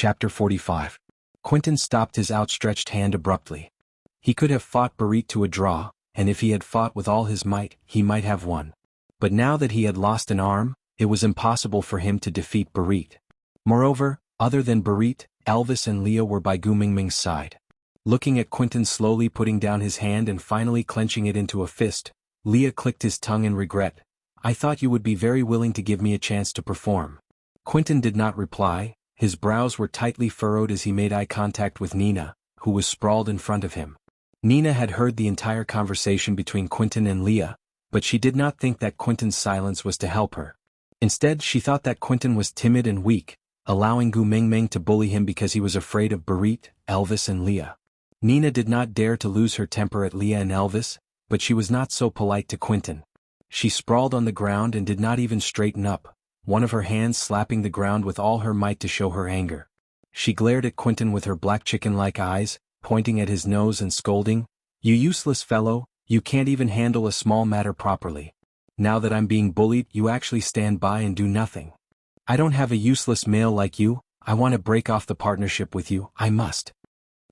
Chapter 45. Quentin stopped his outstretched hand abruptly. He could have fought Barit to a draw, and if he had fought with all his might, he might have won. But now that he had lost an arm, it was impossible for him to defeat Barit. Moreover, other than Barit, Elvis and Leah were by Gu Mingming's side. Looking at Quentin slowly putting down his hand and finally clenching it into a fist, Leah clicked his tongue in regret. "I thought you would be very willing to give me a chance to perform." Quentin did not reply. His brows were tightly furrowed as he made eye contact with Nina, who was sprawled in front of him. Nina had heard the entire conversation between Quentin and Leah, but she did not think that Quentin's silence was to help her. Instead, she thought that Quentin was timid and weak, allowing Gu Mingming to bully him because he was afraid of Barit, Elvis and Leah. Nina did not dare to lose her temper at Leah and Elvis, but she was not so polite to Quentin. She sprawled on the ground and did not even straighten up, one of her hands slapping the ground with all her might to show her anger. She glared at Quentin with her black chicken-like eyes, pointing at his nose and scolding, "You useless fellow, you can't even handle a small matter properly. Now that I'm being bullied, you actually stand by and do nothing. I don't have a useless male like you. I want to break off the partnership with you, I must."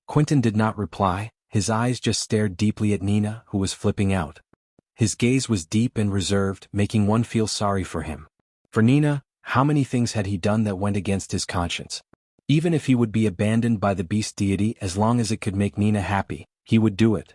Quentin did not reply, his eyes just stared deeply at Nina, who was flipping out. His gaze was deep and reserved, making one feel sorry for him. For Nina, how many things had he done that went against his conscience? Even if he would be abandoned by the beast deity as long as it could make Nina happy, he would do it.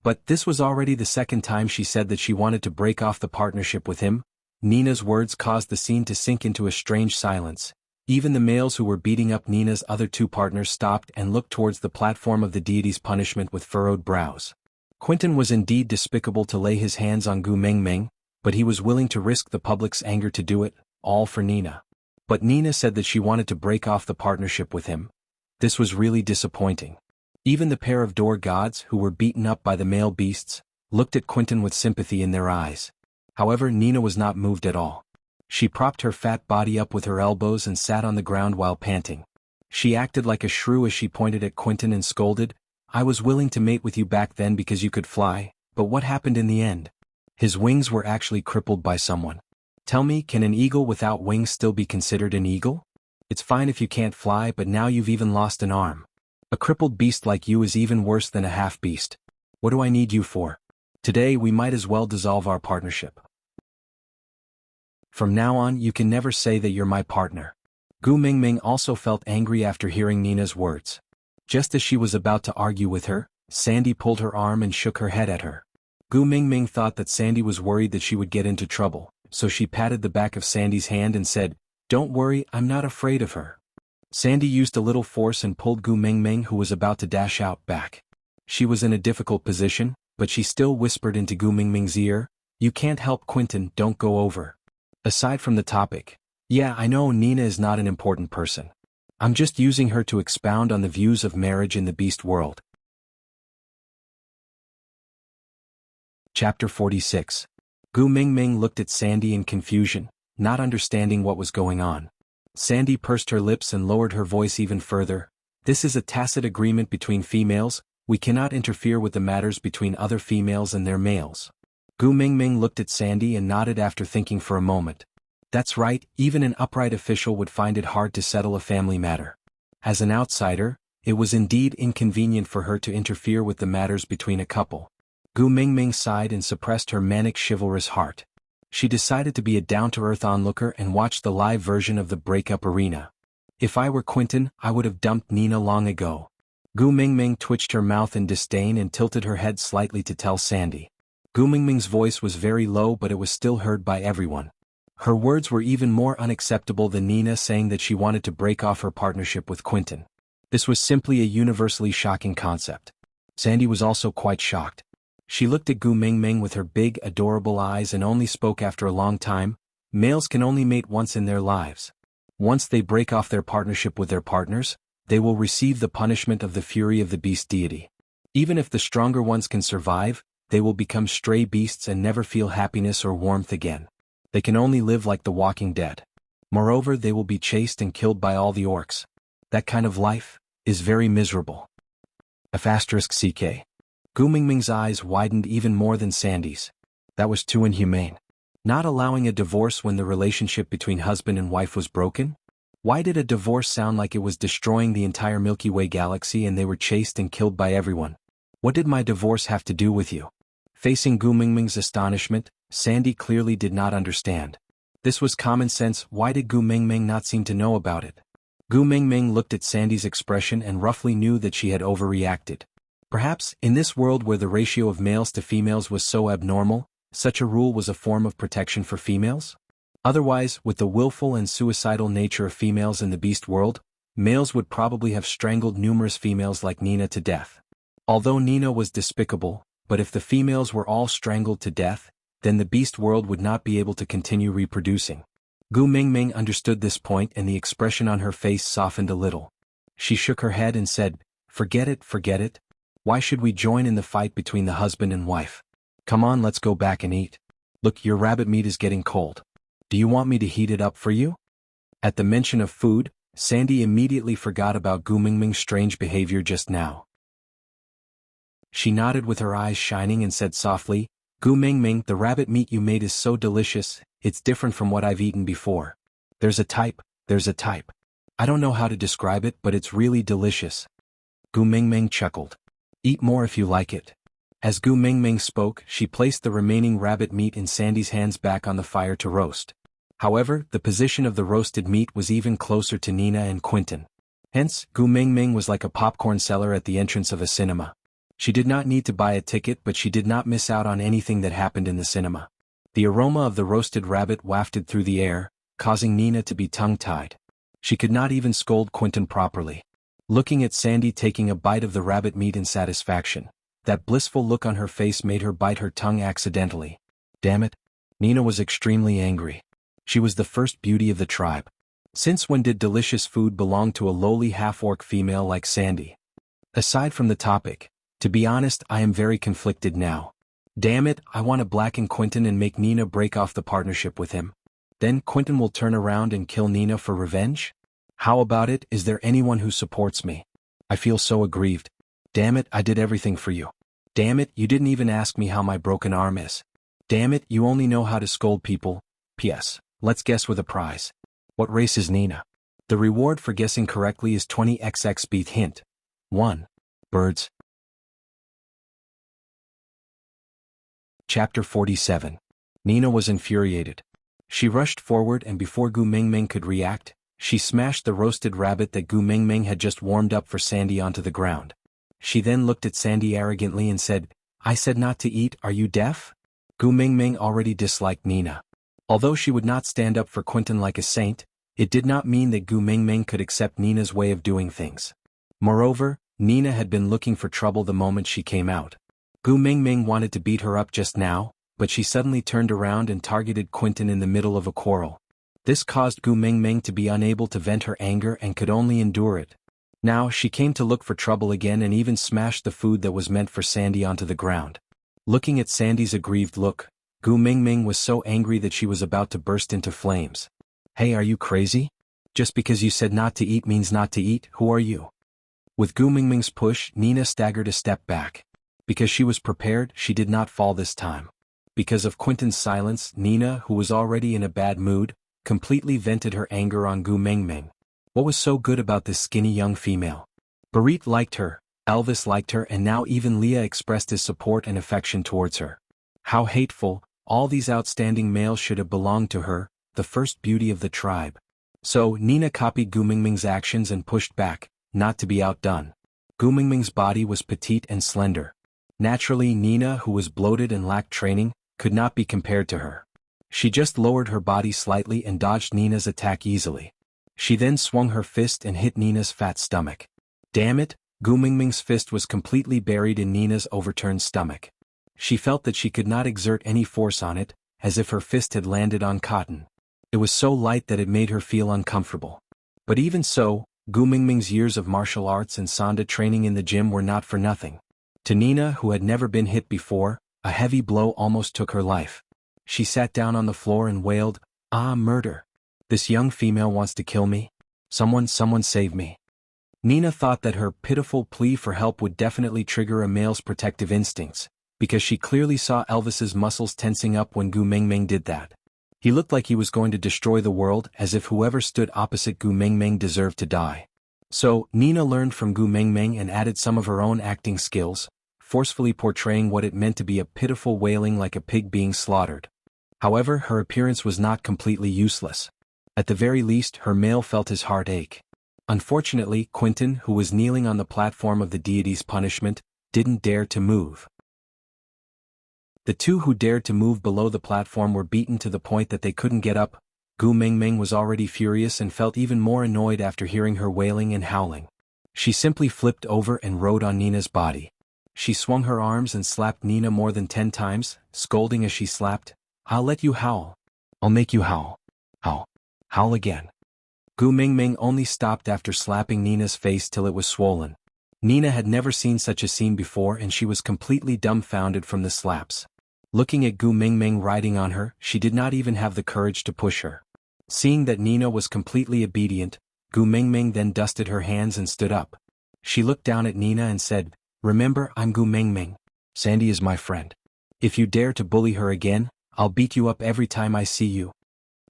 But this was already the second time she said that she wanted to break off the partnership with him. Nina's words caused the scene to sink into a strange silence. Even the males who were beating up Nina's other two partners stopped and looked towards the platform of the deity's punishment with furrowed brows. Quentin was indeed despicable to lay his hands on Gu Mingming, but he was willing to risk the public's anger to do it, all for Nina. But Nina said that she wanted to break off the partnership with him. This was really disappointing. Even the pair of door gods who were beaten up by the male beasts looked at Quentin with sympathy in their eyes. However, Nina was not moved at all. She propped her fat body up with her elbows and sat on the ground while panting. She acted like a shrew as she pointed at Quentin and scolded, "I was willing to mate with you back then because you could fly, but what happened in the end? His wings were actually crippled by someone. Tell me, can an eagle without wings still be considered an eagle? It's fine if you can't fly, but now you've even lost an arm. A crippled beast like you is even worse than a half-beast. What do I need you for? Today we might as well dissolve our partnership. From now on you can never say that you're my partner." Gu Mingming also felt angry after hearing Nina's words. Just as she was about to argue with her, Sandy pulled her arm and shook her head at her. Gu Mingming thought that Sandy was worried that she would get into trouble, so she patted the back of Sandy's hand and said, "Don't worry, I'm not afraid of her." Sandy used a little force and pulled Gu Mingming, who was about to dash out, back. She was in a difficult position, but she still whispered into Gu Mingming's ear, "You can't help Quentin, don't go over." Aside from the topic, yeah, I know Nina is not an important person. I'm just using her to expound on the views of marriage in the beast world. Chapter 46. Gu Mingming looked at Sandy in confusion, not understanding what was going on. Sandy pursed her lips and lowered her voice even further. "This is a tacit agreement between females. We cannot interfere with the matters between other females and their males." Gu Mingming looked at Sandy and nodded after thinking for a moment. That's right, even an upright official would find it hard to settle a family matter. As an outsider, it was indeed inconvenient for her to interfere with the matters between a couple. Gu Mingming sighed and suppressed her manic chivalrous heart. She decided to be a down-to-earth onlooker and watch the live version of the breakup arena. "If I were Quentin, I would have dumped Nina long ago." Gu Mingming twitched her mouth in disdain and tilted her head slightly to tell Sandy. Gu Mingming's voice was very low, but it was still heard by everyone. Her words were even more unacceptable than Nina saying that she wanted to break off her partnership with Quentin. This was simply a universally shocking concept. Sandy was also quite shocked. She looked at Gu Mingming with her big, adorable eyes and only spoke after a long time. Males can only mate once in their lives. Once they break off their partnership with their partners, they will receive the punishment of the fury of the beast deity. Even if the stronger ones can survive, they will become stray beasts and never feel happiness or warmth again. They can only live like the walking dead. Moreover, they will be chased and killed by all the orcs. That kind of life is very miserable. *CK. Gu Mingming's eyes widened even more than Sandy's. That was too inhumane. Not allowing a divorce when the relationship between husband and wife was broken? Why did a divorce sound like it was destroying the entire Milky Way galaxy and they were chased and killed by everyone? What did my divorce have to do with you? Facing Gu Mingming's astonishment, Sandy clearly did not understand. This was common sense. Why did Gu Mingming not seem to know about it? Gu Mingming looked at Sandy's expression and roughly knew that she had overreacted. Perhaps, in this world where the ratio of males to females was so abnormal, such a rule was a form of protection for females? Otherwise, with the willful and suicidal nature of females in the beast world, males would probably have strangled numerous females like Nina to death. Although Nina was despicable, but if the females were all strangled to death, then the beast world would not be able to continue reproducing. Gu Mingming understood this point and the expression on her face softened a little. She shook her head and said, forget it, forget it. Why should we join in the fight between the husband and wife? Come on, let's go back and eat. Look, your rabbit meat is getting cold. Do you want me to heat it up for you? At the mention of food, Sandy immediately forgot about Gu Mingming's strange behavior just now. She nodded with her eyes shining and said softly, Gu Mingming, the rabbit meat you made is so delicious, it's different from what I've eaten before. There's a type. I don't know how to describe it, but it's really delicious. Gu Mingming chuckled. Eat more if you like it. As Gu Mingming spoke, she placed the remaining rabbit meat in Sandy's hands back on the fire to roast. However, the position of the roasted meat was even closer to Nina and Quentin. Hence, Gu Mingming was like a popcorn seller at the entrance of a cinema. She did not need to buy a ticket, but she did not miss out on anything that happened in the cinema. The aroma of the roasted rabbit wafted through the air, causing Nina to be tongue-tied. She could not even scold Quentin properly. Looking at Sandy taking a bite of the rabbit meat in satisfaction, that blissful look on her face made her bite her tongue accidentally. Damn it. Nina was extremely angry. She was the first beauty of the tribe. Since when did delicious food belong to a lowly half-orc female like Sandy? Aside from the topic, to be honest, I am very conflicted now. Damn it, I want to blacken Quentin and make Nina break off the partnership with him. Then Quentin will turn around and kill Nina for revenge? How about it? Is there anyone who supports me? I feel so aggrieved. Damn it, I did everything for you. Damn it, you didn't even ask me how my broken arm is. Damn it, you only know how to scold people. P.S. Let's guess with a prize. What race is Nina? The reward for guessing correctly is 20xx beat hint. 1. Birds. Chapter 47. Nina was infuriated. She rushed forward and before Gu Mingming could react, she smashed the roasted rabbit that Gu Mingming had just warmed up for Sandy onto the ground. She then looked at Sandy arrogantly and said, I said not to eat, are you deaf? Gu Mingming already disliked Nina. Although she would not stand up for Quentin like a saint, it did not mean that Gu Mingming could accept Nina's way of doing things. Moreover, Nina had been looking for trouble the moment she came out. Gu Mingming wanted to beat her up just now, but she suddenly turned around and targeted Quentin in the middle of a quarrel. This caused Gu Mingming to be unable to vent her anger and could only endure it. Now she came to look for trouble again and even smashed the food that was meant for Sandy onto the ground. Looking at Sandy's aggrieved look, Gu Mingming was so angry that she was about to burst into flames. Hey, are you crazy? Just because you said not to eat means not to eat, who are you? With Gu Mingming's push, Nina staggered a step back. Because she was prepared, she did not fall this time. Because of Quentin's silence, Nina, who was already in a bad mood, completely vented her anger on Gu Mingming. What was so good about this skinny young female? Barit liked her, Elvis liked her, and now even Leah expressed his support and affection towards her. How hateful, all these outstanding males should have belonged to her, the first beauty of the tribe. So, Nina copied Gu Mingming's actions and pushed back, not to be outdone. Gu Mingming's body was petite and slender. Naturally, Nina, who was bloated and lacked training, could not be compared to her. She just lowered her body slightly and dodged Nina's attack easily. She then swung her fist and hit Nina's fat stomach. Damn it, Gu Mingming's fist was completely buried in Nina's overturned stomach. She felt that she could not exert any force on it, as if her fist had landed on cotton. It was so light that it made her feel uncomfortable. But even so, Gu Mingming's years of martial arts and Sanda training in the gym were not for nothing. To Nina, who had never been hit before, a heavy blow almost took her life. She sat down on the floor and wailed, "Ah, murder! This young female wants to kill me. Someone save me." Nina thought that her pitiful plea for help would definitely trigger a male's protective instincts, because she clearly saw Elvis's muscles tensing up when Gu Mingming did that. He looked like he was going to destroy the world, as if whoever stood opposite Gu Mengmeng deserved to die. So, Nina learned from Gu Mengmeng and added some of her own acting skills, forcefully portraying what it meant to be a pitiful wailing like a pig being slaughtered. However, her appearance was not completely useless. At the very least, her male felt his heart ache. Unfortunately, Quentin, who was kneeling on the platform of the deity's punishment, didn't dare to move. The two who dared to move below the platform were beaten to the point that they couldn't get up. Gu Mengmeng was already furious and felt even more annoyed after hearing her wailing and howling. She simply flipped over and rode on Nina's body. She swung her arms and slapped Nina more than 10 times, scolding as she slapped, "I'll let you howl. I'll make you howl. Howl. Howl again." Gu Mengmeng only stopped after slapping Nina's face till it was swollen. Nina had never seen such a scene before and she was completely dumbfounded from the slaps. Looking at Gu Mengmeng riding on her, she did not even have the courage to push her. Seeing that Nina was completely obedient, Gu Mengmeng then dusted her hands and stood up. She looked down at Nina and said, "Remember, I'm Gu Mengmeng. Sandy is my friend. If you dare to bully her again, I'll beat you up every time I see you."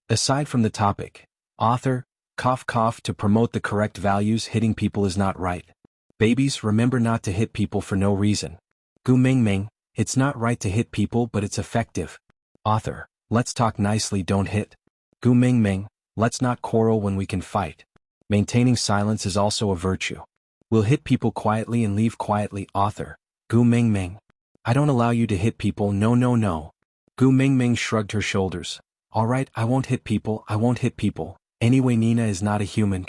Aside from the topic, author, cough cough, to promote the correct values, hitting people is not right. Babies, remember not to hit people for no reason. Gu Mengmeng, it's not right to hit people but it's effective. Author, let's talk nicely, don't hit. Gu Mengmeng, let's not quarrel when we can fight. Maintaining silence is also a virtue. We'll hit people quietly and leave quietly. Author, Gu Mengmeng, I don't allow you to hit people, no no no. Gu Mengmeng shrugged her shoulders. Alright, I won't hit people, I won't hit people. Anyway, Nina is not a human.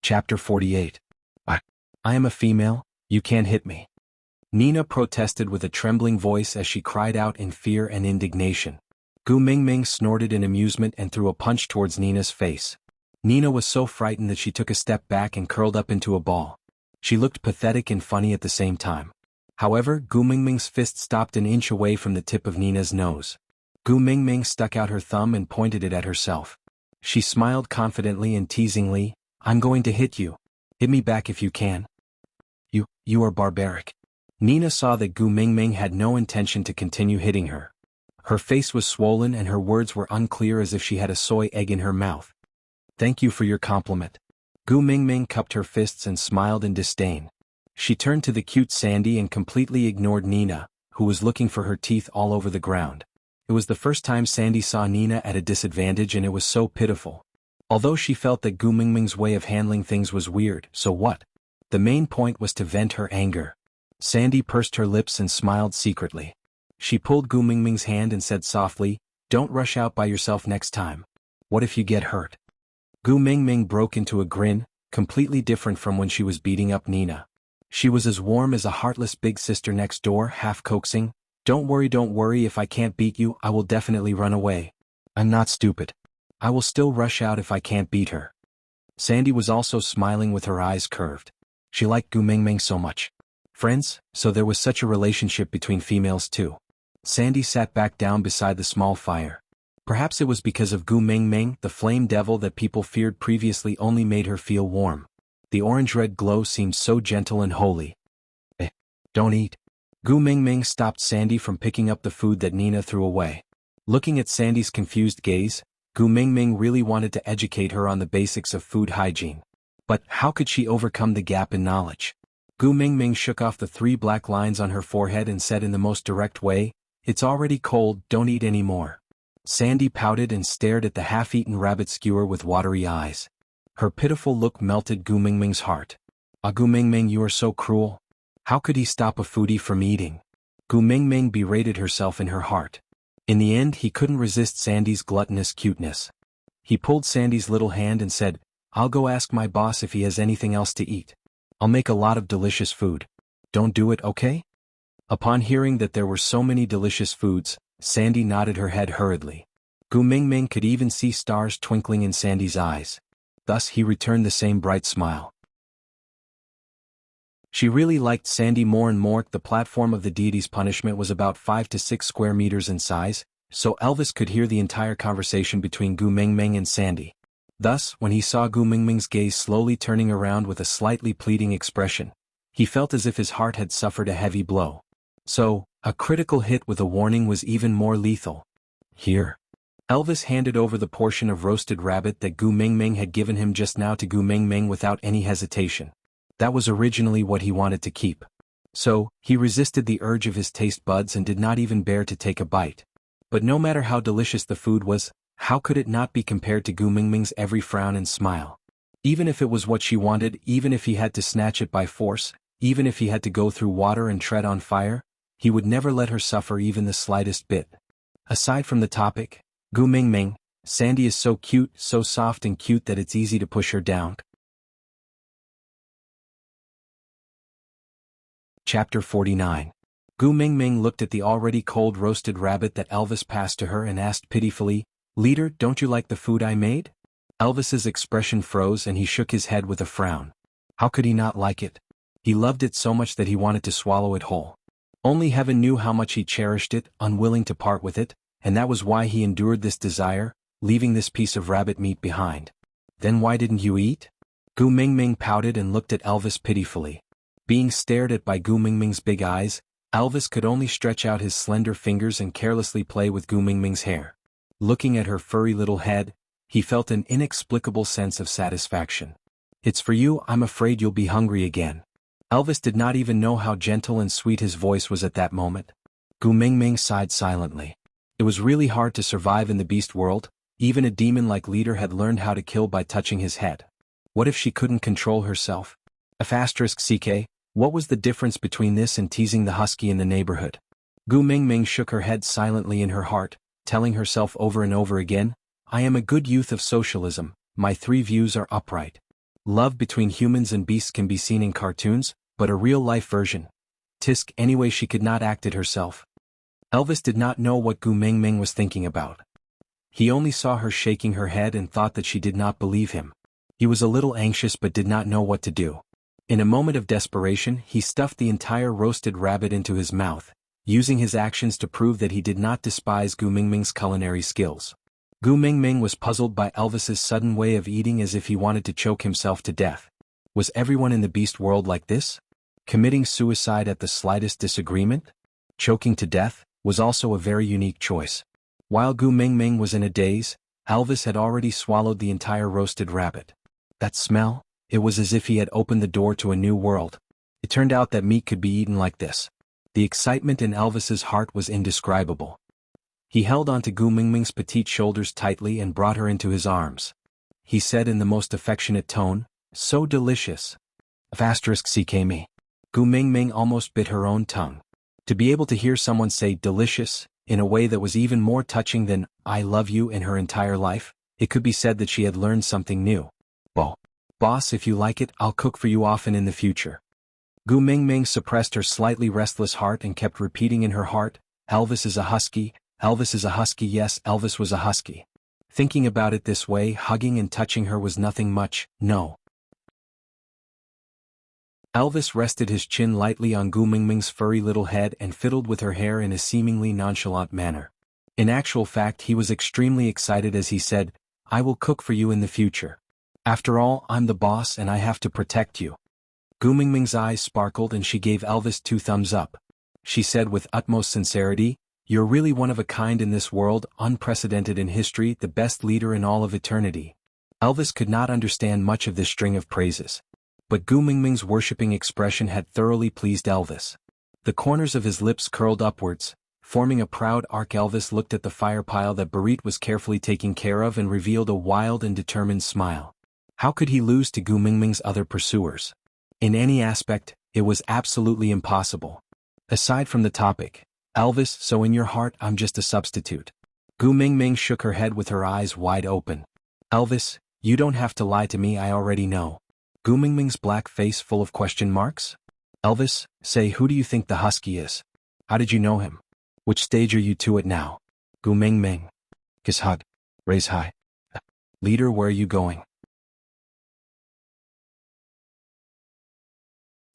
Chapter 48. I am a female, you can't hit me. Nina protested with a trembling voice as she cried out in fear and indignation. Gu Mengmeng snorted in amusement and threw a punch towards Nina's face. Nina was so frightened that she took a step back and curled up into a ball. She looked pathetic and funny at the same time. However, Gu Mengmeng's fist stopped an inch away from the tip of Nina's nose. Gu Mengmeng stuck out her thumb and pointed it at herself. She smiled confidently and teasingly, "I'm going to hit you. Hit me back if you can. You are barbaric." Nina saw that Gu Mengmeng had no intention to continue hitting her. Her face was swollen and her words were unclear, as if she had a soy egg in her mouth. "Thank you for your compliment." Gu Mengmeng cupped her fists and smiled in disdain. She turned to the cute Sandy and completely ignored Nina, who was looking for her teeth all over the ground. It was the first time Sandy saw Nina at a disadvantage and it was so pitiful. Although she felt that Gu Mengmeng's way of handling things was weird, so what? The main point was to vent her anger. Sandy pursed her lips and smiled secretly. She pulled Gu Mengmeng's hand and said softly, "Don't rush out by yourself next time. What if you get hurt?" Gu Mengmeng broke into a grin, completely different from when she was beating up Nina. She was as warm as a heartless big sister next door, half coaxing, don't worry, if I can't beat you, I will definitely run away. I'm not stupid. I will still rush out if I can't beat her." Sandy was also smiling with her eyes curved. She liked Gu Mengmeng so much. Friends, so there was such a relationship between females too. Sandy sat back down beside the small fire. Perhaps it was because of Gu Mengmeng, the flame devil that people feared previously only made her feel warm. The orange-red glow seemed so gentle and holy. Don't eat. Gu Mengmeng stopped Sandy from picking up the food that Nina threw away. Looking at Sandy's confused gaze, Gu Mengmeng really wanted to educate her on the basics of food hygiene. But how could she overcome the gap in knowledge? Gu Mengmeng shook off the 3 black lines on her forehead and said in the most direct way, "It's already cold, don't eat any more." Sandy pouted and stared at the half-eaten rabbit skewer with watery eyes. Her pitiful look melted Gu Mengmeng's heart. "Ah, Gu Mengmeng, you are so cruel. How could he stop a foodie from eating?" Gu Mengmeng berated herself in her heart. In the end, he couldn't resist Sandy's gluttonous cuteness. He pulled Sandy's little hand and said, "I'll go ask my boss if he has anything else to eat. I'll make a lot of delicious food. Don't do it, okay?" Upon hearing that there were so many delicious foods, Sandy nodded her head hurriedly. Gu Mengmeng could even see stars twinkling in Sandy's eyes. Thus he returned the same bright smile. She really liked Sandy more and more. The platform of the deity's punishment was about 5 to 6 square meters in size, so Elvis could hear the entire conversation between Gu Mengmeng and Sandy. Thus, when he saw Gu Mengmeng's gaze slowly turning around with a slightly pleading expression, he felt as if his heart had suffered a heavy blow. So, A critical hit with a warning was even more lethal. Here. Elvis handed over the portion of roasted rabbit that Gu Mingming had given him just now to Gu Mingming without any hesitation. That was originally what he wanted to keep. So, he resisted the urge of his taste buds and did not even dare to take a bite. But no matter how delicious the food was, how could it not be compared to Gu Mingming's every frown and smile? Even if it was what she wanted, even if he had to snatch it by force, even if he had to go through water and tread on fire, he would never let her suffer even the slightest bit. Aside from the topic, Gu Mingming, Sandy is so cute, so soft and cute that it's easy to push her down. Chapter 49. Gu Mingming looked at the already cold roasted rabbit that Elvis passed to her and asked pitifully, "Leader, don't you like the food I made?" Elvis's expression froze and he shook his head with a frown. How could he not like it? He loved it so much that he wanted to swallow it whole. Only heaven knew how much he cherished it, unwilling to part with it, and that was why he endured this desire, leaving this piece of rabbit meat behind. Then why didn't you eat? Gu Mingming pouted and looked at Elvis pitifully. Being stared at by Gu Mingming's big eyes, Elvis could only stretch out his slender fingers and carelessly play with Gu Mingming's hair. Looking at her furry little head, he felt an inexplicable sense of satisfaction. "It's for you, I'm afraid you'll be hungry again." Elvis did not even know how gentle and sweet his voice was at that moment. Gu Mingming sighed silently. It was really hard to survive in the beast world. Even a demon like Leader had learned how to kill by touching his head. What if she couldn't control herself? *CK, what was the difference between this and teasing the husky in the neighborhood? Gu Mingming shook her head silently in her heart, telling herself over and over again, "I am a good youth of socialism, my 3 views are upright. Love between humans and beasts can be seen in cartoons, but a real-life version. Tisk anyway she could not act it herself." Elvis did not know what Gu Mingming was thinking about. He only saw her shaking her head and thought that she did not believe him. He was a little anxious but did not know what to do. In a moment of desperation, he stuffed the entire roasted rabbit into his mouth, using his actions to prove that he did not despise Gu Mingming's culinary skills. Gu Mingming was puzzled by Elvis's sudden way of eating as if he wanted to choke himself to death. Was everyone in the beast world like this? Committing suicide at the slightest disagreement? Choking to death was also a very unique choice. While Gu Mingming was in a daze, Elvis had already swallowed the entire roasted rabbit. That smell? It was as if he had opened the door to a new world. It turned out that meat could be eaten like this. The excitement in Elvis's heart was indescribable. He held onto Gu Mingming's petite shoulders tightly and brought her into his arms. He said in the most affectionate tone, "So delicious." *CK me. Gu Mingming almost bit her own tongue. To be able to hear someone say delicious, in a way that was even more touching than "I love you" in her entire life, it could be said that she had learned something new. Boss, if you like it, I'll cook for you often in the future." Gu Mingming suppressed her slightly restless heart and kept repeating in her heart, "Elvis is a husky, Elvis is a husky, yes, Elvis was a husky." Thinking about it this way, hugging and touching her was nothing much, no. Elvis rested his chin lightly on Gu Mingming's furry little head and fiddled with her hair in a seemingly nonchalant manner. In actual fact, he was extremely excited as he said, "I will cook for you in the future. After all, I'm the boss and I have to protect you." Gu Mingming's eyes sparkled and she gave Elvis 2 thumbs up. She said with utmost sincerity, "You're really one of a kind in this world, unprecedented in history, the best leader in all of eternity." Elvis could not understand much of this string of praises. But Gu Mingming's worshipping expression had thoroughly pleased Elvis. The corners of his lips curled upwards, forming a proud arc. Elvis looked at the fire pile that Barit was carefully taking care of and revealed a wild and determined smile. How could he lose to Gu Mingming's other pursuers? In any aspect, it was absolutely impossible. Aside from the topic, "Elvis, so in your heart I'm just a substitute." Gu Mingming shook her head with her eyes wide open. "Elvis, you don't have to lie to me, I already know." Gu Mingming's black face full of question marks. "Elvis, say, who do you think the husky is? How did you know him? Which stage are you to it now?" Gu Mingming. Kiss hug. Raise high. "Leader, where are you going?"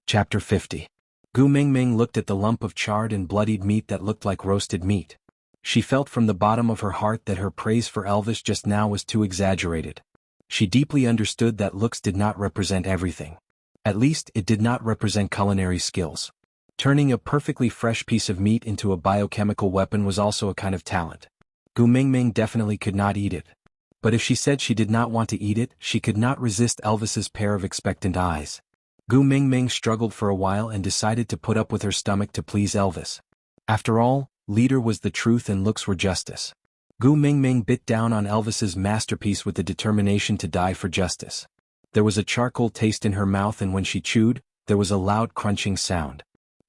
Chapter 50. Gu Mingming looked at the lump of charred and bloodied meat that looked like roasted meat. She felt from the bottom of her heart that her praise for Elvis just now was too exaggerated. She deeply understood that looks did not represent everything. At least, it did not represent culinary skills. Turning a perfectly fresh piece of meat into a biochemical weapon was also a kind of talent. Gu Mingming definitely could not eat it. But if she said she did not want to eat it, she could not resist Elvis's pair of expectant eyes. Gu Mingming struggled for a while and decided to put up with her stomach to please Elvis. After all, leader was the truth and looks were justice. Gu Mingming bit down on Elvis's masterpiece with the determination to die for justice. There was a charcoal taste in her mouth, and when she chewed, there was a loud crunching sound.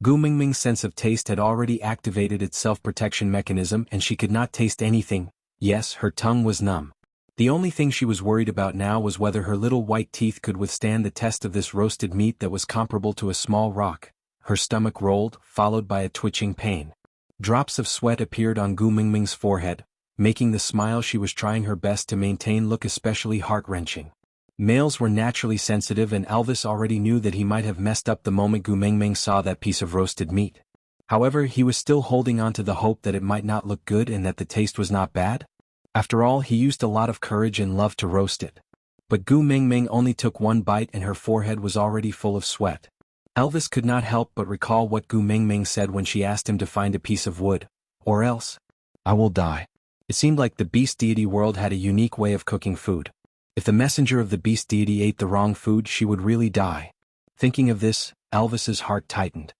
Gu Mingming's sense of taste had already activated its self-protection mechanism, and she could not taste anything. Yes, her tongue was numb. The only thing she was worried about now was whether her little white teeth could withstand the test of this roasted meat that was comparable to a small rock. Her stomach rolled, followed by a twitching pain. Drops of sweat appeared on Gu Mingming's forehead, making the smile she was trying her best to maintain look especially heart-wrenching. Males were naturally sensitive, and Elvis already knew that he might have messed up the moment Gu Mingming saw that piece of roasted meat. However, he was still holding on to the hope that it might not look good and that the taste was not bad. After all, he used a lot of courage and love to roast it. But Gu Mingming only took one bite and her forehead was already full of sweat. Elvis could not help but recall what Gu Mingming said when she asked him to find a piece of wood, or else I will die. It seemed like the beast deity world had a unique way of cooking food. If the messenger of the beast deity ate the wrong food, she would really die. Thinking of this, Elvis's heart tightened.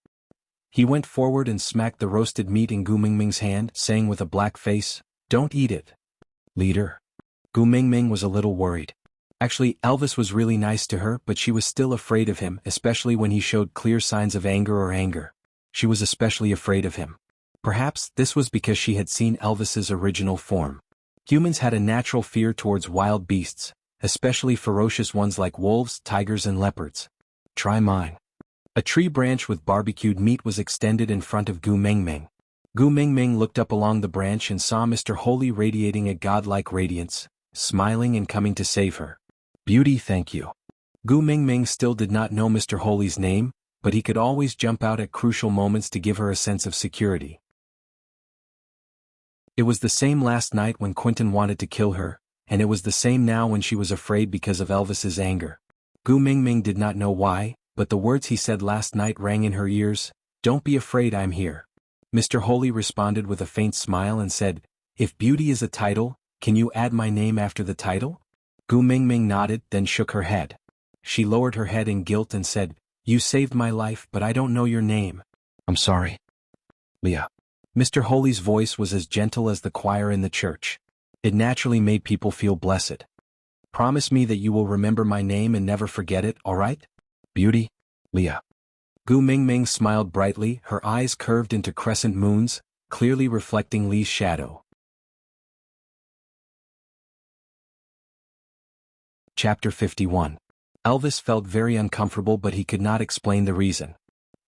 He went forward and smacked the roasted meat in Gu Mingming's hand, saying with a black face, "Don't eat it, leader." Gu Mingming was a little worried. Actually, Elvis was really nice to her, but she was still afraid of him, especially when he showed clear signs of anger. She was especially afraid of him. Perhaps this was because she had seen Elvis's original form. Humans had a natural fear towards wild beasts, especially ferocious ones like wolves, tigers, and leopards. Try mine. A tree branch with barbecued meat was extended in front of Gu Mingming. Gu Mingming looked up along the branch and saw Mr. Holy radiating a godlike radiance, smiling and coming to save her. "Beauty, thank you." Gu Mingming still did not know Mr. Holy's name, but he could always jump out at crucial moments to give her a sense of security. It was the same last night when Quentin wanted to kill her, and it was the same now when she was afraid because of Elvis's anger. Gu Mingming did not know why, but the words he said last night rang in her ears. "Don't be afraid, I'm here." Mr. Holy responded with a faint smile and said, "If beauty is a title, can you add my name after the title?" Gu Mingming nodded, then shook her head. She lowered her head in guilt and said, "You saved my life, but I don't know your name." "I'm sorry, Leah." Mr. Holy's voice was as gentle as the choir in the church. It naturally made people feel blessed. "Promise me that you will remember my name and never forget it, all right? Beauty, Leah." Gu Mingming smiled brightly, her eyes curved into crescent moons, clearly reflecting Lee's shadow. Chapter 51. Elvis felt very uncomfortable, but he could not explain the reason.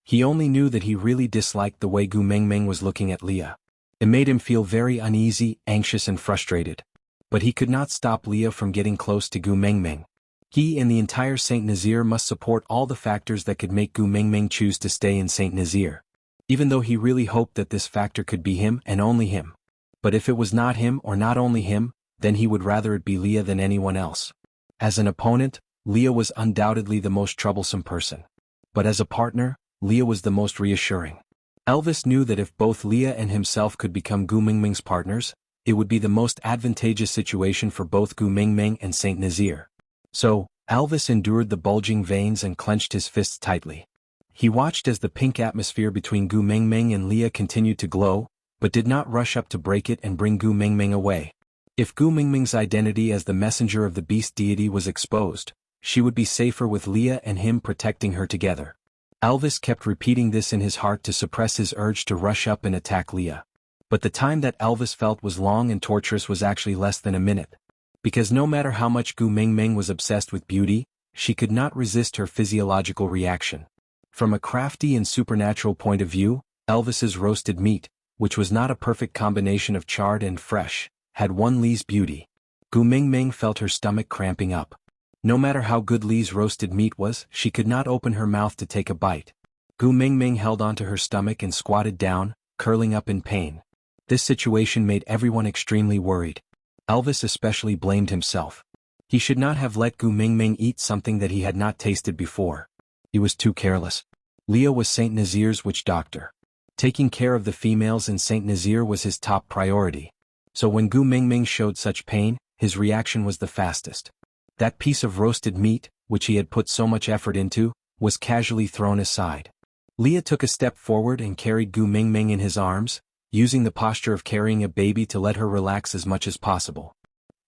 He only knew that he really disliked the way Gu Mingming was looking at Leah. It made him feel very uneasy, anxious, and frustrated. But he could not stop Leah from getting close to Gu Mingming. He and the entire Saint Nazaire must support all the factors that could make Gu Mingming choose to stay in Saint Nazaire. Even though he really hoped that this factor could be him and only him. But if it was not him or not only him, then he would rather it be Leah than anyone else. As an opponent, Leah was undoubtedly the most troublesome person. But as a partner, Leah was the most reassuring. Elvis knew that if both Leah and himself could become Gu Mingming's partners, it would be the most advantageous situation for both Gu Mingming and Saint Nazaire. So, Elvis endured the bulging veins and clenched his fists tightly. He watched as the pink atmosphere between Gu Mingming and Leah continued to glow, but did not rush up to break it and bring Gu Mingming away. If Gu Mingming's identity as the messenger of the beast deity was exposed, she would be safer with Leah and him protecting her together. Elvis kept repeating this in his heart to suppress his urge to rush up and attack Leah. But the time that Elvis felt was long and torturous was actually less than a minute. Because no matter how much Gu Mingming was obsessed with beauty, she could not resist her physiological reaction. From a crafty and supernatural point of view, Elvis's roasted meat, which was not a perfect combination of charred and fresh, had won Lee's beauty. Gu Mingming felt her stomach cramping up. No matter how good Lee's roasted meat was, she could not open her mouth to take a bite. Gu Mingming held onto her stomach and squatted down, curling up in pain. This situation made everyone extremely worried. Elvis especially blamed himself. He should not have let Gu Mingming eat something that he had not tasted before. He was too careless. Leah was Saint Nazir's witch doctor. Taking care of the females in Saint Nazir was his top priority. So when Gu Mingming showed such pain, his reaction was the fastest. That piece of roasted meat, which he had put so much effort into, was casually thrown aside. Leah took a step forward and carried Gu Mingming in his arms, using the posture of carrying a baby to let her relax as much as possible.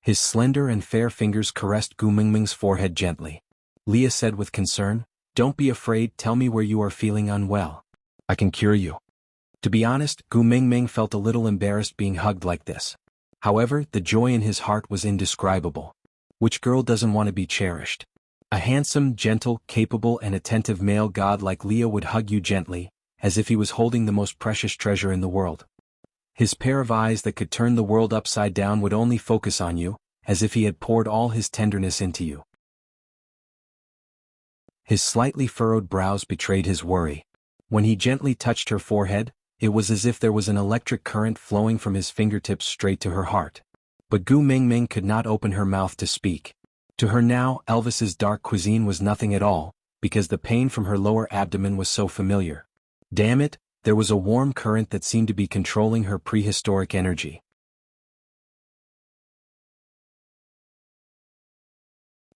His slender and fair fingers caressed Gu Mingming's forehead gently. Leah said with concern, "Don't be afraid, tell me where you are feeling unwell. I can cure you." To be honest, Gu Mingming felt a little embarrassed being hugged like this. However, the joy in his heart was indescribable. Which girl doesn't want to be cherished? A handsome, gentle, capable and attentive male god like Leah would hug you gently, as if he was holding the most precious treasure in the world. His pair of eyes that could turn the world upside down would only focus on you, as if he had poured all his tenderness into you. His slightly furrowed brows betrayed his worry. When he gently touched her forehead, it was as if there was an electric current flowing from his fingertips straight to her heart. But Gu Mingming could not open her mouth to speak. To her now, Elvis's dark cuisine was nothing at all, because the pain from her lower abdomen was so familiar. Damn it, there was a warm current that seemed to be controlling her prehistoric energy.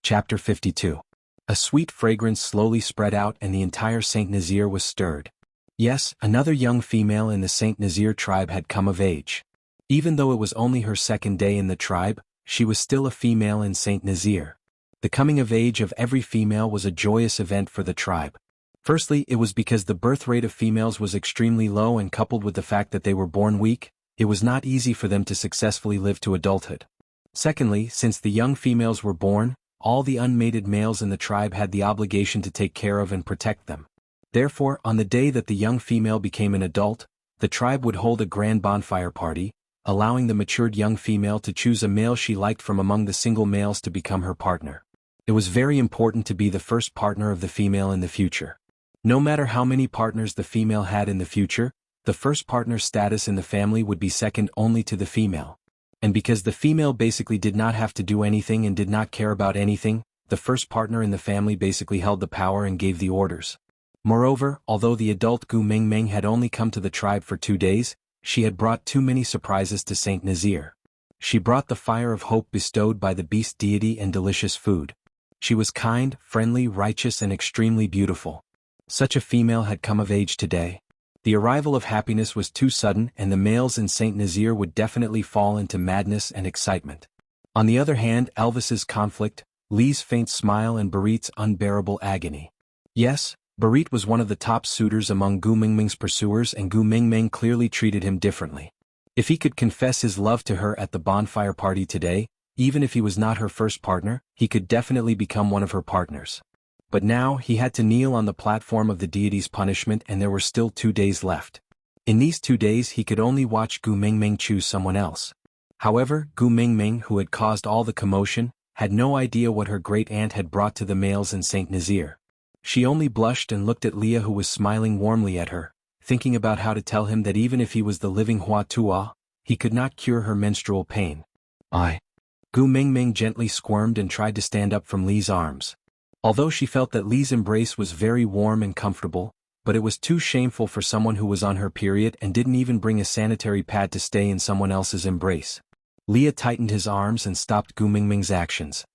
Chapter 52. A sweet fragrance slowly spread out and the entire Saint Nazir was stirred. Yes, another young female in the Saint Nazir tribe had come of age. Even though it was only her second day in the tribe, she was still a female in Saint Nazir. The coming of age of every female was a joyous event for the tribe. Firstly, it was because the birth rate of females was extremely low, and coupled with the fact that they were born weak, it was not easy for them to successfully live to adulthood. Secondly, since the young females were born, all the unmated males in the tribe had the obligation to take care of and protect them. Therefore, on the day that the young female became an adult, the tribe would hold a grand bonfire party, allowing the matured young female to choose a male she liked from among the single males to become her partner. It was very important to be the first partner of the female in the future. No matter how many partners the female had in the future, the first partner status in the family would be second only to the female. And because the female basically did not have to do anything and did not care about anything, the first partner in the family basically held the power and gave the orders. Moreover, although the adult Gu Mingming had only come to the tribe for 2 days, she had brought too many surprises to Saint Nazir. She brought the fire of hope bestowed by the beast deity and delicious food. She was kind, friendly, righteous and extremely beautiful. Such a female had come of age today. The arrival of happiness was too sudden, and the males in Saint Nazir would definitely fall into madness and excitement. On the other hand, Elvis's conflict, Lee's faint smile and Barit's unbearable agony. Yes, Barit was one of the top suitors among Gu Mingming's pursuers, and Gu Mingming clearly treated him differently. If he could confess his love to her at the bonfire party today, even if he was not her first partner, he could definitely become one of her partners. But now he had to kneel on the platform of the deity's punishment, and there were still 2 days left. In these 2 days he could only watch Gu Mingming choose someone else. However, Gu Mingming, who had caused all the commotion, had no idea what her great aunt had brought to the males in Saint Nazir. She only blushed and looked at Leah, who was smiling warmly at her, thinking about how to tell him that even if he was the living Hua Tua, he could not cure her menstrual pain. Gu Mingming gently squirmed and tried to stand up from Lee's arms. Although she felt that Lee's embrace was very warm and comfortable, but it was too shameful for someone who was on her period and didn't even bring a sanitary pad to stay in someone else's embrace. Leah tightened his arms and stopped Gu Mingming's actions.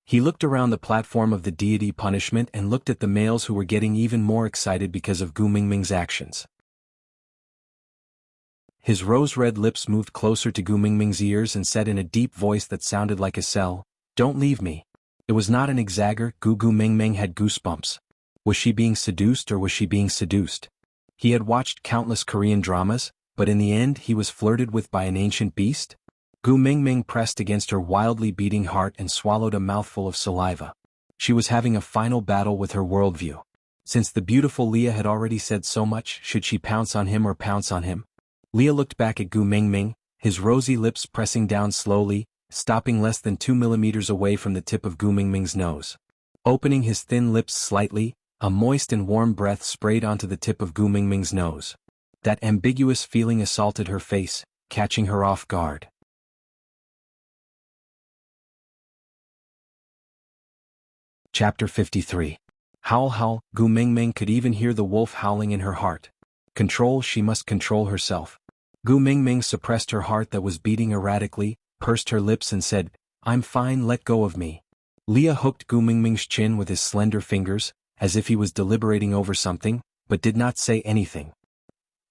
He looked around the platform of the deity punishment and looked at the males, who were getting even more excited because of Gu Mingming's actions. His rose-red lips moved closer to Gu Mingming's ears and said in a deep voice that sounded like a cell, "Don't leave me." It was not an exagger. Gu Mingming had goosebumps. Was she being seduced, or was she being seduced? He had watched countless Korean dramas, but in the end he was flirted with by an ancient beast? Gu Mingming pressed against her wildly beating heart and swallowed a mouthful of saliva. She was having a final battle with her worldview. Since the beautiful Leah had already said so much, should she pounce on him or pounce on him? Leah looked back at Gu Mingming, his rosy lips pressing down slowly, stopping less than 2 millimeters away from the tip of Gu Mingming's nose. Opening his thin lips slightly, a moist and warm breath sprayed onto the tip of Gu Mingming's nose. That ambiguous feeling assaulted her face, catching her off guard. Chapter 53. Howl howl, Gu Mingming could even hear the wolf howling in her heart. Control, she must control herself. Gu Mingming suppressed her heart that was beating erratically, pursed her lips and said, "I'm fine, let go of me." Leah hooked Gu Mingming's chin with his slender fingers, as if he was deliberating over something, but did not say anything.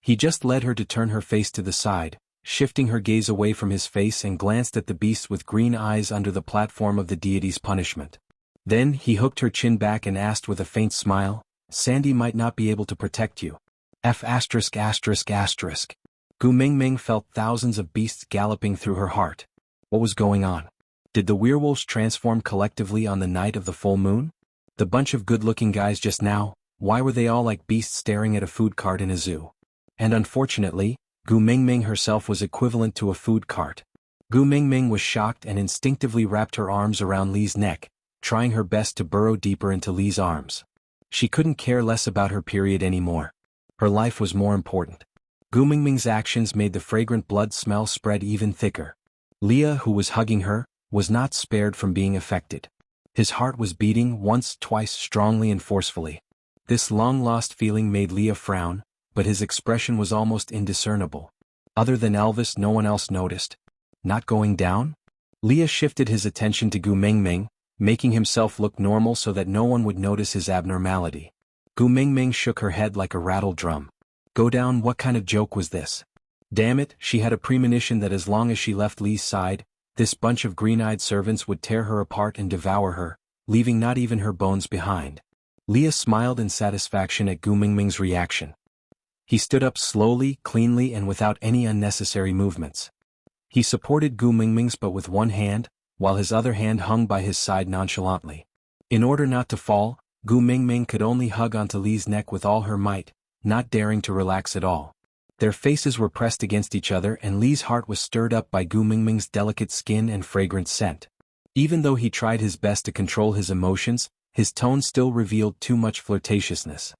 He just led her to turn her face to the side, shifting her gaze away from his face and glanced at the beast with green eyes under the platform of the deity's punishment. Then he hooked her chin back and asked with a faint smile, "Sandy might not be able to protect you." Gu Mingming felt thousands of beasts galloping through her heart. What was going on? Did the werewolves transform collectively on the night of the full moon? The bunch of good-looking guys just now, why were they all like beasts staring at a food cart in a zoo? And unfortunately, Gu Mingming herself was equivalent to a food cart. Gu Mingming was shocked and instinctively wrapped her arms around Li's neck, trying her best to burrow deeper into Li's arms. She couldn't care less about her period anymore. Her life was more important. Gu Mingming's actions made the fragrant blood smell spread even thicker. Leah, who was hugging her, was not spared from being affected. His heart was beating once, twice strongly and forcefully. This long-lost feeling made Leah frown, but his expression was almost indiscernible. Other than Elvis, no one else noticed. Not going down? Leah shifted his attention to Gu Mingming, making himself look normal so that no one would notice his abnormality. Gu Mingming shook her head like a rattled drum. Go down, what kind of joke was this? Damn it, she had a premonition that as long as she left Li's side, this bunch of green-eyed servants would tear her apart and devour her, leaving not even her bones behind. Leah smiled in satisfaction at Gu Mingming's reaction. He stood up slowly, cleanly and without any unnecessary movements. He supported Gu Mingming's but with one hand, while his other hand hung by his side nonchalantly. In order not to fall, Gu Mingming could only hug onto Li's neck with all her might, not daring to relax at all. Their faces were pressed against each other and Li's heart was stirred up by Gu Mingming's delicate skin and fragrant scent. Even though he tried his best to control his emotions, his tone still revealed too much flirtatiousness.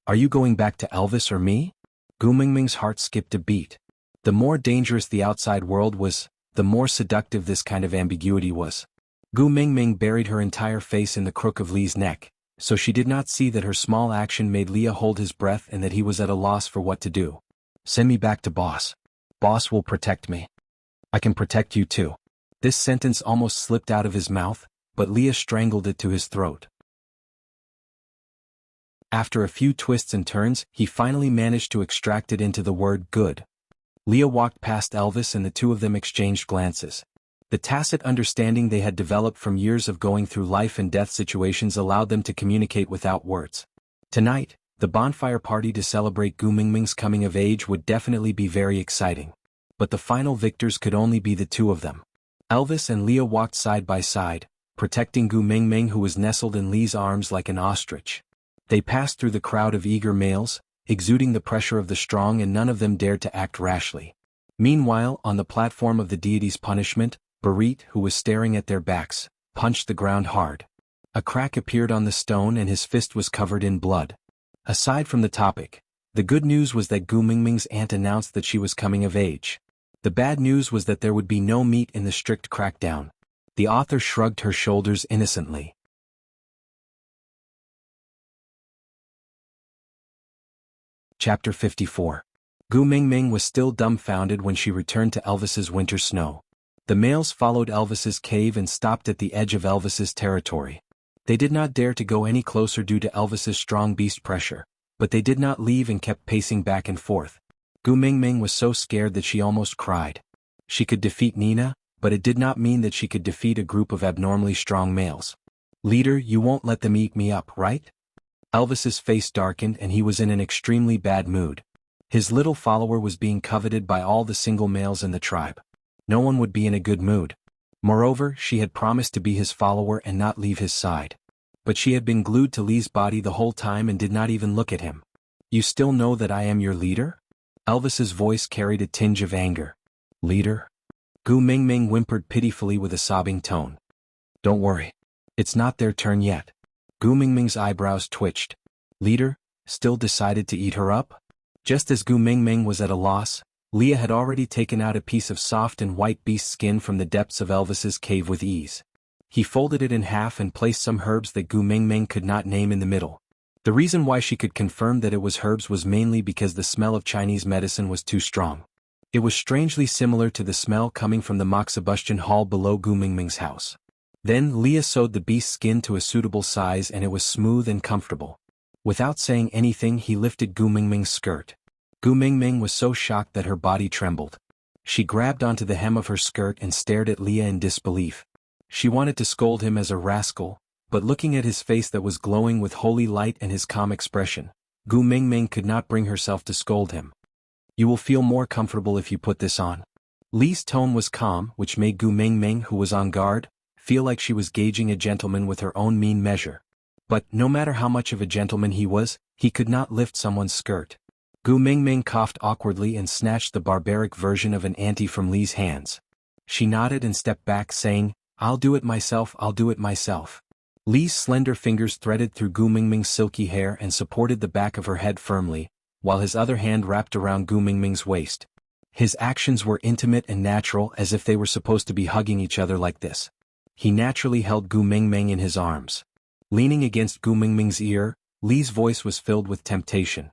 Are you going back to Elvis or me? Gu Mingming's heart skipped a beat. The more dangerous the outside world was, the more seductive this kind of ambiguity was. Gu Mingming buried her entire face in the crook of Li's neck, so she did not see that her small action made Leah hold his breath and that he was at a loss for what to do. Send me back to Boss. Boss will protect me. I can protect you too. This sentence almost slipped out of his mouth, but Leah strangled it to his throat. After a few twists and turns, he finally managed to extract it into the word good. Leah walked past Elvis and the two of them exchanged glances. The tacit understanding they had developed from years of going through life and death situations allowed them to communicate without words. Tonight, the bonfire party to celebrate Gu Mingming's coming of age would definitely be very exciting. But the final victors could only be the two of them. Elvis and Leah walked side by side, protecting Gu Mingming who was nestled in Li's arms like an ostrich. They passed through the crowd of eager males, exuding the pressure of the strong and none of them dared to act rashly. Meanwhile, on the platform of the deity's punishment, Barit, who was staring at their backs, punched the ground hard. A crack appeared on the stone and his fist was covered in blood. Aside from the topic, the good news was that Gu Mingming's aunt announced that she was coming of age. The bad news was that there would be no meat in the strict crackdown. The author shrugged her shoulders innocently. Chapter 54. Gu Mingming was still dumbfounded when she returned to Elvis's winter snow. The males followed Elvis's cave and stopped at the edge of Elvis's territory. They did not dare to go any closer due to Elvis's strong beast pressure, but they did not leave and kept pacing back and forth. Gu Mingming was so scared that she almost cried. She could defeat Nina, but it did not mean that she could defeat a group of abnormally strong males. Leader, you won't let them eat me up, right? Elvis's face darkened and he was in an extremely bad mood. His little follower was being coveted by all the single males in the tribe. No one would be in a good mood. Moreover, she had promised to be his follower and not leave his side. But she had been glued to Li's body the whole time and did not even look at him. You still know that I am your leader? Elvis's voice carried a tinge of anger. Leader? Gu Mingming whimpered pitifully with a sobbing tone. Don't worry. It's not their turn yet. Gu Mingming's eyebrows twitched. Leader, still decided to eat her up? Just as Gu Mingming was at a loss, Leah had already taken out a piece of soft and white beast skin from the depths of Elvis's cave with ease. He folded it in half and placed some herbs that Gu Mingming could not name in the middle. The reason why she could confirm that it was herbs was mainly because the smell of Chinese medicine was too strong. It was strangely similar to the smell coming from the Moxibustion hall below Gu Mingming's house. Then Leah sewed the beast's skin to a suitable size and it was smooth and comfortable. Without saying anything, he lifted Gu Mingming's skirt. Gu Mingming was so shocked that her body trembled. She grabbed onto the hem of her skirt and stared at Leah in disbelief. She wanted to scold him as a rascal, but looking at his face that was glowing with holy light and his calm expression, Gu Mingming could not bring herself to scold him. "You will feel more comfortable if you put this on." Li's tone was calm, which made Gu Mingming, who was on guard, feel like she was gauging a gentleman with her own mean measure. But, no matter how much of a gentleman he was, he could not lift someone's skirt. Gu Mingming coughed awkwardly and snatched the barbaric version of an ante from Li's hands. She nodded and stepped back, saying, "I'll do it myself, I'll do it myself." Li's slender fingers threaded through Gu Mingming's silky hair and supported the back of her head firmly, while his other hand wrapped around Gu Mingming's waist. His actions were intimate and natural, as if they were supposed to be hugging each other like this. He naturally held Gu Mingming in his arms. Leaning against Gu Mingming's ear, Li's voice was filled with temptation.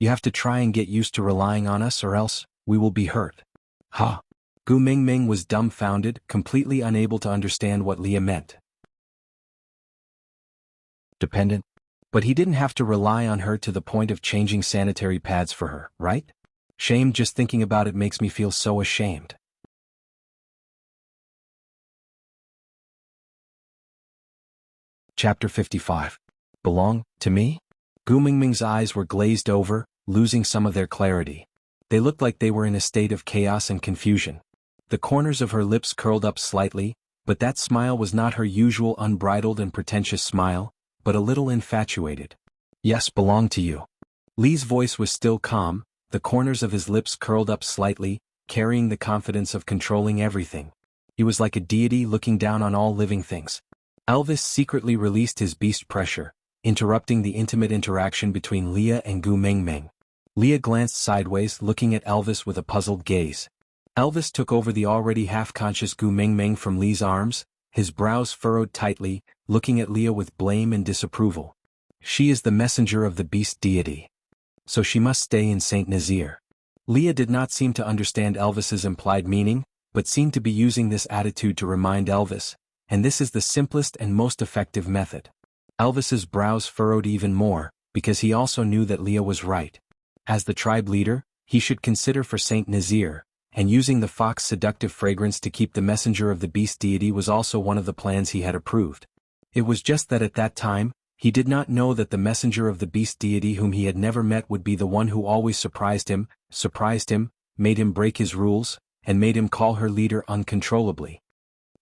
"You have to try and get used to relying on us or else, we will be hurt." "Huh?" Gu Mingming was dumbfounded, completely unable to understand what Leah meant. Dependent? But he didn't have to rely on her to the point of changing sanitary pads for her, right? Shame, just thinking about it makes me feel so ashamed. Chapter 55. Belong to me? Gu Mingming's eyes were glazed over, losing some of their clarity. They looked like they were in a state of chaos and confusion. The corners of her lips curled up slightly, but that smile was not her usual unbridled and pretentious smile, but a little infatuated. "Yes, belong to you." Li's voice was still calm, the corners of his lips curled up slightly, carrying the confidence of controlling everything. He was like a deity looking down on all living things. Elvis secretly released his beast pressure, interrupting the intimate interaction between Leah and Gu Mingming. Leah glanced sideways, looking at Elvis with a puzzled gaze. Elvis took over the already half-conscious Gu Mingming from Li's arms, his brows furrowed tightly, looking at Leah with blame and disapproval. "She is the messenger of the beast deity. So she must stay in Saint Nazaire." Leah did not seem to understand Elvis's implied meaning, but seemed to be using this attitude to remind Elvis, and this is the simplest and most effective method. Elvis's brows furrowed even more, because he also knew that Leah was right. As the tribe leader, he should consider for Saint Nazaire, and using the fox seductive fragrance to keep the messenger of the beast deity was also one of the plans he had approved. It was just that at that time, he did not know that the messenger of the beast deity whom he had never met would be the one who always surprised him, made him break his rules, and made him call her leader uncontrollably.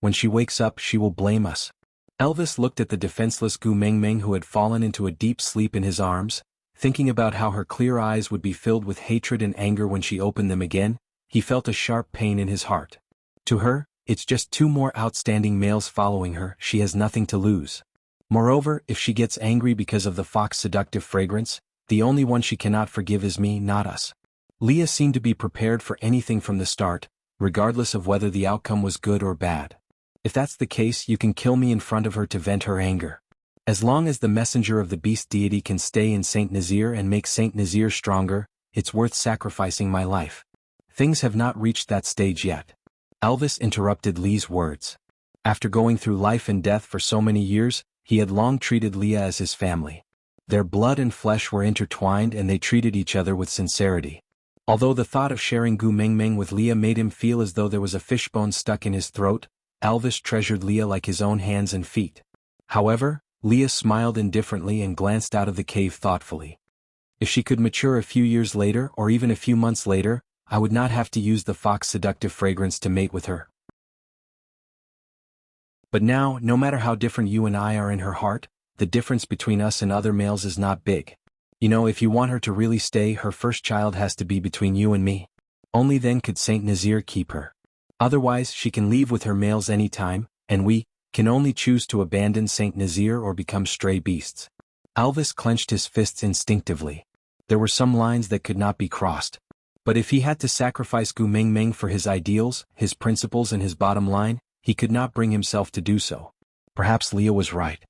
"When she wakes up, she will blame us." Elvis looked at the defenseless Gu Mingming who had fallen into a deep sleep in his arms, thinking about how her clear eyes would be filled with hatred and anger when she opened them again. He felt a sharp pain in his heart. To her, it's just two more outstanding males following her, she has nothing to lose. Moreover, if she gets angry because of the fox seductive fragrance, the only one she cannot forgive is me, not us. Leah seemed to be prepared for anything from the start, regardless of whether the outcome was good or bad. "If that's the case, you can kill me in front of her to vent her anger. As long as the messenger of the beast deity can stay in Saint Nazaire and make Saint Nazaire stronger, it's worth sacrificing my life." Things have not reached that stage yet. Elvis interrupted Li's words. After going through life and death for so many years, he had long treated Leah as his family. Their blood and flesh were intertwined and they treated each other with sincerity. Although the thought of sharing Gu Mingming with Leah made him feel as though there was a fishbone stuck in his throat, Elvis treasured Leah like his own hands and feet. However, Leah smiled indifferently and glanced out of the cave thoughtfully. "If she could mature a few years later or even a few months later, I would not have to use the fox seductive fragrance to mate with her. But now, no matter how different you and I are in her heart, the difference between us and other males is not big. You know, if you want her to really stay, her first child has to be between you and me. Only then could Saint Nazaire keep her. Otherwise, she can leave with her males anytime, and we can only choose to abandon Saint Nazaire or become stray beasts." Elvis clenched his fists instinctively. There were some lines that could not be crossed. But if he had to sacrifice Gu Mingming for his ideals, his principles and his bottom line, he could not bring himself to do so. Perhaps Leah was right.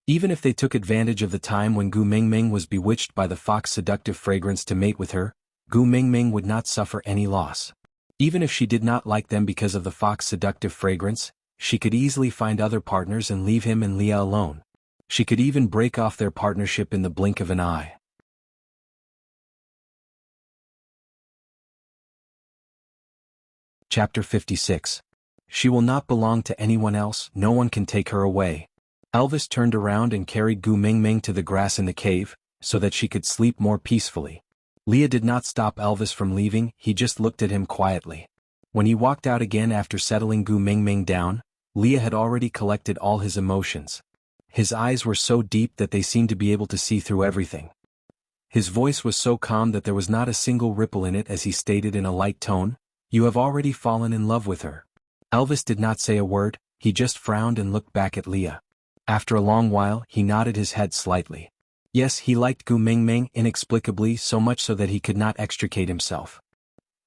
Even if they took advantage of the time when Gu Mingming was bewitched by the fox's seductive fragrance to mate with her, Gu Mingming would not suffer any loss. Even if she did not like them because of the fox's seductive fragrance, she could easily find other partners and leave him and Leah alone. She could even break off their partnership in the blink of an eye. Chapter 56. She will not belong to anyone else, no one can take her away. Elvis turned around and carried Gu Mingming to the grass in the cave, so that she could sleep more peacefully. Leah did not stop Elvis from leaving, he just looked at him quietly. When he walked out again after settling Gu Mingming down, Leah had already collected all his emotions. His eyes were so deep that they seemed to be able to see through everything. His voice was so calm that there was not a single ripple in it as he stated in a light tone, "You have already fallen in love with her." Elvis did not say a word, he just frowned and looked back at Leah. After a long while, he nodded his head slightly. Yes, he liked Gu Mingming inexplicably, so much so that he could not extricate himself.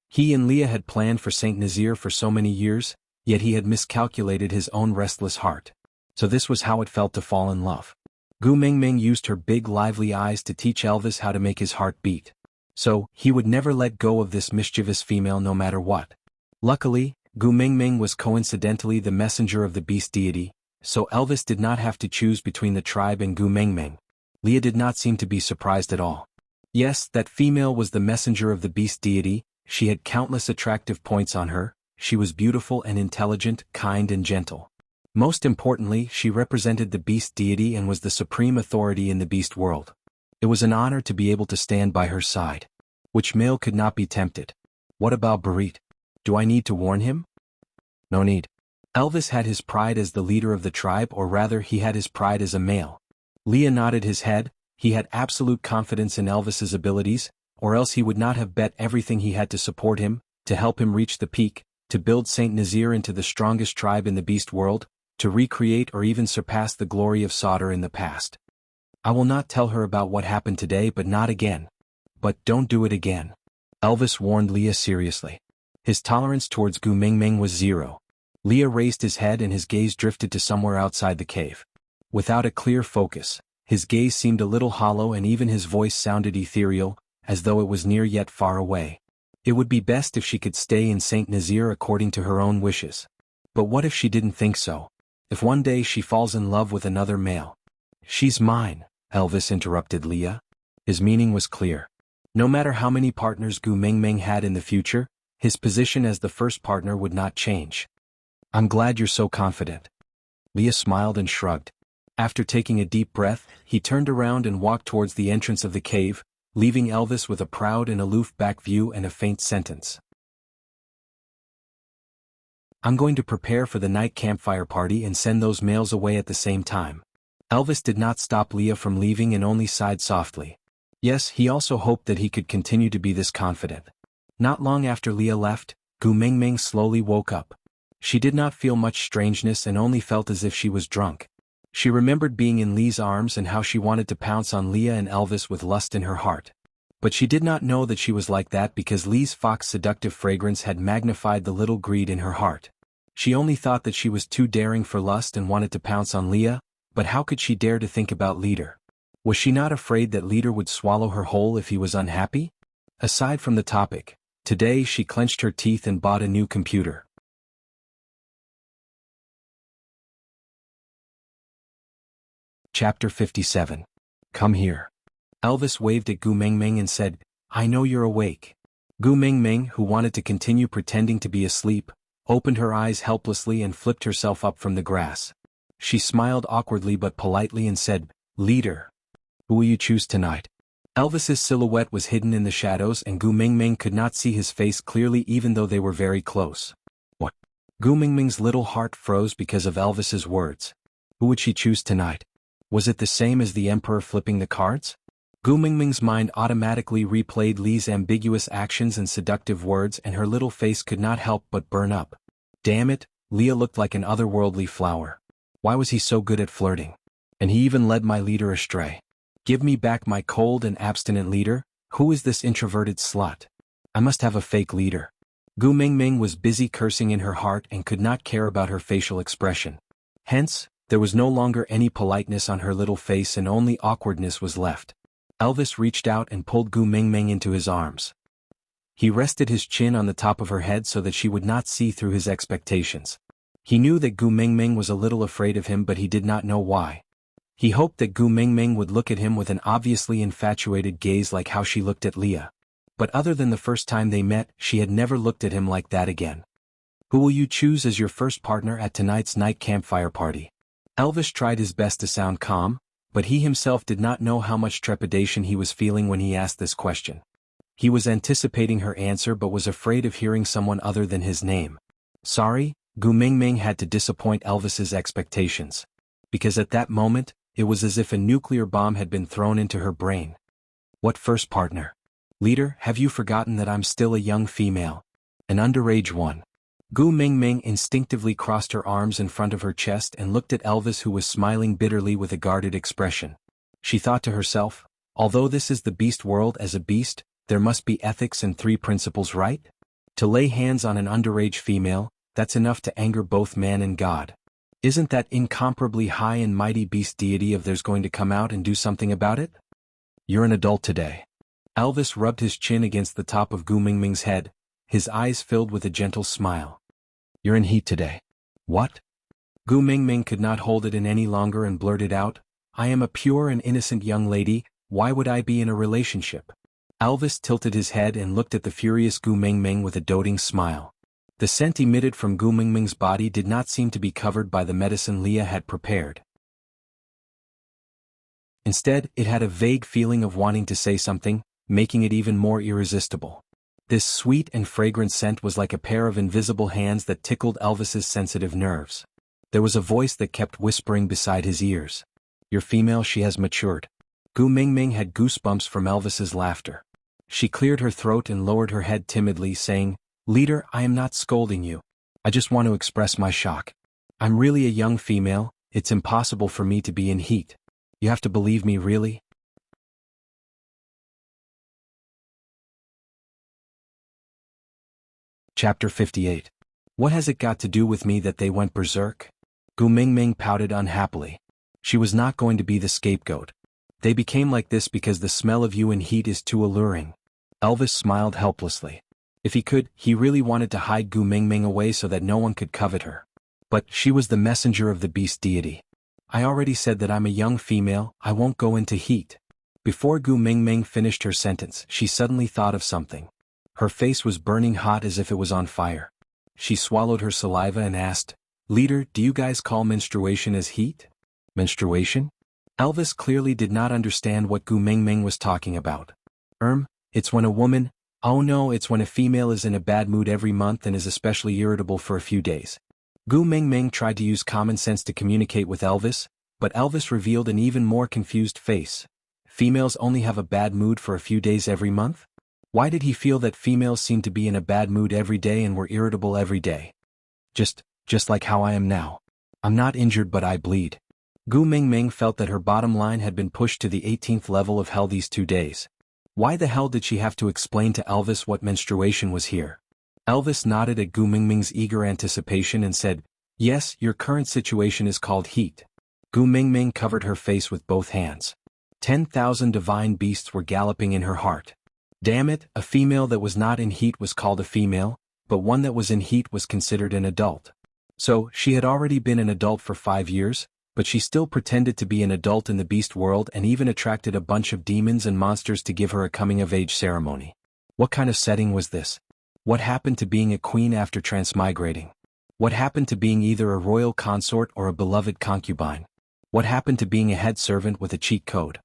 He and Leah had planned for Saint Nazaire for so many years, yet he had miscalculated his own restless heart. So this was how it felt to fall in love. Gu Mingming used her big lively eyes to teach Elvis how to make his heart beat. So, he would never let go of this mischievous female no matter what. Luckily, Gu Mingming was coincidentally the messenger of the beast deity, so Elvis did not have to choose between the tribe and Gu Mingming. Leah did not seem to be surprised at all. Yes, that female was the messenger of the beast deity, she had countless attractive points on her, she was beautiful and intelligent, kind and gentle. Most importantly, she represented the beast deity and was the supreme authority in the beast world. It was an honor to be able to stand by her side. Which male could not be tempted? What about Barit? Do I need to warn him? No need. Elvis had his pride as the leader of the tribe, or rather he had his pride as a male. Leah nodded his head, he had absolute confidence in Elvis's abilities, or else he would not have bet everything he had to support him, to help him reach the peak, to build Saint Nazaire into the strongest tribe in the beast world, to recreate or even surpass the glory of Sauter in the past. I will not tell her about what happened today, but not again. But don't do it again. Elvis warned Leah seriously. His tolerance towards Gu Mingming was zero. Leah raised his head and his gaze drifted to somewhere outside the cave. Without a clear focus, his gaze seemed a little hollow and even his voice sounded ethereal, as though it was near yet far away. It would be best if she could stay in Saint Nazaire according to her own wishes. But what if she didn't think so? If one day she falls in love with another male? She's mine, Elvis interrupted Leah. His meaning was clear. No matter how many partners Gu Mingming had in the future, his position as the first partner would not change. I'm glad you're so confident. Leah smiled and shrugged. After taking a deep breath, he turned around and walked towards the entrance of the cave, leaving Elvis with a proud and aloof back view and a faint sentence. I'm going to prepare for the night campfire party and send those males away at the same time. Elvis did not stop Leah from leaving and only sighed softly. Yes, he also hoped that he could continue to be this confident. Not long after Leah left, Gu Mingming slowly woke up. She did not feel much strangeness and only felt as if she was drunk. She remembered being in Lee's arms and how she wanted to pounce on Leah and Elvis with lust in her heart. But she did not know that she was like that because Lee's fox seductive fragrance had magnified the little greed in her heart. She only thought that she was too daring for lust and wanted to pounce on Leah, but how could she dare to think about Leader? Was she not afraid that Leader would swallow her whole if he was unhappy? Aside from the topic, today she clenched her teeth and bought a new computer. Chapter 57. Come here. Elvis waved at Gu Mingming and said, I know you're awake. Gu Mingming, who wanted to continue pretending to be asleep, opened her eyes helplessly and flipped herself up from the grass. She smiled awkwardly but politely and said, Leader. Who will you choose tonight? Elvis's silhouette was hidden in the shadows and Gu Mingming could not see his face clearly even though they were very close. What? Gu Mingming's little heart froze because of Elvis's words. Who would she choose tonight? Was it the same as the Emperor flipping the cards? Gu Mingming's mind automatically replayed Lee's ambiguous actions and seductive words and her little face could not help but burn up. Damn it, Leah looked like an otherworldly flower. Why was he so good at flirting? And he even led my leader astray. Give me back my cold and abstinent leader. Who is this introverted slut? I must have a fake leader. Gu Mingming was busy cursing in her heart and could not care about her facial expression. Hence, There was no longer any politeness on her little face and only awkwardness was left. Elvis reached out and pulled Gu Mingming into his arms. He rested his chin on the top of her head so that she would not see through his expectations. He knew that Gu Mingming was a little afraid of him, but he did not know why. He hoped that Gu Mingming would look at him with an obviously infatuated gaze like how she looked at Leah. But other than the first time they met, she had never looked at him like that again. Who will you choose as your first partner at tonight's night campfire party? Elvis tried his best to sound calm, but he himself did not know how much trepidation he was feeling when he asked this question. He was anticipating her answer but was afraid of hearing someone other than his name. Sorry, Gu Mingming had to disappoint Elvis's expectations. Because at that moment, it was as if a nuclear bomb had been thrown into her brain. What first partner? Leader, have you forgotten that I'm still a young female? An underage one. Gu Mingming instinctively crossed her arms in front of her chest and looked at Elvis, who was smiling bitterly with a guarded expression. She thought to herself, although this is the beast world, as a beast, there must be ethics and 3 principles, right? To lay hands on an underage female, that's enough to anger both man and God. Isn't that incomparably high and mighty beast deity of theirs going to come out and do something about it? You're an adult today. Elvis rubbed his chin against the top of Gu Mingming's head, his eyes filled with a gentle smile. You're in heat today. What? Gu Mingming could not hold it in any longer and blurted out, I am a pure and innocent young lady, why would I be in a relationship? Elvis tilted his head and looked at the furious Gu Mingming with a doting smile. The scent emitted from Gu Mingming's body did not seem to be covered by the medicine Leah had prepared. Instead, it had a vague feeling of wanting to say something, making it even more irresistible. This sweet and fragrant scent was like a pair of invisible hands that tickled Elvis's sensitive nerves. There was a voice that kept whispering beside his ears. Your female, she has matured. Gu Mingming had goosebumps from Elvis's laughter. She cleared her throat and lowered her head timidly, saying, Leader, I am not scolding you. I just want to express my shock. I'm really a young female, it's impossible for me to be in heat. You have to believe me, really? Chapter 58. What has it got to do with me that they went berserk? Gu Mingming pouted unhappily. She was not going to be the scapegoat. They became like this because the smell of you in heat is too alluring. Elvis smiled helplessly. If he could, he really wanted to hide Gu Mingming away so that no one could covet her. But she was the messenger of the beast deity. I already said that I'm a young female, I won't go into heat. Before Gu Mingming finished her sentence, she suddenly thought of something. Her face was burning hot as if it was on fire. She swallowed her saliva and asked, Leader, do you guys call menstruation as heat? Menstruation? Elvis clearly did not understand what Gu Mingming was talking about. It's when a woman, oh no, it's when a female is in a bad mood every month and is especially irritable for a few days. Gu Mingming tried to use common sense to communicate with Elvis, but Elvis revealed an even more confused face. Females only have a bad mood for a few days every month? Why did he feel that females seemed to be in a bad mood every day and were irritable every day? Just like how I am now. I'm not injured but I bleed. Gu Mingming felt that her bottom line had been pushed to the 18th level of hell these 2 days. Why the hell did she have to explain to Elvis what menstruation was here? Elvis nodded at Gu Mingming's eager anticipation and said, Yes, your current situation is called heat. Gu Mingming covered her face with both hands. 10,000 divine beasts were galloping in her heart. Damn it, a female that was not in heat was called a female, but one that was in heat was considered an adult. So, she had already been an adult for 5 years, but she still pretended to be an adult in the beast world and even attracted a bunch of demons and monsters to give her a coming-of-age ceremony. What kind of setting was this? What happened to being a queen after transmigrating? What happened to being either a royal consort or a beloved concubine? What happened to being a head servant with a cheat code?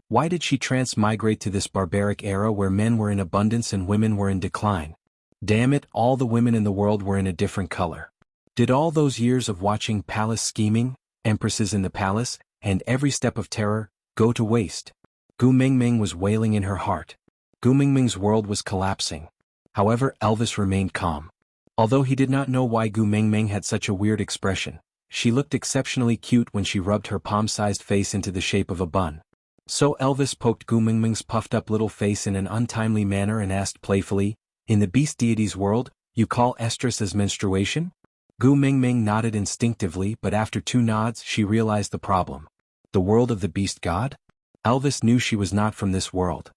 Why did she transmigrate to this barbaric era where men were in abundance and women were in decline? Damn it, all the women in the world were in a different color. Did all those years of watching palace scheming, empresses in the palace, and every step of terror, go to waste? Gu Mingming was wailing in her heart. Gu Mingming's world was collapsing. However, Elvis remained calm. Although he did not know why Gu Mingming had such a weird expression, she looked exceptionally cute when she rubbed her palm-sized face into the shape of a bun. So Elvis poked Gu Mingming's puffed-up little face in an untimely manner and asked playfully, In the beast deity's world, you call estrus as menstruation? Gu Mingming nodded instinctively, but after 2 nods she realized the problem. The world of the beast god? Elvis knew she was not from this world.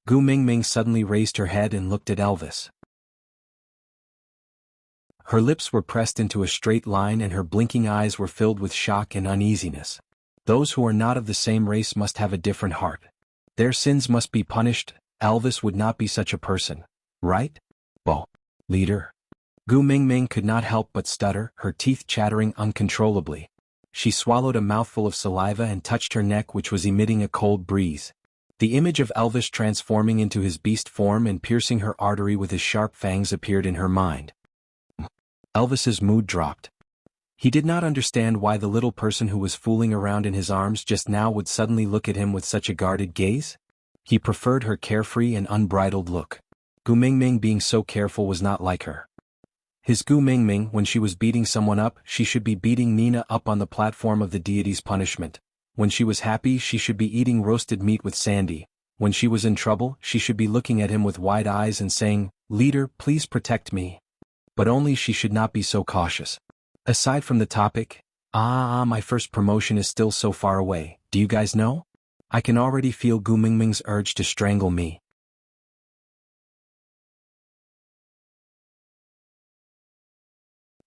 Gu Mingming suddenly raised her head and looked at Elvis. Her lips were pressed into a straight line and her blinking eyes were filled with shock and uneasiness. Those who are not of the same race must have a different heart. Their sins must be punished. Elvis would not be such a person, right? Bo. Leader. Gu Mingming could not help but stutter, her teeth chattering uncontrollably. She swallowed a mouthful of saliva and touched her neck, which was emitting a cold breeze. The image of Elvis transforming into his beast form and piercing her artery with his sharp fangs appeared in her mind. Elvis's mood dropped. He did not understand why the little person who was fooling around in his arms just now would suddenly look at him with such a guarded gaze. He preferred her carefree and unbridled look. Gu Mingming being so careful was not like her. His Gu Mingming, when she was beating someone up, she should be beating Nina up on the platform of the deity's punishment. When she was happy, she should be eating roasted meat with Sandy. When she was in trouble, she should be looking at him with wide eyes and saying, "Leader, please protect me." But only she should not be so cautious. Aside from the topic, my first promotion is still so far away, do you guys know? I can already feel Gu Mingming's urge to strangle me.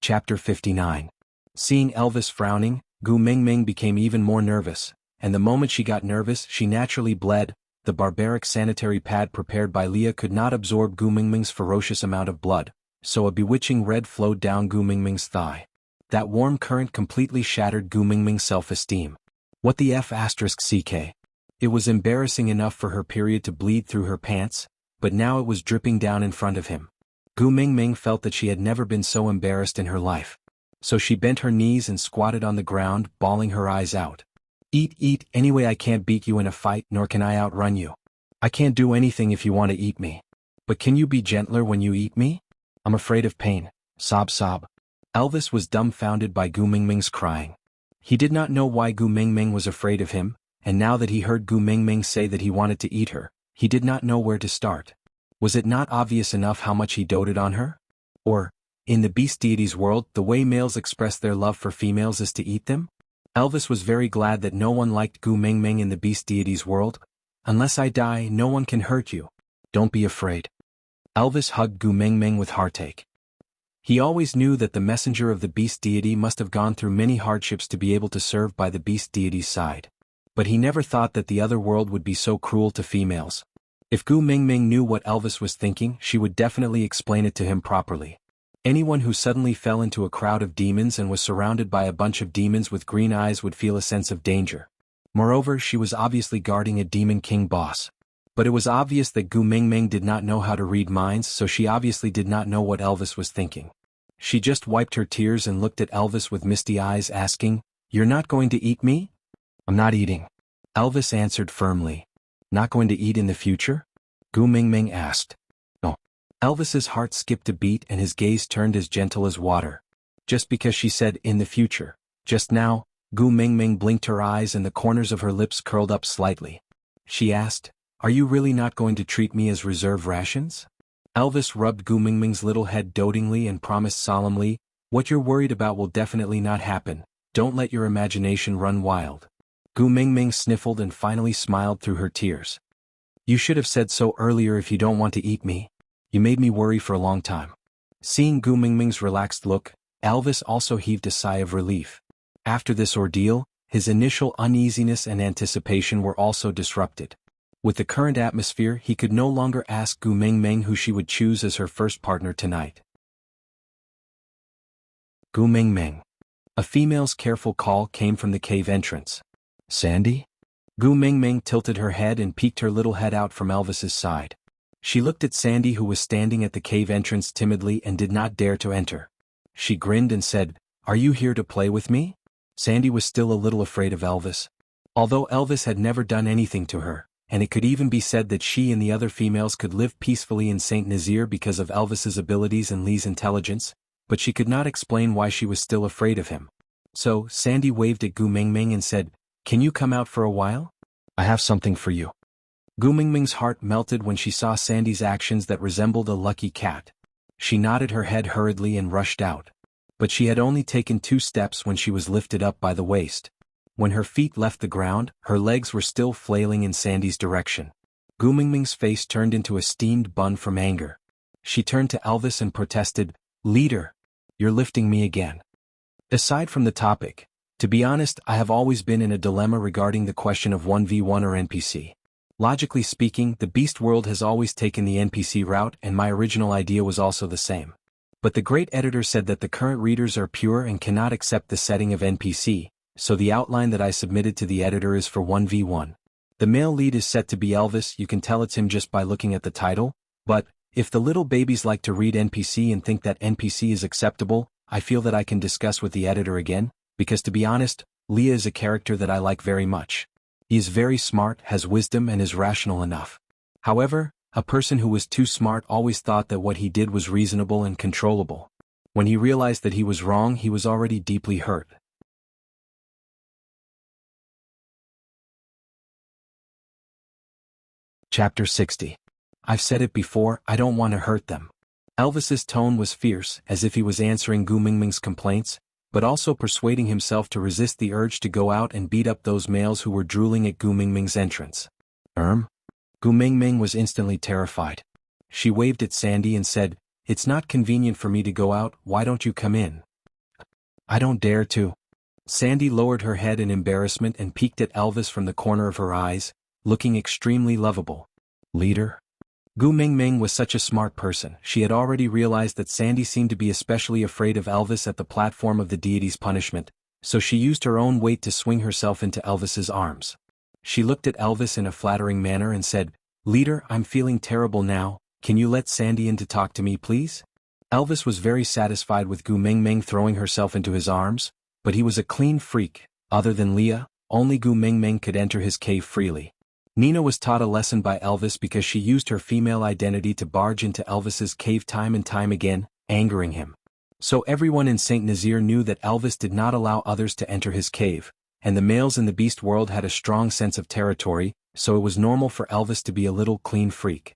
Chapter 59. Seeing Elvis frowning, Gu Mingming became even more nervous, and the moment she got nervous she naturally bled. The barbaric sanitary pad prepared by Leah could not absorb Gu Mingming's ferocious amount of blood, so a bewitching red flowed down Gu Mingming's thigh. That warm current completely shattered Gu Mingming's self-esteem. What the F***ck? It was embarrassing enough for her period to bleed through her pants, but now it was dripping down in front of him. Gu Mingming felt that she had never been so embarrassed in her life. So she bent her knees and squatted on the ground, bawling her eyes out. Eat, anyway I can't beat you in a fight nor can I outrun you. I can't do anything if you want to eat me. But can you be gentler when you eat me? I'm afraid of pain. Sob. Elvis was dumbfounded by Gu Mingming's crying. He did not know why Gu Mingming was afraid of him, and now that he heard Gu Mingming say that he wanted to eat her, he did not know where to start. Was it not obvious enough how much he doted on her? Or, in the beast deity's world, the way males express their love for females is to eat them? Elvis was very glad that no one liked Gu Mingming in the beast deity's world. Unless I die, no one can hurt you. Don't be afraid. Elvis hugged Gu Mingming with heartache. He always knew that the messenger of the beast deity must have gone through many hardships to be able to serve by the beast deity's side. But he never thought that the other world would be so cruel to females. If Gu Mingming knew what Elvis was thinking, she would definitely explain it to him properly. Anyone who suddenly fell into a crowd of demons and was surrounded by a bunch of demons with green eyes would feel a sense of danger. Moreover, she was obviously guarding a demon king boss. But it was obvious that Gu Mingming did not know how to read minds, so she obviously did not know what Elvis was thinking. She just wiped her tears and looked at Elvis with misty eyes, asking, "You're not going to eat me?" "I'm not eating," Elvis answered firmly. "Not going to eat in the future?" Gu Mingming asked. "No." Elvis's heart skipped a beat and his gaze turned as gentle as water. Just because she said "in the future" just now, Gu Mingming blinked her eyes and the corners of her lips curled up slightly. She asked, "Are you really not going to treat me as reserve rations?" Elvis rubbed Gu Mingming's little head dotingly and promised solemnly, "What you're worried about will definitely not happen. Don't let your imagination run wild." Gu Mingming sniffled and finally smiled through her tears. "You should have said so earlier if you don't want to eat me. You made me worry for a long time." Seeing Gu Mingming's relaxed look, Elvis also heaved a sigh of relief. After this ordeal, his initial uneasiness and anticipation were also disrupted. With the current atmosphere, he could no longer ask Gu Mingming who she would choose as her first partner tonight. Gu Mingming. A female's careful call came from the cave entrance. "Sandy?" Gu Mingming tilted her head and peeked her little head out from Elvis's side. She looked at Sandy, who was standing at the cave entrance timidly and did not dare to enter. She grinned and said, "Are you here to play with me?" Sandy was still a little afraid of Elvis. Although Elvis had never done anything to her, and it could even be said that she and the other females could live peacefully in St. Nazaire because of Elvis's abilities and Lee's intelligence, but she could not explain why she was still afraid of him. So, Sandy waved at Gu Mingming and said, "Can you come out for a while? I have something for you." Gu Mingming's heart melted when she saw Sandy's actions that resembled a lucky cat. She nodded her head hurriedly and rushed out. But she had only taken 2 steps when she was lifted up by the waist. When her feet left the ground, her legs were still flailing in Sandy's direction. Gu Mingming's face turned into a steamed bun from anger. She turned to Elvis and protested, "Leader, you're lifting me again." Aside from the topic, to be honest, I have always been in a dilemma regarding the question of 1v1 or NPC. Logically speaking, the Beast world has always taken the NPC route, and my original idea was also the same. But the great editor said that the current readers are pure and cannot accept the setting of NPC, so the outline that I submitted to the editor is for 1v1. The male lead is set to be Elvis. You can tell it's him just by looking at the title, but if the little babies like to read NPC and think that NPC is acceptable, I feel that I can discuss with the editor again, because to be honest, Leah is a character that I like very much. He is very smart, has wisdom, and is rational enough. However, a person who was too smart always thought that what he did was reasonable and controllable. When he realized that he was wrong, he was already deeply hurt. Chapter 60. I've said it before, I don't want to hurt them. Elvis's tone was fierce, as if he was answering Gu Mingming's complaints, but also persuading himself to resist the urge to go out and beat up those males who were drooling at Gu Mingming's entrance. Gu Mingming was instantly terrified. She waved at Sandy and said, "It's not convenient for me to go out, why don't you come in?" "I don't dare to." Sandy lowered her head in embarrassment and peeked at Elvis from the corner of her eyes, looking extremely lovable. "Leader?" Gu Mingming was such a smart person. She had already realized that Sandy seemed to be especially afraid of Elvis at the platform of the deity's punishment, so she used her own weight to swing herself into Elvis's arms. She looked at Elvis in a flattering manner and said, "Leader, I'm feeling terrible now, can you let Sandy in to talk to me please?" Elvis was very satisfied with Gu Mingming throwing herself into his arms, but he was a clean freak. Other than Leah, only Gu Mingming could enter his cave freely. Nina was taught a lesson by Elvis because she used her female identity to barge into Elvis's cave time and time again, angering him. So everyone in St. Nazaire knew that Elvis did not allow others to enter his cave, and the males in the beast world had a strong sense of territory, so it was normal for Elvis to be a little clean freak.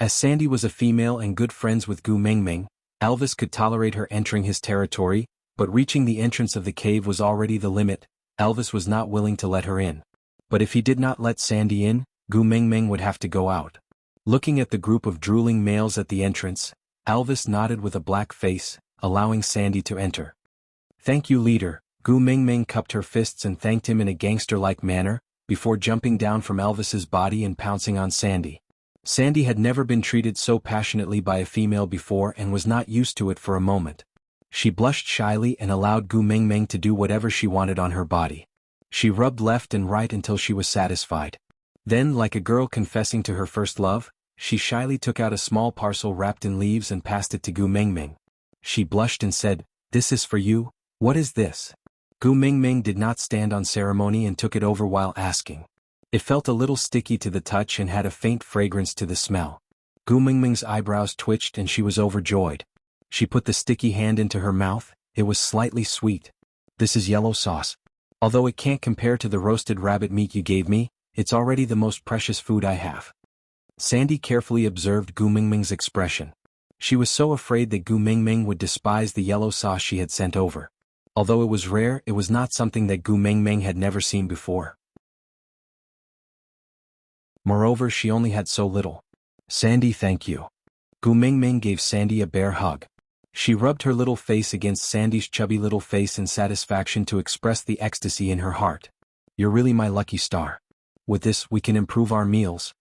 As Sandy was a female and good friends with Gu Mingming, Elvis could tolerate her entering his territory, but reaching the entrance of the cave was already the limit. Elvis was not willing to let her in. But if he did not let Sandy in, Gu Mingming would have to go out. Looking at the group of drooling males at the entrance, Elvis nodded with a black face, allowing Sandy to enter. "Thank you, leader." Gu Mingming cupped her fists and thanked him in a gangster-like manner, before jumping down from Elvis's body and pouncing on Sandy. Sandy had never been treated so passionately by a female before and was not used to it for a moment. She blushed shyly and allowed Gu Mingming to do whatever she wanted on her body. She rubbed left and right until she was satisfied. Then, like a girl confessing to her first love, she shyly took out a small parcel wrapped in leaves and passed it to Gu Mingming. She blushed and said, "This is for you, what is this?" Gu Mingming did not stand on ceremony and took it over while asking. It felt a little sticky to the touch and had a faint fragrance to the smell. Gu Mingming's eyebrows twitched and she was overjoyed. She put the sticky hand into her mouth, it was slightly sweet. "This is yellow sauce. Although it can't compare to the roasted rabbit meat you gave me, it's already the most precious food I have." Sandy carefully observed Gu Mingming's expression. She was so afraid that Gu Mingming would despise the yellow sauce she had sent over. Although it was rare, it was not something that Gu Mingming had never seen before. Moreover, she only had so little. "Sandy, thank you." Gu Mingming gave Sandy a bear hug. She rubbed her little face against Sandy's chubby little face in satisfaction to express the ecstasy in her heart. "You're really my lucky star. With this, we can improve our meals."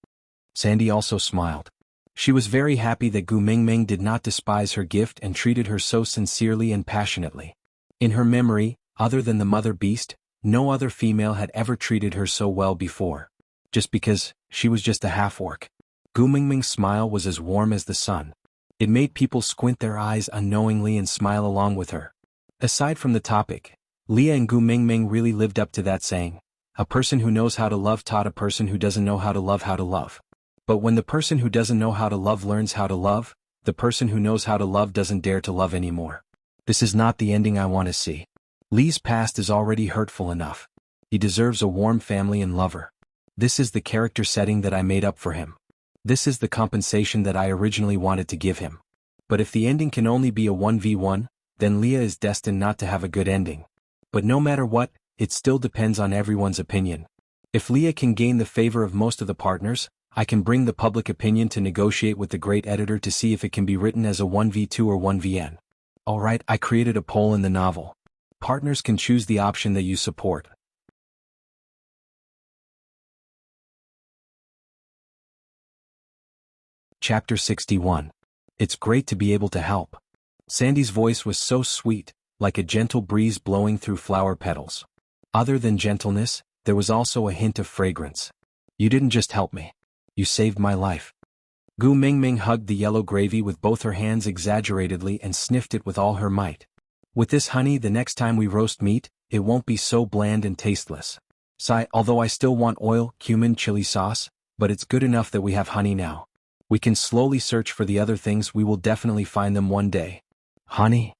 Sandy also smiled. She was very happy that Gu Mingming did not despise her gift and treated her so sincerely and passionately. In her memory, other than the mother beast, no other female had ever treated her so well before. Just because she was just a half-orc. Gu Mingming's smile was as warm as the sun. It made people squint their eyes unknowingly and smile along with her. Aside from the topic, Leah and Gu Mingming really lived up to that saying. A person who knows how to love taught a person who doesn't know how to love how to love. But when the person who doesn't know how to love learns how to love, the person who knows how to love doesn't dare to love anymore. This is not the ending I want to see. Lee's past is already hurtful enough. He deserves a warm family and lover. This is the character setting that I made up for him. This is the compensation that I originally wanted to give him. But if the ending can only be a 1v1, then Leah is destined not to have a good ending. But no matter what, it still depends on everyone's opinion. If Leah can gain the favor of most of the partners, I can bring the public opinion to negotiate with the great editor to see if it can be written as a 1v2 or 1vn. Alright, I created a poll in the novel. Partners can choose the option that you support. Chapter 61. It's great to be able to help. Sandy's voice was so sweet, like a gentle breeze blowing through flower petals. Other than gentleness, there was also a hint of fragrance. You didn't just help me. You saved my life. Gu Mingming hugged the yellow gravy with both her hands exaggeratedly and sniffed it with all her might. With this honey, the next time we roast meat, it won't be so bland and tasteless. Sigh, although I still want oil, cumin, chili sauce, but it's good enough that we have honey now. We can slowly search for the other things, we will definitely find them one day. Honey?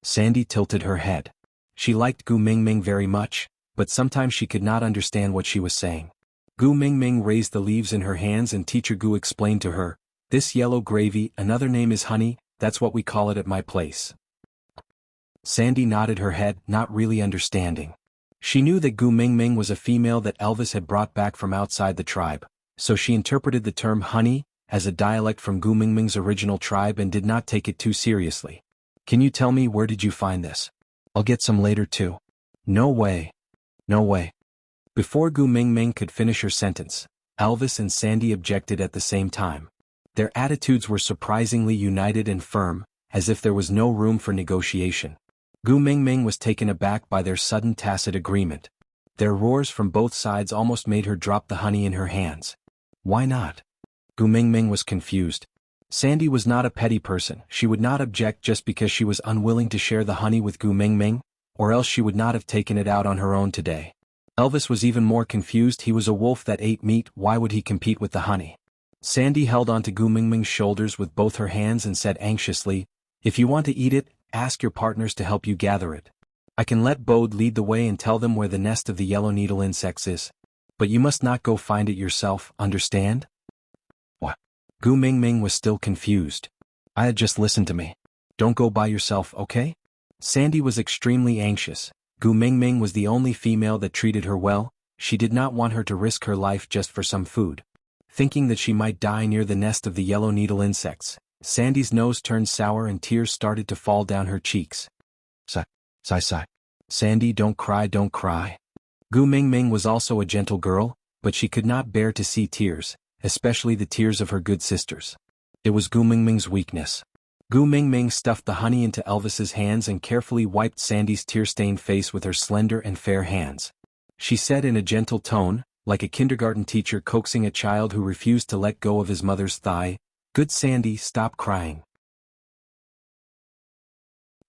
Sandy tilted her head. She liked Gu Mingming very much, but sometimes she could not understand what she was saying. Gu Mingming raised the leaves in her hands and Teacher Gu explained to her, "This yellow gravy, another name is honey, that's what we call it at my place." Sandy nodded her head, not really understanding. She knew that Gu Mingming was a female that Elvis had brought back from outside the tribe, so she interpreted the term honey as a dialect from Gu Mingming's original tribe and did not take it too seriously. Can you tell me where did you find this? I'll get some later too. No way. No way. Before Gu Mingming could finish her sentence, Elvis and Sandy objected at the same time. Their attitudes were surprisingly united and firm, as if there was no room for negotiation. Gu Mingming was taken aback by their sudden tacit agreement. Their roars from both sides almost made her drop the honey in her hands. Why not? Gu Mingming was confused. Sandy was not a petty person, she would not object just because she was unwilling to share the honey with Gu Mingming, or else she would not have taken it out on her own today. Elvis was even more confused, he was a wolf that ate meat, why would he compete with the honey? Sandy held onto Gu Mingming's shoulders with both her hands and said anxiously, "If you want to eat it, ask your partners to help you gather it. I can let Bode lead the way and tell them where the nest of the yellow needle insects is. But you must not go find it yourself, understand?" What? Gu Mingming was still confused. I had just listened to me. Don't go by yourself, okay? Sandy was extremely anxious. Gu Mingming was the only female that treated her well, she did not want her to risk her life just for some food. Thinking that she might die near the nest of the yellow needle insects, Sandy's nose turned sour and tears started to fall down her cheeks. Sigh. Sandy, don't cry, don't cry. Gu Mingming was also a gentle girl, but she could not bear to see tears, especially the tears of her good sisters. It was Gu Mingming's weakness. Gu Mingming stuffed the honey into Elvis's hands and carefully wiped Sandy's tear-stained face with her slender and fair hands. She said in a gentle tone, like a kindergarten teacher coaxing a child who refused to let go of his mother's thigh, "Good Sandy, stop crying.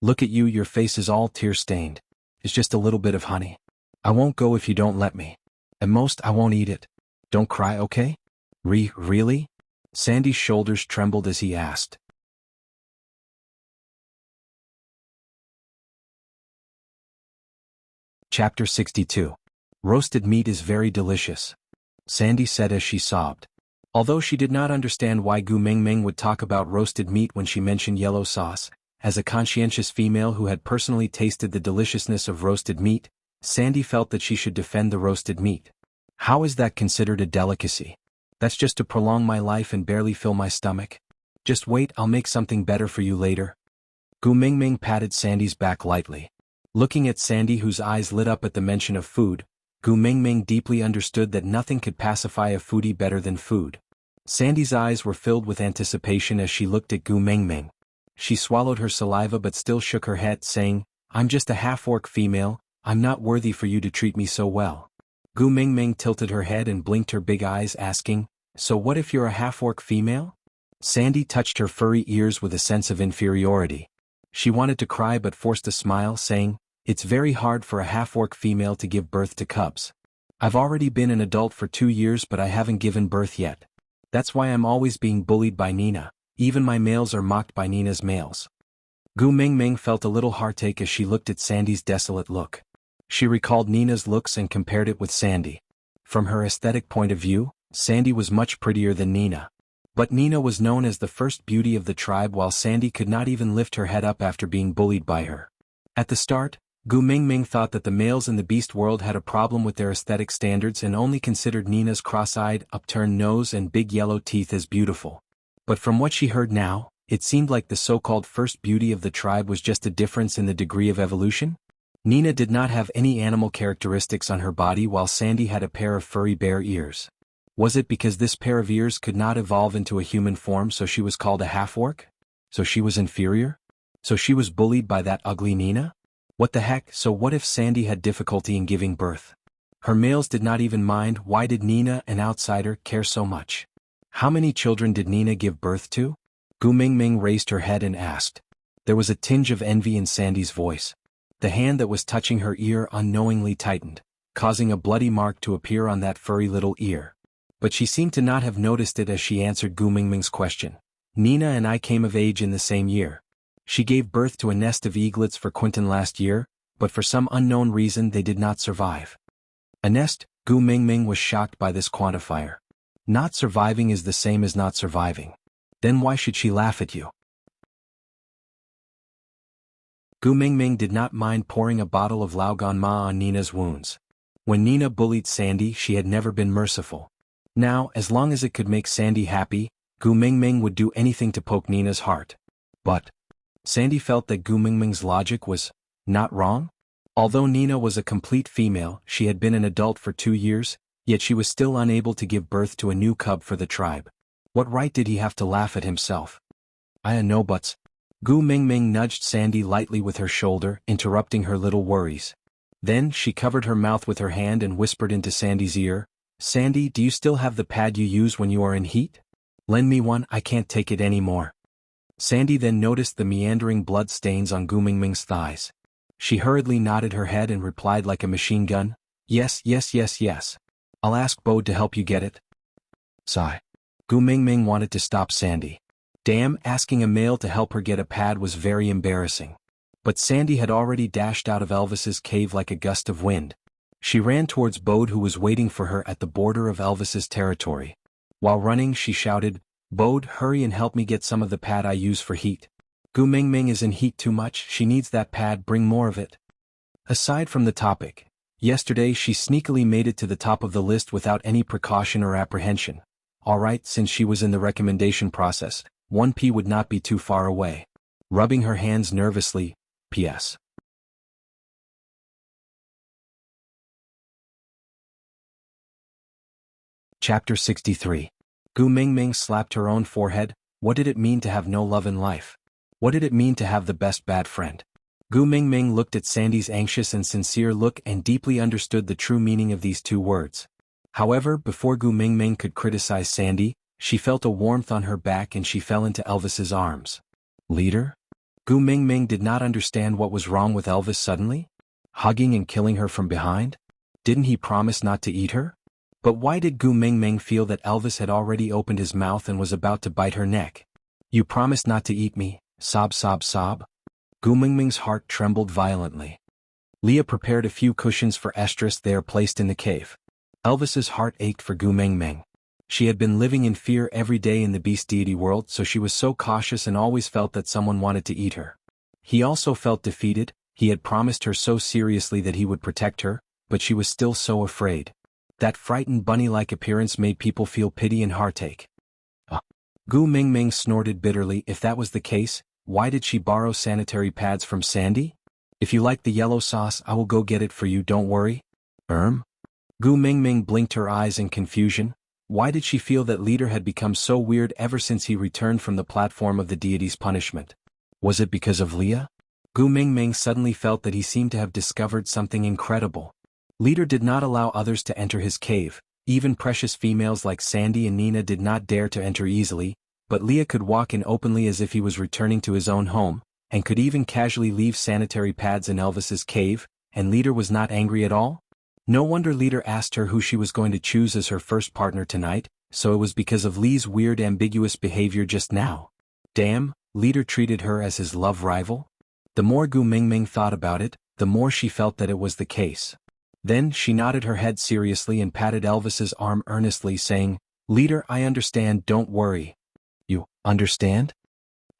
Look at you, your face is all tear-stained. It's just a little bit of honey. I won't go if you don't let me. At most, I won't eat it. Don't cry, okay?" Really? Sandy's shoulders trembled as he asked. Chapter 62. Roasted meat is very delicious, Sandy said as she sobbed. Although she did not understand why Gu Mingming would talk about roasted meat when she mentioned yellow sauce, as a conscientious female who had personally tasted the deliciousness of roasted meat, Sandy felt that she should defend the roasted meat. How is that considered a delicacy? That's just to prolong my life and barely fill my stomach. Just wait, I'll make something better for you later. Gu Mingming patted Sandy's back lightly. Looking at Sandy, whose eyes lit up at the mention of food, Gu Mingming deeply understood that nothing could pacify a foodie better than food. Sandy's eyes were filled with anticipation as she looked at Gu Mingming. She swallowed her saliva but still shook her head, saying, "I'm just a half-orc female, I'm not worthy for you to treat me so well." Gu Mingming tilted her head and blinked her big eyes, asking, "So what if you're a half-orc female?" Sandy touched her furry ears with a sense of inferiority. She wanted to cry but forced a smile, saying, "It's very hard for a half-orc female to give birth to cubs. I've already been an adult for 2 years but I haven't given birth yet. That's why I'm always being bullied by Nina, even my males are mocked by Nina's males." Gu Mingming felt a little heartache as she looked at Sandy's desolate look. She recalled Nina's looks and compared it with Sandy. From her aesthetic point of view, Sandy was much prettier than Nina. But Nina was known as the first beauty of the tribe while Sandy could not even lift her head up after being bullied by her. At the start, Gu Mingming thought that the males in the beast world had a problem with their aesthetic standards and only considered Nina's cross-eyed, upturned nose and big yellow teeth as beautiful. But from what she heard now, it seemed like the so-called first beauty of the tribe was just a difference in the degree of evolution. Nina did not have any animal characteristics on her body while Sandy had a pair of furry bear ears. Was it because this pair of ears could not evolve into a human form so she was called a half-orc? So she was inferior? So she was bullied by that ugly Nina? What the heck, so what if Sandy had difficulty in giving birth? Her males did not even mind. Why did Nina, an outsider, care so much? How many children did Nina give birth to? Gu Mingming raised her head and asked. There was a tinge of envy in Sandy's voice. The hand that was touching her ear unknowingly tightened, causing a bloody mark to appear on that furry little ear. But she seemed to not have noticed it as she answered Gu Mingming's question. Nina and I came of age in the same year. She gave birth to a nest of eaglets for Quentin last year, but for some unknown reason they did not survive. A nest? Gu Mingming was shocked by this quantifier. Not surviving is the same as not surviving. Then why should she laugh at you? Gu Mingming did not mind pouring a bottle of Laogan Ma on Nina's wounds. When Nina bullied Sandy, she had never been merciful. Now, as long as it could make Sandy happy, Gu Mingming would do anything to poke Nina's heart. But Sandy felt that Gu Mingming's logic was not wrong. Although Nina was a complete female, she had been an adult for 2 years, yet she was still unable to give birth to a new cub for the tribe. What right did he have to laugh at himself? I know buts. Gu Mingming nudged Sandy lightly with her shoulder, interrupting her little worries. Then she covered her mouth with her hand and whispered into Sandy's ear, Sandy, do you still have the pad you use when you are in heat? Lend me one, I can't take it anymore. Sandy then noticed the meandering blood stains on Gu Mingming's thighs. She hurriedly nodded her head and replied like a machine gun, yes, yes, yes, yes. I'll ask Bode to help you get it. Sigh. Gu Mingming wanted to stop Sandy. Damn, asking a male to help her get a pad was very embarrassing. But Sandy had already dashed out of Elvis's cave like a gust of wind. She ran towards Bode who was waiting for her at the border of Elvis's territory. While running she shouted, Bode, hurry and help me get some of the pad I use for heat. Gu Mingming is in heat too much, she needs that pad, bring more of it. Aside from the topic, yesterday she sneakily made it to the top of the list without any precaution or apprehension. Alright, since she was in the recommendation process, 1P would not be too far away. Rubbing her hands nervously, P.S. Chapter 63. Gu Mingming slapped her own forehead. What did it mean to have no love in life? What did it mean to have the best bad friend? Gu Mingming looked at Sandy's anxious and sincere look and deeply understood the true meaning of these 2 words. However, before Gu Mingming could criticize Sandy, she felt a warmth on her back and she fell into Elvis's arms. Leader? Gu Mingming did not understand what was wrong with Elvis suddenly. Hugging and killing her from behind? Didn't he promise not to eat her? But why did Gu Mingming feel that Elvis had already opened his mouth and was about to bite her neck? You promised not to eat me, sob sob sob. Gu Mingming's heart trembled violently. Leah prepared a few cushions for Estrus. They are placed in the cave. Elvis's heart ached for Gu Mingming. She had been living in fear every day in the beast deity world, so she was so cautious and always felt that someone wanted to eat her. He also felt defeated. He had promised her so seriously that he would protect her, but she was still so afraid. That frightened bunny-like appearance made people feel pity and heartache. Gu Mingming snorted bitterly. If that was the case, why did she borrow sanitary pads from Sandy? If you like the yellow sauce, I will go get it for you, don't worry. Gu Mingming blinked her eyes in confusion. Why did she feel that Leader had become so weird ever since he returned from the platform of the deity's punishment? Was it because of Leah? Gu Mingming suddenly felt that he seemed to have discovered something incredible. Leader did not allow others to enter his cave. Even precious females like Sandy and Nina did not dare to enter easily, but Leah could walk in openly as if he was returning to his own home, and could even casually leave sanitary pads in Elvis's cave, and Leader was not angry at all? No wonder Leader asked her who she was going to choose as her first partner tonight, so it was because of Lee's weird ambiguous behavior just now. Damn, Leader treated her as his love rival? The more Gu Mingming thought about it, the more she felt that it was the case. Then she nodded her head seriously and patted Elvis's arm earnestly, saying, Leader, I understand, don't worry, You understand?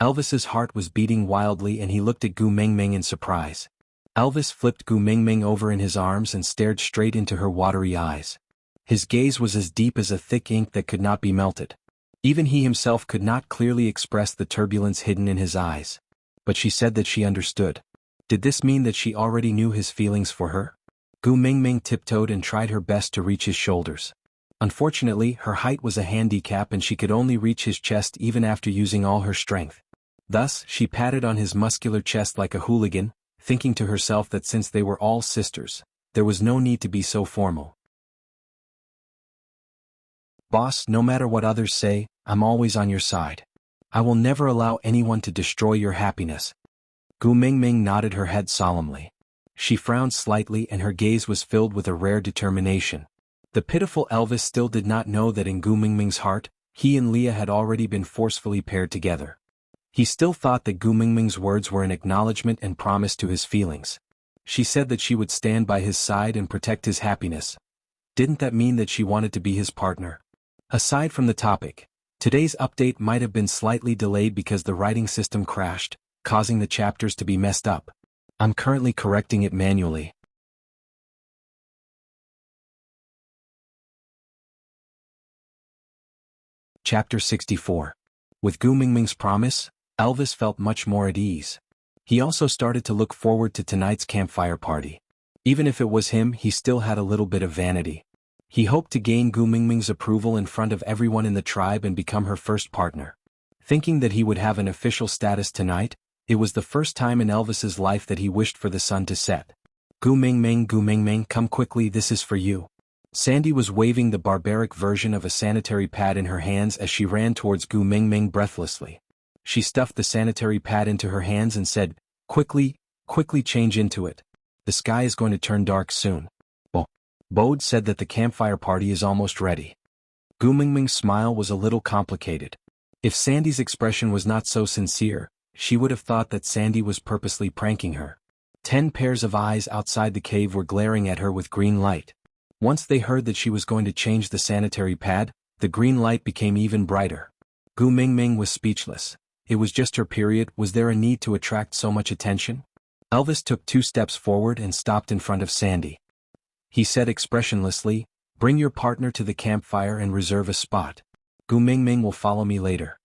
Elvis's heart was beating wildly and he looked at Gu Mingming in surprise. Elvis flipped Gu Mingming over in his arms and stared straight into her watery eyes. His gaze was as deep as a thick ink that could not be melted. Even he himself could not clearly express the turbulence hidden in his eyes. But she said that she understood. Did this mean that she already knew his feelings for her? Gu Mingming tiptoed and tried her best to reach his shoulders. Unfortunately, her height was a handicap and she could only reach his chest even after using all her strength. Thus, she patted on his muscular chest like a hooligan, thinking to herself that since they were all sisters, there was no need to be so formal. Boss, no matter what others say, I'm always on your side. I will never allow anyone to destroy your happiness. Gu Mingming nodded her head solemnly. She frowned slightly and her gaze was filled with a rare determination. The pitiful Elvis still did not know that in Gu Mingming's heart, he and Leah had already been forcefully paired together. He still thought that Gu Mingming's words were an acknowledgement and promise to his feelings. She said that she would stand by his side and protect his happiness. Didn't that mean that she wanted to be his partner? Aside from the topic, today's update might have been slightly delayed because the writing system crashed, causing the chapters to be messed up. I'm currently correcting it manually. Chapter 64. With Gu Mingming's promise, Elvis felt much more at ease. He also started to look forward to tonight's campfire party. Even if it was him, he still had a little bit of vanity. He hoped to gain Gu Mingming's approval in front of everyone in the tribe and become her first partner. Thinking that he would have an official status tonight, it was the first time in Elvis's life that he wished for the sun to set. Gu Mingming, come quickly, this is for you. Sandy was waving the barbaric version of a sanitary pad in her hands as she ran towards Gu Mingming breathlessly. She stuffed the sanitary pad into her hands and said, quickly change into it. The sky is going to turn dark soon. Bode said that the campfire party is almost ready. Gu Mingming's smile was a little complicated. If Sandy's expression was not so sincere, she would have thought that Sandy was purposely pranking her. 10 pairs of eyes outside the cave were glaring at her with green light. Once they heard that she was going to change the sanitary pad, the green light became even brighter. Gu Mingming was speechless. It was just her period. Was there a need to attract so much attention? Elvis took 2 steps forward and stopped in front of Sandy. He said expressionlessly, bring your partner to the campfire and reserve a spot. Gu Mingming will follow me later.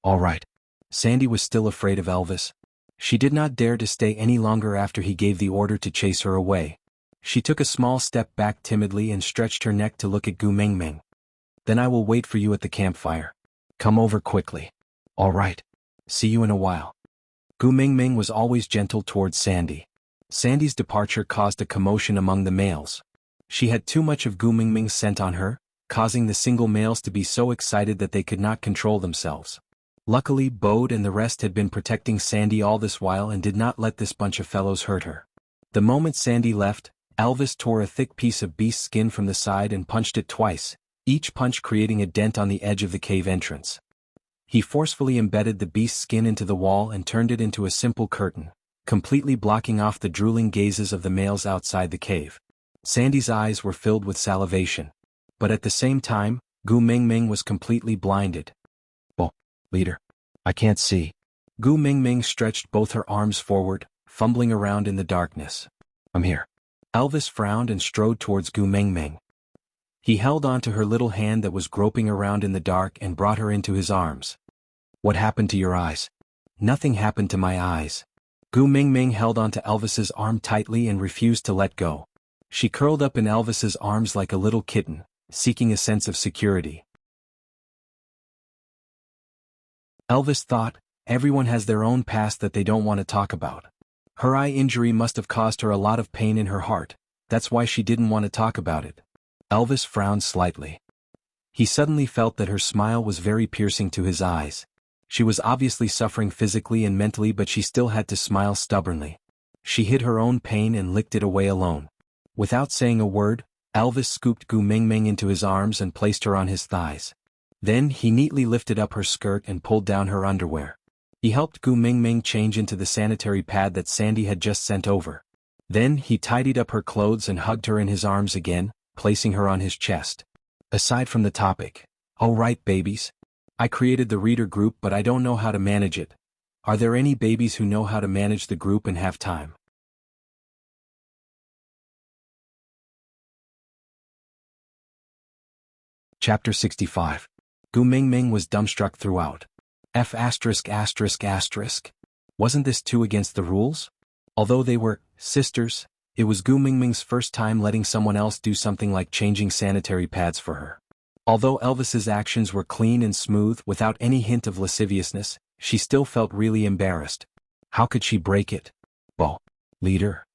All right. Sandy was still afraid of Elvis. She did not dare to stay any longer after he gave the order to chase her away. She took a small step back timidly and stretched her neck to look at Gu Mingming. Then I will wait for you at the campfire. Come over quickly. All right. See you in a while. Gu Mingming was always gentle towards Sandy. Sandy's departure caused a commotion among the males. She had too much of Gu Mingming's scent on her, causing the single males to be so excited that they could not control themselves. Luckily, Bode and the rest had been protecting Sandy all this while and did not let this bunch of fellows hurt her. The moment Sandy left, Elvis tore a thick piece of beast skin from the side and punched it twice, each punch creating a dent on the edge of the cave entrance. He forcefully embedded the beast skin into the wall and turned it into a simple curtain, completely blocking off the drooling gazes of the males outside the cave. Sandy's eyes were filled with salivation. But at the same time, Gu Mingming was completely blinded. Leader. I can't see. Gu Mingming stretched both her arms forward, fumbling around in the darkness. I'm here. Elvis frowned and strode towards Gu Mingming. He held on to her little hand that was groping around in the dark and brought her into his arms. What happened to your eyes? Nothing happened to my eyes. Gu Mingming held onto Elvis's arm tightly and refused to let go. She curled up in Elvis's arms like a little kitten, seeking a sense of security. Elvis thought, everyone has their own past that they don't want to talk about. Her eye injury must have caused her a lot of pain in her heart, that's why she didn't want to talk about it. Elvis frowned slightly. He suddenly felt that her smile was very piercing to his eyes. She was obviously suffering physically and mentally, but she still had to smile stubbornly. She hid her own pain and licked it away alone. Without saying a word, Elvis scooped Gu Mingming into his arms and placed her on his thighs. Then he neatly lifted up her skirt and pulled down her underwear. He helped Gu Mingming change into the sanitary pad that Sandy had just sent over. Then he tidied up her clothes and hugged her in his arms again, placing her on his chest. Aside from the topic, all right babies. I created the reader group but I don't know how to manage it. Are there any babies who know how to manage the group and have time? Chapter 65. Gu Mingming was dumbstruck throughout. Wasn't this too against the rules? Although they were sisters, it was Gu Mingming's first time letting someone else do something like changing sanitary pads for her. Although Elvis's actions were clean and smooth without any hint of lasciviousness, she still felt really embarrassed. How could she break it? Well, leader.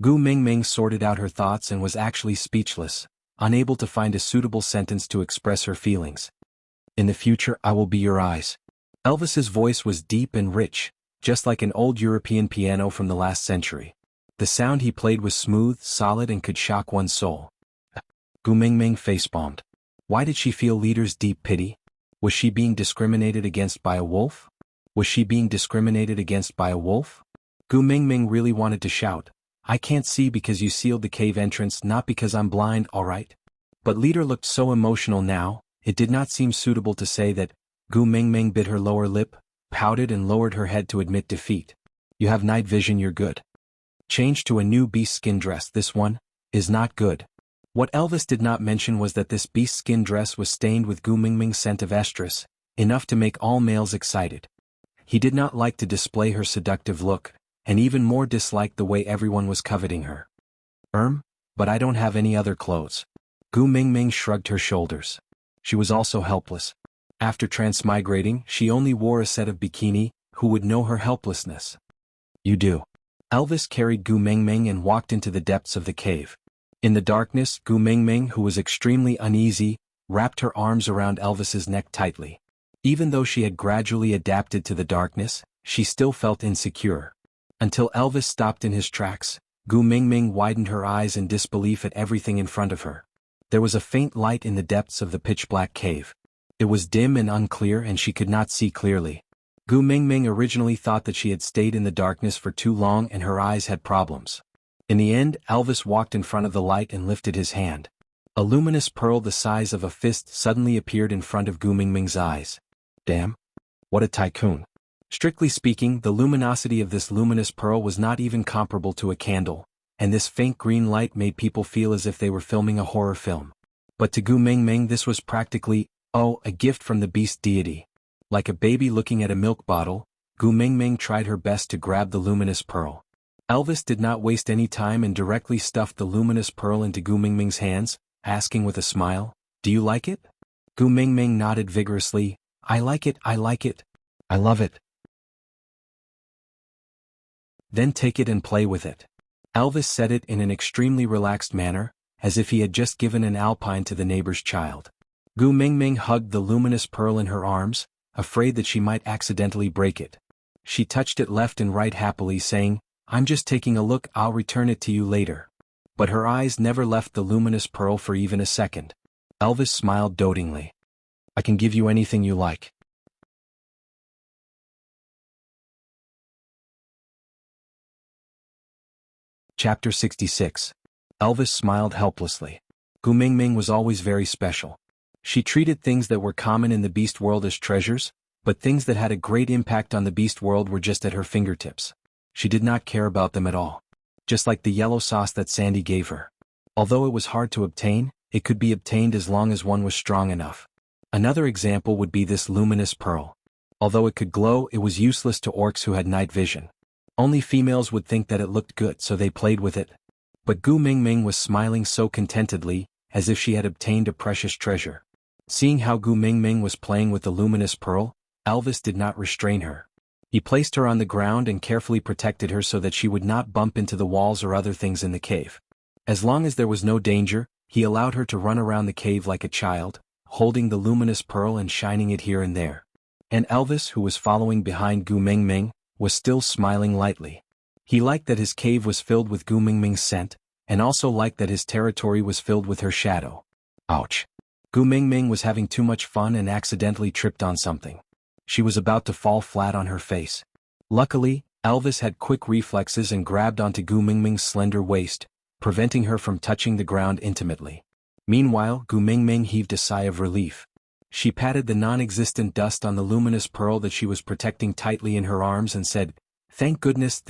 Gu Mingming sorted out her thoughts and was actually speechless, unable to find a suitable sentence to express her feelings. In the future I will be your eyes. Elvis's voice was deep and rich, just like an old European piano from the last century. The sound he played was smooth, solid and could shock one's soul. Gu Mingming facepalmed. Why did she feel leader's deep pity? Was she being discriminated against by a wolf? Was she being discriminated against by a wolf? Gu Mingming really wanted to shout, I can't see because you sealed the cave entrance, not because I'm blind, alright? But leader looked so emotional now, it did not seem suitable to say that. Gu Mingming bit her lower lip, pouted and lowered her head to admit defeat. You have night vision, you're good. Change to a new beast skin dress, this one is not good. What Elvis did not mention was that this beast skin dress was stained with Gu Mingming's scent of estrus, enough to make all males excited. He did not like to display her seductive look, and even more disliked the way everyone was coveting her. But I don't have any other clothes. Gu Mingming shrugged her shoulders. She was also helpless. After transmigrating, she only wore a set of bikini. Who would know her helplessness? You do. Elvis carried Gu Mingming and walked into the depths of the cave. In the darkness, Gu Mingming, who was extremely uneasy, wrapped her arms around Elvis's neck tightly. Even though she had gradually adapted to the darkness, she still felt insecure. Until Elvis stopped in his tracks, Gu Mingming widened her eyes in disbelief at everything in front of her. There was a faint light in the depths of the pitch-black cave. It was dim and unclear and she could not see clearly. Gu Mingming originally thought that she had stayed in the darkness for too long and her eyes had problems. In the end, Elvis walked in front of the light and lifted his hand. A luminous pearl the size of a fist suddenly appeared in front of Gu Mingming's eyes. Damn. What a tycoon. Strictly speaking, the luminosity of this luminous pearl was not even comparable to a candle, and this faint green light made people feel as if they were filming a horror film. But to Gu Mingming this was practically, a gift from the beast deity. Like a baby looking at a milk bottle, Gu Mingming tried her best to grab the luminous pearl. Elvis did not waste any time and directly stuffed the luminous pearl into Gu Mingming's hands, asking with a smile, Do you like it? Gu Mingming nodded vigorously, I like it, I like it. I love it. Then take it and play with it. Elvis said it in an extremely relaxed manner, as if he had just given an alpine to the neighbor's child. Gu Mingming hugged the luminous pearl in her arms, afraid that she might accidentally break it. She touched it left and right happily, saying, I'm just taking a look, I'll return it to you later. But her eyes never left the luminous pearl for even a second. Elvis smiled dotingly. I can give you anything you like. Chapter 66. Elvis smiled helplessly. Gu Mingming was always very special. She treated things that were common in the beast world as treasures, but things that had a great impact on the beast world were just at her fingertips. She did not care about them at all. Just like the yellow sauce that Sandy gave her. Although it was hard to obtain, it could be obtained as long as one was strong enough. Another example would be this luminous pearl. Although it could glow, it was useless to orcs who had night vision. Only females would think that it looked good, so they played with it. But Gu Mingming was smiling so contentedly, as if she had obtained a precious treasure. Seeing how Gu Mingming was playing with the luminous pearl, Elvis did not restrain her. He placed her on the ground and carefully protected her so that she would not bump into the walls or other things in the cave. As long as there was no danger, he allowed her to run around the cave like a child, holding the luminous pearl and shining it here and there. And Elvis, who was following behind Gu Mingming, was still smiling lightly. He liked that his cave was filled with Gu Mingming's scent, and also liked that his territory was filled with her shadow. Ouch. Gu Mingming was having too much fun and accidentally tripped on something. She was about to fall flat on her face. Luckily, Elvis had quick reflexes and grabbed onto Gu Mingming's slender waist, preventing her from touching the ground intimately. Meanwhile, Gu Mingming heaved a sigh of relief. She patted the non-existent dust on the luminous pearl that she was protecting tightly in her arms and said, thank goodness,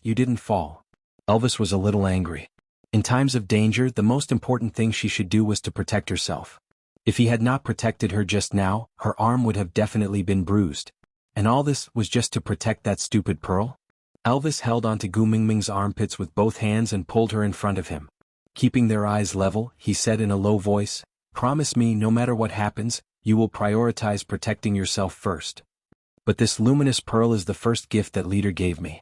you didn't fall." Elvis was a little angry. In times of danger, the most important thing she should do was to protect herself. If he had not protected her just now, her arm would have definitely been bruised. And all this was just to protect that stupid pearl? Elvis held onto Gu Mingming's armpits with both hands and pulled her in front of him. Keeping their eyes level, he said in a low voice, "Promise me no matter what happens, you will prioritize protecting yourself first. But this luminous pearl is the first gift that leader gave me."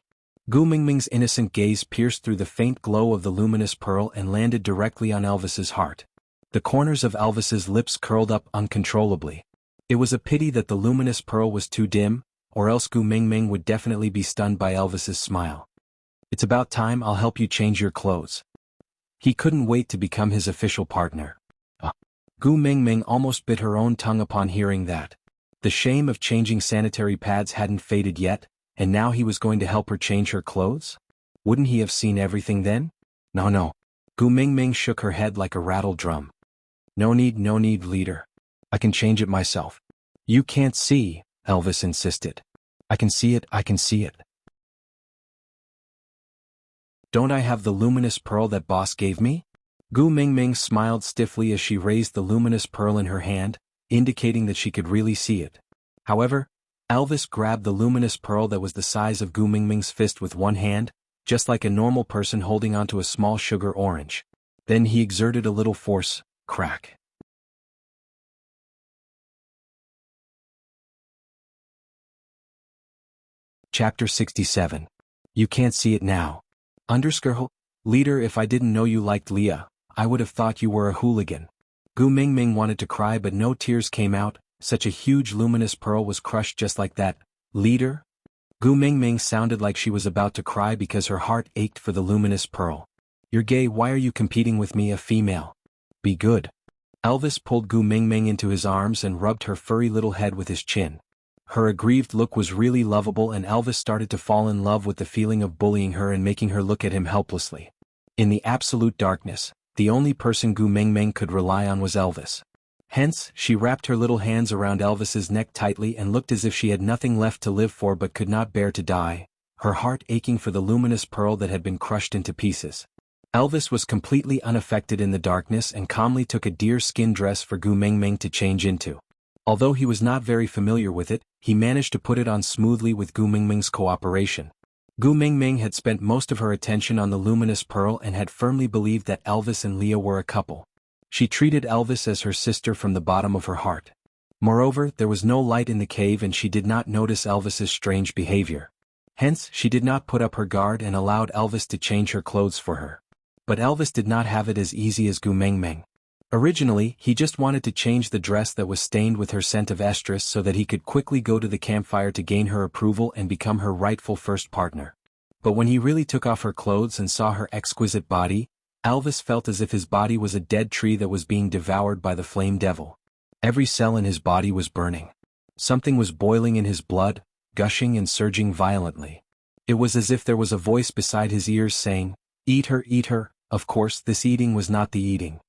Gu Mingming's innocent gaze pierced through the faint glow of the luminous pearl and landed directly on Elvis's heart. The corners of Elvis's lips curled up uncontrollably. It was a pity that the luminous pearl was too dim, or else Gu Mingming would definitely be stunned by Elvis's smile. "It's about time I'll help you change your clothes." He couldn't wait to become his official partner. Gu Mingming almost bit her own tongue upon hearing that. The shame of changing sanitary pads hadn't faded yet, and now he was going to help her change her clothes? Wouldn't he have seen everything then? No. Gu Mingming shook her head like a rattled drum. No need, leader. I can change it myself." "You can't see," Elvis insisted. I can see it. "Don't I have the luminous pearl that boss gave me?" Gu Mingming smiled stiffly as she raised the luminous pearl in her hand, indicating that she could really see it. However, Elvis grabbed the luminous pearl that was the size of Gu Mingming's fist with one hand, just like a normal person holding onto a small sugar orange. Then he exerted a little force, crack. Chapter 67. You can't see it now. Leader, if I didn't know you liked Leah, I would have thought you were a hooligan. Gu Mingming wanted to cry but no tears came out. Such a huge luminous pearl was crushed just like that. "Leader?" Gu Mingming sounded like she was about to cry because her heart ached for the luminous pearl. "You're gay, why are you competing with me, a female? Be good." Elvis pulled Gu Mingming into his arms and rubbed her furry little head with his chin. Her aggrieved look was really lovable and Elvis started to fall in love with the feeling of bullying her and making her look at him helplessly. In the absolute darkness, the only person Gu Mingming could rely on was Elvis. Hence, she wrapped her little hands around Elvis's neck tightly and looked as if she had nothing left to live for but could not bear to die, her heart aching for the luminous pearl that had been crushed into pieces. Elvis was completely unaffected in the darkness and calmly took a deer-skin dress for Gu Mingming to change into. Although he was not very familiar with it, he managed to put it on smoothly with Gu Mingming's cooperation. Gu Mingming had spent most of her attention on the luminous pearl and had firmly believed that Elvis and Leah were a couple. She treated Elvis as her sister from the bottom of her heart. Moreover, there was no light in the cave and she did not notice Elvis's strange behavior. Hence, she did not put up her guard and allowed Elvis to change her clothes for her. But Elvis did not have it as easy as Gu Mingming. Originally, he just wanted to change the dress that was stained with her scent of estrus so that he could quickly go to the campfire to gain her approval and become her rightful first partner. But when he really took off her clothes and saw her exquisite body, Elvis felt as if his body was a dead tree that was being devoured by the flame devil. Every cell in his body was burning. Something was boiling in his blood, gushing and surging violently. It was as if there was a voice beside his ears saying, eat her." Of course, this eating was not the eating.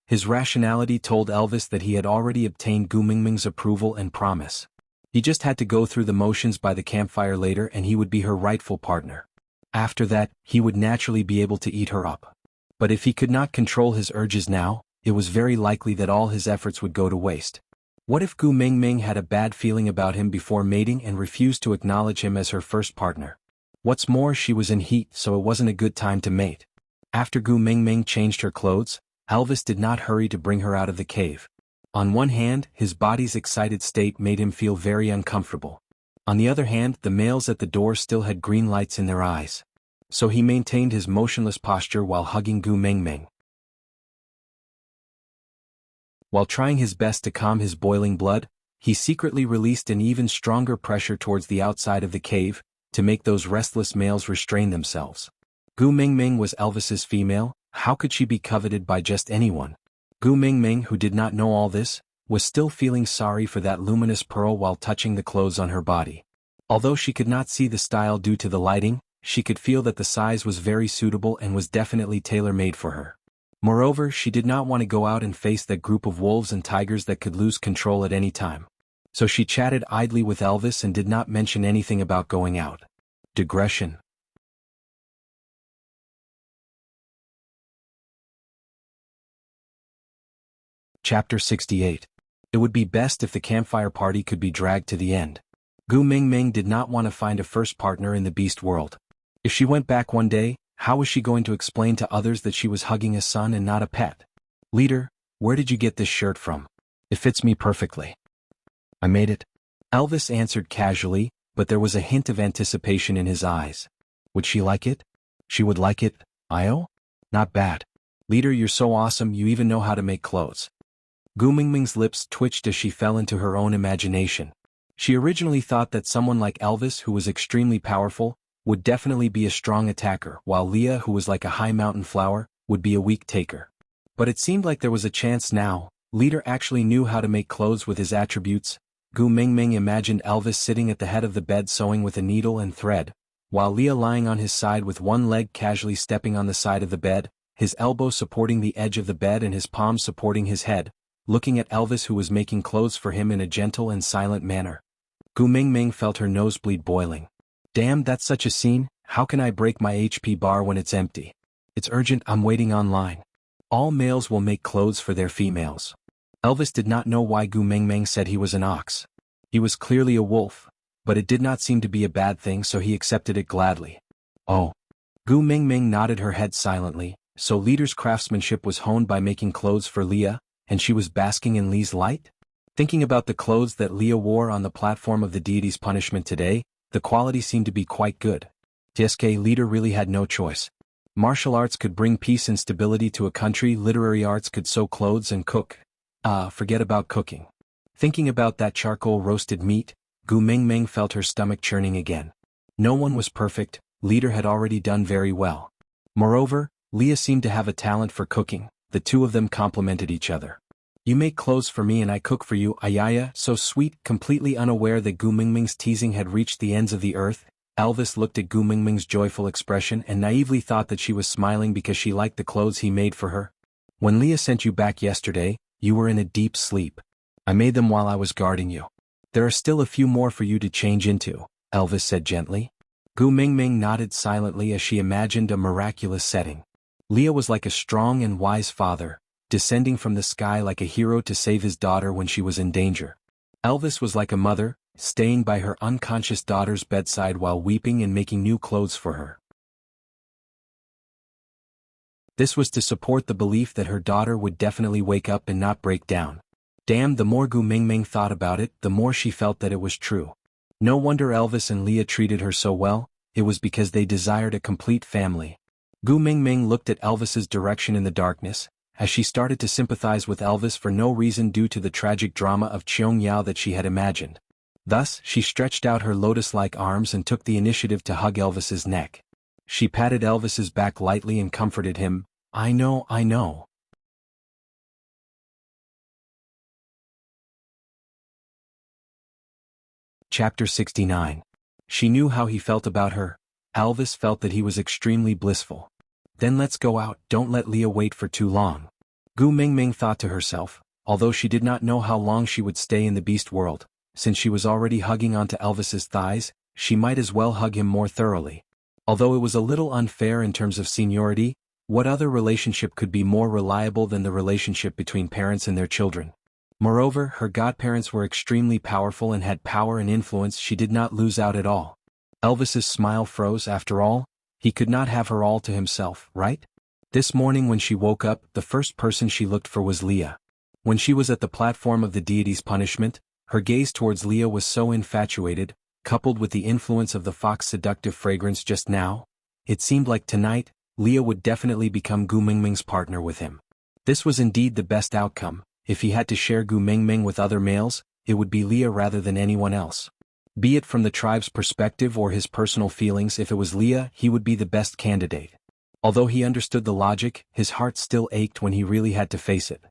His rationality told Elvis that he had already obtained Gu Mingming's approval and promise. He just had to go through the motions by the campfire later and he would be her rightful partner. After that, he would naturally be able to eat her up. But if he could not control his urges now, it was very likely that all his efforts would go to waste. What if Gu Mingming had a bad feeling about him before mating and refused to acknowledge him as her first partner? What's more, she was in heat, so it wasn't a good time to mate. After Gu Mingming changed her clothes, Elvis did not hurry to bring her out of the cave. On one hand, his body's excited state made him feel very uncomfortable. On the other hand, the males at the door still had green lights in their eyes. So he maintained his motionless posture while hugging Gu Mingming. While trying his best to calm his boiling blood, he secretly released an even stronger pressure towards the outside of the cave, to make those restless males restrain themselves. Gu Mingming was Elvis's female, how could she be coveted by just anyone? Gu Mingming, who did not know all this, was still feeling sorry for that luminous pearl while touching the clothes on her body. Although she could not see the style due to the lighting, she could feel that the size was very suitable and was definitely tailor-made for her. Moreover, she did not want to go out and face that group of wolves and tigers that could lose control at any time. So she chatted idly with Elvis and did not mention anything about going out. Digression. Chapter 68. It would be best if the campfire party could be dragged to the end. Gu Mingming did not want to find a first partner in the beast world. If she went back one day, how was she going to explain to others that she was hugging a son and not a pet? Leader, where did you get this shirt from? It fits me perfectly. I made it. Elvis answered casually, but there was a hint of anticipation in his eyes. Would she like it? She would like it, Io? Not bad. Leader, you're so awesome, you even know how to make clothes. Gu Mingming's lips twitched as she fell into her own imagination. She originally thought that someone like Elvis, who was extremely powerful, would definitely be a strong attacker, while Leah, who was like a high mountain flower, would be a weak taker. But it seemed like there was a chance now. Leader actually knew how to make clothes with his attributes. Gu Mingming imagined Elvis sitting at the head of the bed sewing with a needle and thread, while Leah lying on his side with one leg casually stepping on the side of the bed, his elbow supporting the edge of the bed and his palms supporting his head, looking at Elvis, who was making clothes for him in a gentle and silent manner. Gu Mingming felt her nosebleed boiling. Damn, that's such a scene. How can I break my HP bar when it's empty? It's urgent, I'm waiting online. All males will make clothes for their females. Elvis did not know why Gu Mingming said he was an ox. He was clearly a wolf, but it did not seem to be a bad thing, so he accepted it gladly. Oh. Gu Mingming nodded her head silently. So Leader's craftsmanship was honed by making clothes for Leah, and she was basking in Lee's light? Thinking about the clothes that Leah wore on the platform of the deity's punishment today, the quality seemed to be quite good. TSK Leader really had no choice. Martial arts could bring peace and stability to a country, literary arts could sew clothes and cook. Forget about cooking. Thinking about that charcoal roasted meat, Gu Mingming felt her stomach churning again. No one was perfect, Leader had already done very well. Moreover, Leah seemed to have a talent for cooking, the two of them complemented each other. You make clothes for me and I cook for you, Ayaya, so sweet. Completely unaware that Gu Mingming's teasing had reached the ends of the earth, Elvis looked at Gu Mingming's joyful expression and naively thought that she was smiling because she liked the clothes he made for her. When Leah sent you back yesterday, you were in a deep sleep. I made them while I was guarding you. There are still a few more for you to change into, Elvis said gently. Gu Mingming nodded silently as she imagined a miraculous setting. Leah was like a strong and wise father, descending from the sky like a hero to save his daughter when she was in danger. Elvis was like a mother, staying by her unconscious daughter's bedside while weeping and making new clothes for her. This was to support the belief that her daughter would definitely wake up and not break down. Damn, the more Gu Mingming thought about it, the more she felt that it was true. No wonder Elvis and Leah treated her so well, it was because they desired a complete family. Gu Mingming looked at Elvis's direction in the darkness, as she started to sympathize with Elvis for no reason due to the tragic drama of Qiong that she had imagined. Thus, she stretched out her lotus-like arms and took the initiative to hug Elvis's neck. She patted Elvis's back lightly and comforted him. I know, I know. Chapter 69. She knew how he felt about her. Elvis felt that he was extremely blissful. Then let's go out, don't let Leah wait for too long. Gu Mingming thought to herself, although she did not know how long she would stay in the beast world, since she was already hugging onto Elvis's thighs, she might as well hug him more thoroughly. Although it was a little unfair in terms of seniority, what other relationship could be more reliable than the relationship between parents and their children? Moreover, her godparents were extremely powerful and had power and influence she did not lose out at all. Elvis's smile froze. After all, he could not have her all to himself, right? This morning when she woke up, the first person she looked for was Leah. When she was at the platform of the deity's punishment, her gaze towards Leah was so infatuated, coupled with the influence of the fox's seductive fragrance just now, it seemed like tonight, Leah would definitely become Gu Mingming's partner with him. This was indeed the best outcome. If he had to share Gu Mingming with other males, it would be Leah rather than anyone else. Be it from the tribe's perspective or his personal feelings, if it was Leah, he would be the best candidate. Although he understood the logic, his heart still ached when he really had to face it.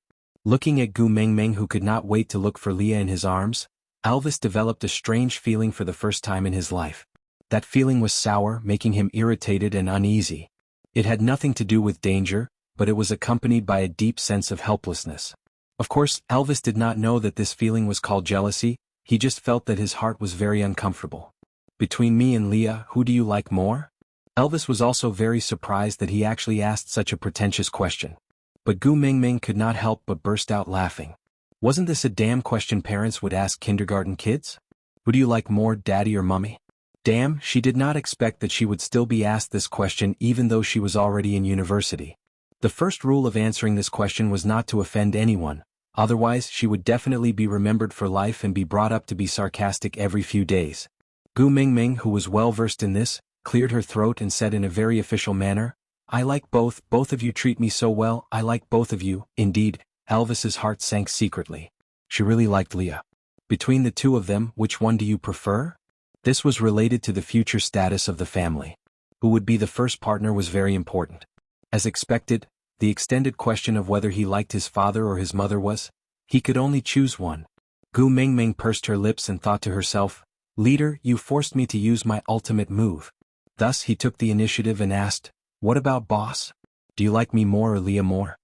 Looking at Gu Mingming, who could not wait to look for Leah in his arms, Elvis developed a strange feeling for the first time in his life. That feeling was sour, making him irritated and uneasy. It had nothing to do with danger, but it was accompanied by a deep sense of helplessness. Of course, Elvis did not know that this feeling was called jealousy, he just felt that his heart was very uncomfortable. Between me and Leah, who do you like more? Elvis was also very surprised that he actually asked such a pretentious question. But Gu Mingming could not help but burst out laughing. Wasn't this a damn question parents would ask kindergarten kids? Who do you like more, daddy or mummy? Damn, she did not expect that she would still be asked this question even though she was already in university. The first rule of answering this question was not to offend anyone, otherwise she would definitely be remembered for life and be brought up to be sarcastic every few days. Gu Mingming, who was well versed in this, cleared her throat and said in a very official manner, I like both of you treat me so well, I like both of you. Indeed, Elvis's heart sank secretly. She really liked Leah. Between the two of them, which one do you prefer? This was related to the future status of the family. Who would be the first partner was very important. As expected, the extended question of whether he liked his father or his mother was, he could only choose one. Gu Mingming pursed her lips and thought to herself, Leader, you forced me to use my ultimate move. Thus he took the initiative and asked, what about boss? Do you like me more or Leah more?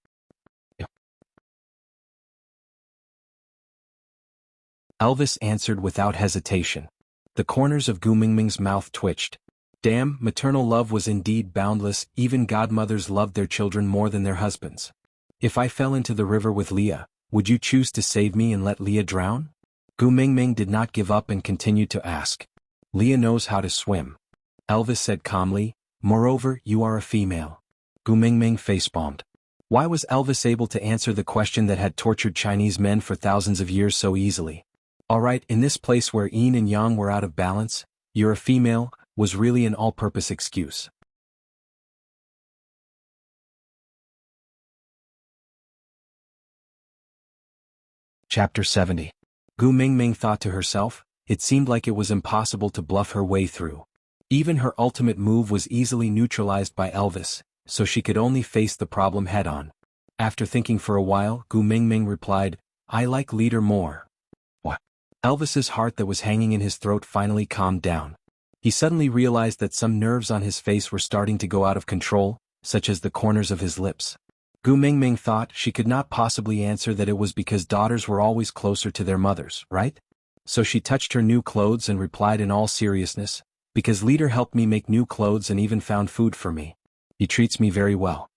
Elvis answered without hesitation. The corners of Gu Mingming's mouth twitched. Damn, maternal love was indeed boundless, even godmothers loved their children more than their husbands. If I fell into the river with Leah, would you choose to save me and let Leah drown? Gu Mingming did not give up and continued to ask. Leah knows how to swim. Elvis said calmly, moreover, you are a female. Gu Mingming facepalmed. Why was Elvis able to answer the question that had tortured Chinese men for thousands of years so easily? Alright, in this place where yin and yang were out of balance, you're a female, was really an all-purpose excuse. Chapter 70. Gu Mingming thought to herself, it seemed like it was impossible to bluff her way through. Even her ultimate move was easily neutralized by Elvis, so she could only face the problem head-on. After thinking for a while, Gu Mingming replied, I like leader more. What? Elvis's heart that was hanging in his throat finally calmed down. He suddenly realized that some nerves on his face were starting to go out of control, such as the corners of his lips. Gu Mingming thought she could not possibly answer that it was because daughters were always closer to their mothers, right? So she touched her new clothes and replied in all seriousness, because leader helped me make new clothes and even found food for me. He treats me very well.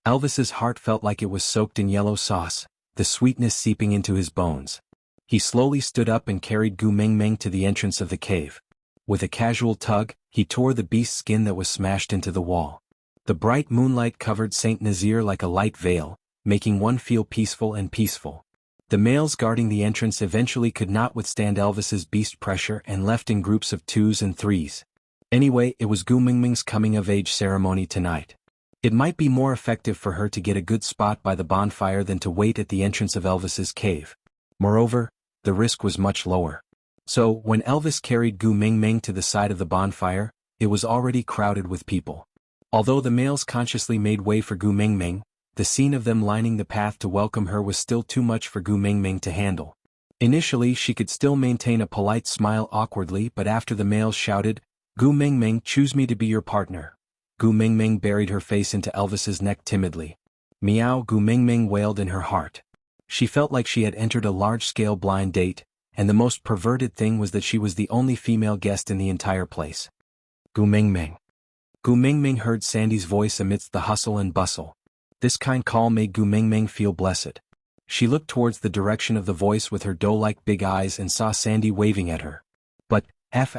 Elvis's heart felt like it was soaked in yellow sauce, the sweetness seeping into his bones. He slowly stood up and carried Gu Mingming to the entrance of the cave. With a casual tug, he tore the beast's skin that was smashed into the wall. The bright moonlight covered Saint Nazir like a light veil, making one feel peaceful and peaceful. The males guarding the entrance eventually could not withstand Elvis's beast pressure and left in groups of 2s and 3s. Anyway, it was Gu Mingming's coming-of-age ceremony tonight. It might be more effective for her to get a good spot by the bonfire than to wait at the entrance of Elvis's cave. Moreover, the risk was much lower. So, when Elvis carried Gu Mingming to the side of the bonfire, it was already crowded with people. Although the males consciously made way for Gu Mingming, the scene of them lining the path to welcome her was still too much for Gu Mingming to handle. Initially she could still maintain a polite smile awkwardly, but after the males shouted, Gu Mingming, choose me to be your partner. Gu Mingming buried her face into Elvis's neck timidly. Meow, Gu Mingming wailed in her heart. She felt like she had entered a large-scale blind date, and the most perverted thing was that she was the only female guest in the entire place. Gu Mingming. Gu Mingming heard Sandy's voice amidst the hustle and bustle. This kind call made Gu Mingming feel blessed. She looked towards the direction of the voice with her doe-like big eyes and saw Sandy waving at her. But, F*******.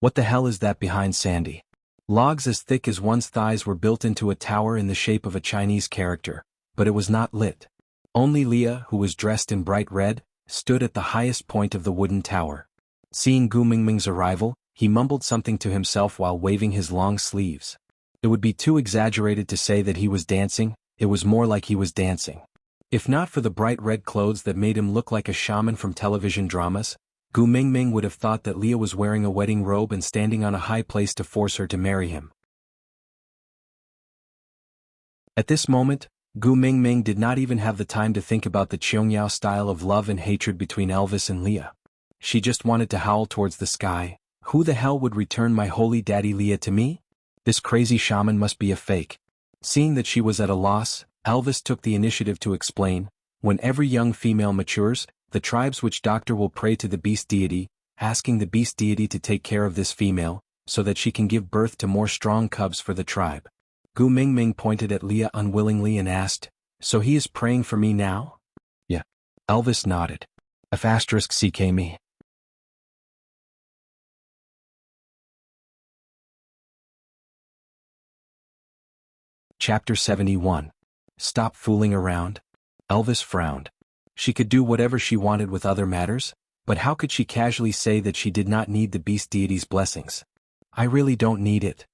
What the hell is that behind Sandy? Logs as thick as one's thighs were built into a tower in the shape of a Chinese character, but it was not lit. Only Leah, who was dressed in bright red, stood at the highest point of the wooden tower. Seeing Gu Mingming's arrival, he mumbled something to himself while waving his long sleeves. It would be too exaggerated to say that he was dancing, it was more like he was dancing. If not for the bright red clothes that made him look like a shaman from television dramas, Gu Mingming would have thought that Leah was wearing a wedding robe and standing on a high place to force her to marry him. At this moment, Gu Mingming did not even have the time to think about the Qiangyao style of love and hatred between Elvis and Leah. She just wanted to howl towards the sky, who the hell would return my holy daddy Leah to me? This crazy shaman must be a fake. Seeing that she was at a loss, Elvis took the initiative to explain, when every young female matures, the tribes which doctor will pray to the beast deity, asking the beast deity to take care of this female, so that she can give birth to more strong cubs for the tribe. Gu Mingming pointed at Leah unwillingly and asked, "So he is praying for me now?" "Yeah." Elvis nodded. *CK me. Chapter 71. Stop fooling around. Elvis frowned. She could do whatever she wanted with other matters, but how could she casually say that she did not need the beast deity's blessings? "I really don't need it."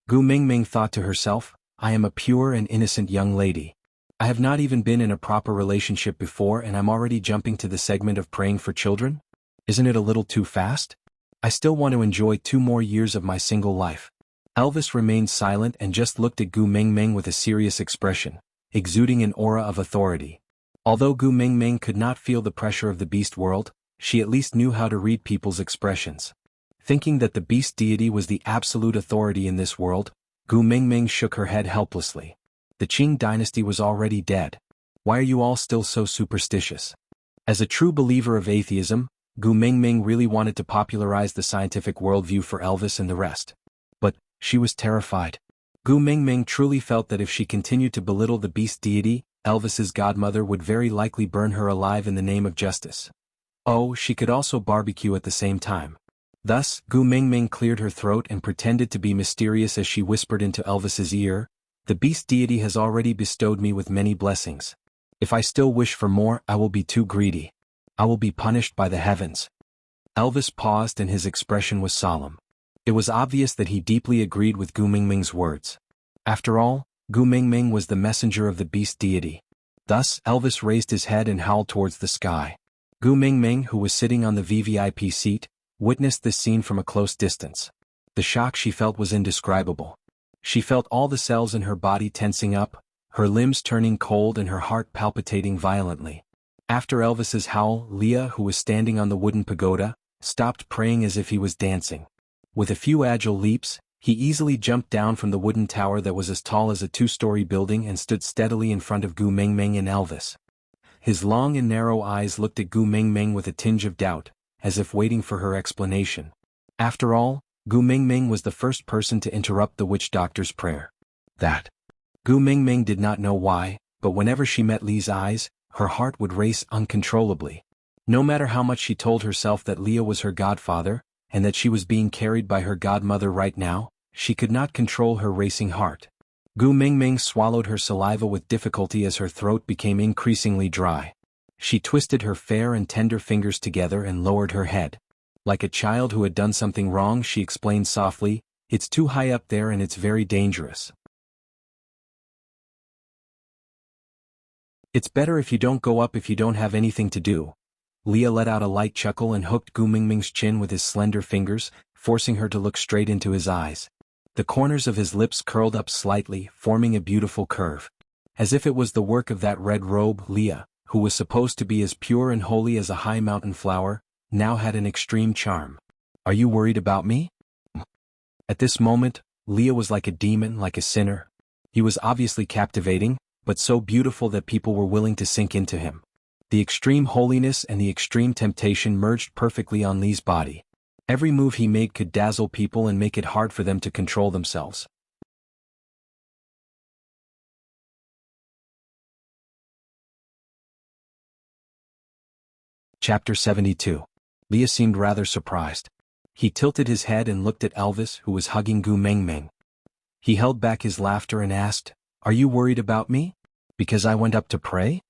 Gu Mingming thought to herself, "I am a pure and innocent young lady. I have not even been in a proper relationship before and I'm already jumping to the segment of praying for children? Isn't it a little too fast? I still want to enjoy 2 more years of my single life." Elvis remained silent and just looked at Gu Mingming with a serious expression, exuding an aura of authority. Although Gu Mingming could not feel the pressure of the beast world, she at least knew how to read people's expressions. Thinking that the beast deity was the absolute authority in this world, Gu Mingming shook her head helplessly. The Qing dynasty was already dead. Why are you all still so superstitious? As a true believer of atheism, Gu Mingming really wanted to popularize the scientific worldview for Elvis and the rest. But she was terrified. Gu Mingming truly felt that if she continued to belittle the beast deity, Elvis's godmother would very likely burn her alive in the name of justice. Oh, she could also barbecue at the same time. Thus, Gu Mingming cleared her throat and pretended to be mysterious as she whispered into Elvis's ear, "The beast deity has already bestowed me with many blessings. If I still wish for more, I will be too greedy. I will be punished by the heavens." Elvis paused and his expression was solemn. It was obvious that he deeply agreed with Gu Mingming's words. After all, Gu Mingming was the messenger of the beast deity. Thus, Elvis raised his head and howled towards the sky. Gu Mingming, who was sitting on the VVIP seat, witnessed this scene from a close distance. The shock she felt was indescribable. She felt all the cells in her body tensing up, her limbs turning cold and her heart palpitating violently. After Elvis's howl, Leah, who was standing on the wooden pagoda, stopped praying as if he was dancing. With a few agile leaps, he easily jumped down from the wooden tower that was as tall as a 2-story building and stood steadily in front of Gu Mingming and Elvis. His long and narrow eyes looked at Gu Mingming with a tinge of doubt, as if waiting for her explanation. After all, Gu Mingming was the first person to interrupt the witch doctor's prayer. Gu Mingming did not know why, but whenever she met Li's eyes, her heart would race uncontrollably. No matter how much she told herself that Leah was her godfather, and that she was being carried by her godmother right now, she could not control her racing heart. Gu Mingming swallowed her saliva with difficulty as her throat became increasingly dry. She twisted her fair and tender fingers together and lowered her head. Like a child who had done something wrong, she explained softly, "It's too high up there and it's very dangerous. It's better if you don't go up if you don't have anything to do." Leah let out a light chuckle and hooked Gu Mingming's chin with his slender fingers, forcing her to look straight into his eyes. The corners of his lips curled up slightly, forming a beautiful curve. As if it was the work of that red robe, Leah, who was supposed to be as pure and holy as a high mountain flower, now had an extreme charm. "Are you worried about me?" At this moment, Leah was like a demon, like a sinner. He was obviously captivating, but so beautiful that people were willing to sink into him. The extreme holiness and the extreme temptation merged perfectly on Li's body. Every move he made could dazzle people and make it hard for them to control themselves. Chapter 72. Leah seemed rather surprised. He tilted his head and looked at Elvis, who was hugging Gu Mingming. He held back his laughter and asked, "Are you worried about me? Because I went up to pray?"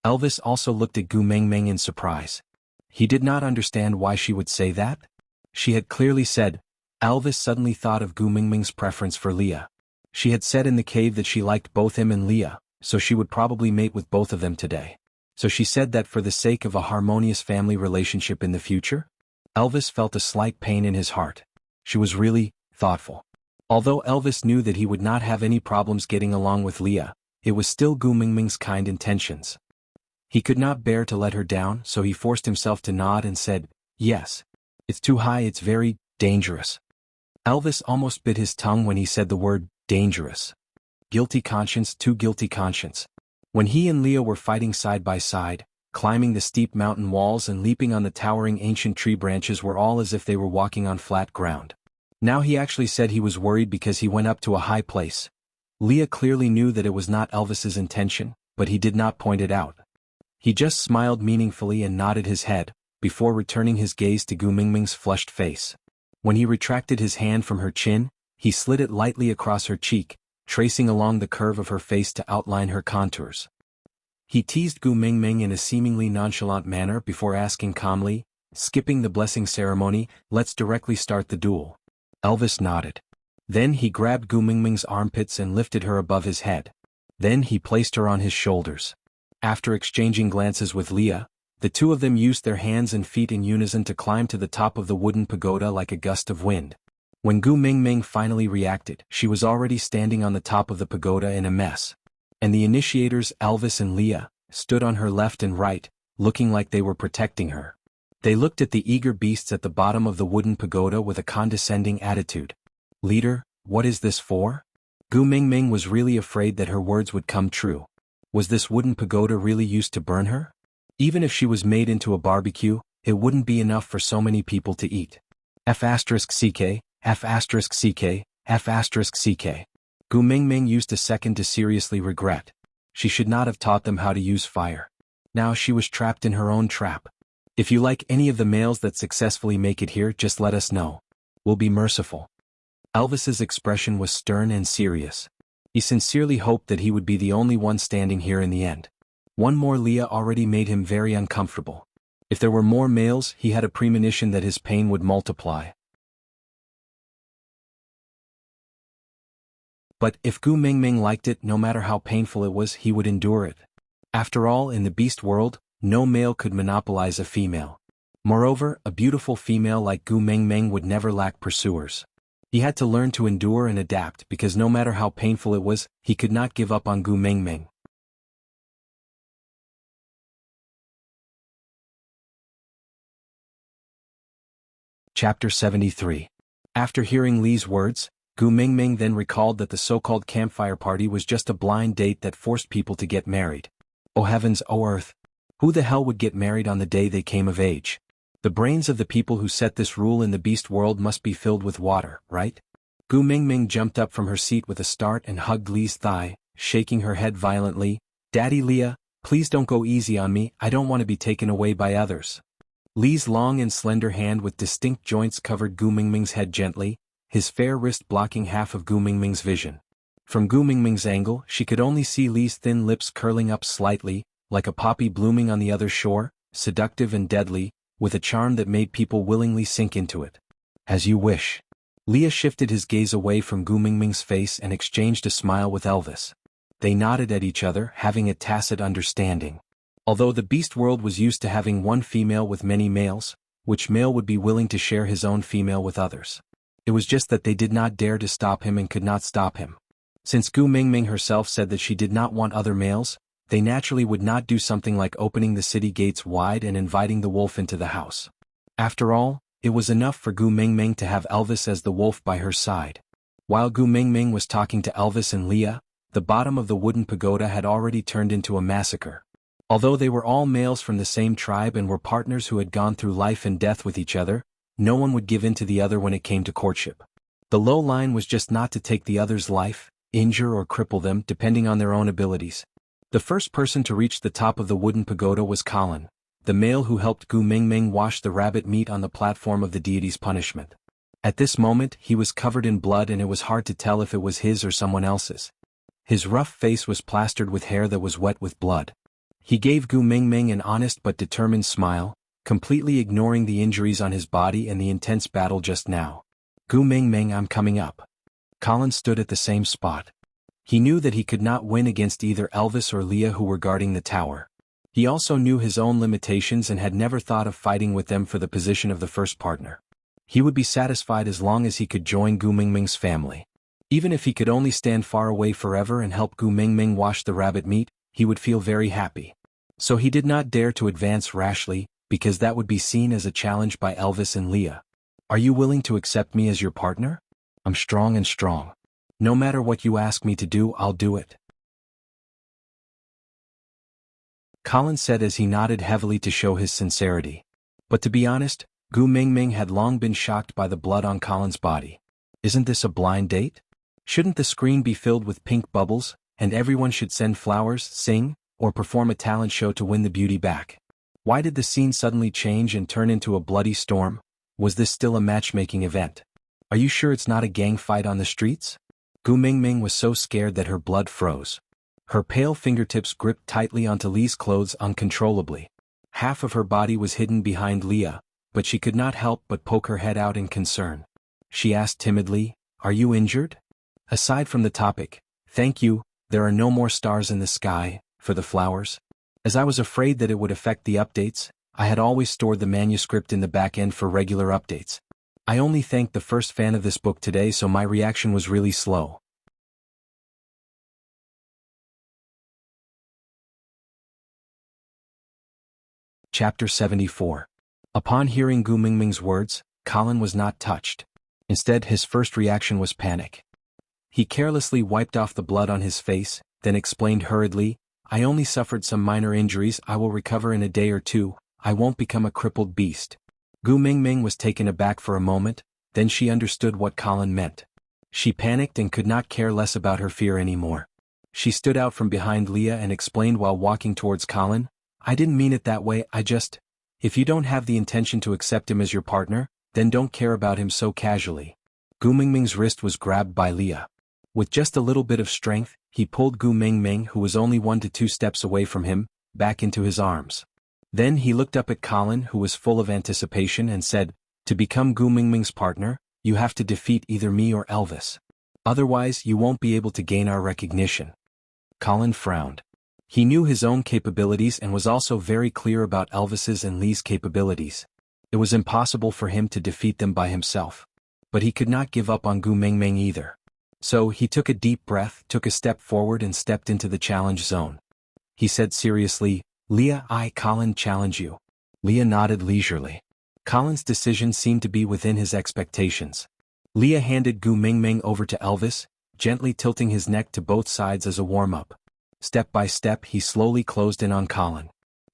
Elvis also looked at Gu Mingming in surprise. He did not understand why she would say that. She had clearly said. Elvis suddenly thought of Gu Mingming's preference for Leah. She had said in the cave that she liked both him and Leah, so she would probably mate with both of them today. So she said that for the sake of a harmonious family relationship in the future? Elvis felt a slight pain in his heart. She was really thoughtful. Although Elvis knew that he would not have any problems getting along with Leah, it was still Gu Mingming's kind intentions. He could not bear to let her down, so he forced himself to nod and said, "Yes. It's too high, it's very dangerous." Elvis almost bit his tongue when he said the word dangerous. Guilty conscience, too guilty conscience. When he and Leah were fighting side by side, climbing the steep mountain walls and leaping on the towering ancient tree branches were all as if they were walking on flat ground. Now he actually said he was worried because he went up to a high place. Leah clearly knew that it was not Elvis's intention, but he did not point it out. He just smiled meaningfully and nodded his head, before returning his gaze to Gu Mingming's flushed face. When he retracted his hand from her chin, he slid it lightly across her cheek, tracing along the curve of her face to outline her contours. He teased Gu Mingming in a seemingly nonchalant manner before asking calmly, skipping the blessing ceremony, "Let's directly start the duel." Elvis nodded. Then he grabbed Gu Mingming's armpits and lifted her above his head. Then he placed her on his shoulders. After exchanging glances with Leah, the two of them used their hands and feet in unison to climb to the top of the wooden pagoda like a gust of wind. When Gu Mingming finally reacted, she was already standing on the top of the pagoda in a mess. And the initiators, Elvis and Leah, stood on her left and right, looking like they were protecting her. They looked at the eager beasts at the bottom of the wooden pagoda with a condescending attitude. "Leader, what is this for?" Gu Mingming was really afraid that her words would come true. Was this wooden pagoda really used to burn her? Even if she was made into a barbecue, it wouldn't be enough for so many people to eat. F***ck, F***ck, F***ck. Gu Mingming used a second to seriously regret. She should not have taught them how to use fire. Now she was trapped in her own trap. "If you like any of the males that successfully make it here, just let us know. We'll be merciful." Elvis's expression was stern and serious. He sincerely hoped that he would be the only one standing here in the end. One more Leah already made him very uncomfortable. If there were more males, he had a premonition that his pain would multiply. But if Gu Mingming liked it, no matter how painful it was, he would endure it. After all, in the beast world, no male could monopolize a female. Moreover, a beautiful female like Gu Mingming would never lack pursuers. He had to learn to endure and adapt because no matter how painful it was, he could not give up on Gu Mingming. Chapter 73. After hearing Li's words, Gu Mingming then recalled that the so-called campfire party was just a blind date that forced people to get married. Oh heavens, oh earth! Who the hell would get married on the day they came of age? The brains of the people who set this rule in the beast world must be filled with water, right? Gu Mingming jumped up from her seat with a start and hugged Li's thigh, shaking her head violently. "Daddy Leah, please don't go easy on me, I don't want to be taken away by others." Li's long and slender hand with distinct joints covered Gu Mingming's head gently, his fair wrist blocking half of Gu Mingming's vision. From Gu Mingming's angle, she could only see Li's thin lips curling up slightly, like a poppy blooming on the other shore, seductive and deadly, with a charm that made people willingly sink into it. "As you wish." Leah shifted his gaze away from Gu Mingming's face and exchanged a smile with Elvis. They nodded at each other, having a tacit understanding. Although the beast world was used to having one female with many males, which male would be willing to share his own female with others? It was just that they did not dare to stop him and could not stop him. Since Gu Mingming herself said that she did not want other males, they naturally would not do something like opening the city gates wide and inviting the wolf into the house. After all, it was enough for Gu Mingming to have Elvis as the wolf by her side. While Gu Mingming was talking to Elvis and Leah, the bottom of the wooden pagoda had already turned into a massacre. Although they were all males from the same tribe and were partners who had gone through life and death with each other, no one would give in to the other when it came to courtship. The low line was just not to take the other's life, injure or cripple them depending on their own abilities. The first person to reach the top of the wooden pagoda was Colin, the male who helped Gu Mingming wash the rabbit meat on the platform of the deity's punishment. At this moment, he was covered in blood and it was hard to tell if it was his or someone else's. His rough face was plastered with hair that was wet with blood. He gave Gu Mingming an honest but determined smile, completely ignoring the injuries on his body and the intense battle just now. "Gu Mingming, I'm coming up." Colin stood at the same spot. He knew that he could not win against either Elvis or Leah who were guarding the tower. He also knew his own limitations and had never thought of fighting with them for the position of the first partner. He would be satisfied as long as he could join Gu Mingming's family. Even if he could only stand far away forever and help Gu Mingming wash the rabbit meat, he would feel very happy. So he did not dare to advance rashly, because that would be seen as a challenge by Elvis and Leah. "Are you willing to accept me as your partner? I'm strong and strong." No matter what you ask me to do, I'll do it. Colin said as he nodded heavily to show his sincerity. But to be honest, Gu Mingming had long been shocked by the blood on Colin's body. Isn't this a blind date? Shouldn't the screen be filled with pink bubbles, and everyone should send flowers, sing, or perform a talent show to win the beauty back? Why did the scene suddenly change and turn into a bloody storm? Was this still a matchmaking event? Are you sure it's not a gang fight on the streets? Gu Mingming was so scared that her blood froze. Her pale fingertips gripped tightly onto Li's clothes uncontrollably. Half of her body was hidden behind Leah, but she could not help but poke her head out in concern. She asked timidly, "Are you injured?" Aside from the topic, "Thank you, there are no more stars in the sky," for the flowers. As I was afraid that it would affect the updates, I had always stored the manuscript in the back end for regular updates. I only thanked the first fan of this book today, so my reaction was really slow. Chapter 74. Upon hearing Gu Mingming's words, Colin was not touched. Instead, his first reaction was panic. He carelessly wiped off the blood on his face, then explained hurriedly, "I only suffered some minor injuries. I will recover in a day or two. I won't become a crippled beast." Gu Mingming was taken aback for a moment, then she understood what Colin meant. She panicked and could not care less about her fear anymore. She stood out from behind Leah and explained while walking towards Colin, "I didn't mean it that way, if you don't have the intention to accept him as your partner, then don't care about him so casually." Gu Mingming's wrist was grabbed by Leah. With just a little bit of strength, he pulled Gu Mingming, who was only 1 to 2 steps away from him, back into his arms. Then he looked up at Colin, who was full of anticipation, and said, "To become Gu Mingming's partner, you have to defeat either me or Elvis. Otherwise, you won't be able to gain our recognition." Colin frowned. He knew his own capabilities and was also very clear about Elvis's and Li's capabilities. It was impossible for him to defeat them by himself. But he could not give up on Gu Mingming either. So he took a deep breath, took a step forward and stepped into the challenge zone. He said seriously, "Leah, Colin, challenge you." Leah nodded leisurely. Colin's decision seemed to be within his expectations. Leah handed Gu Mingming over to Elvis, gently tilting his neck to both sides as a warm-up. Step by step he slowly closed in on Colin.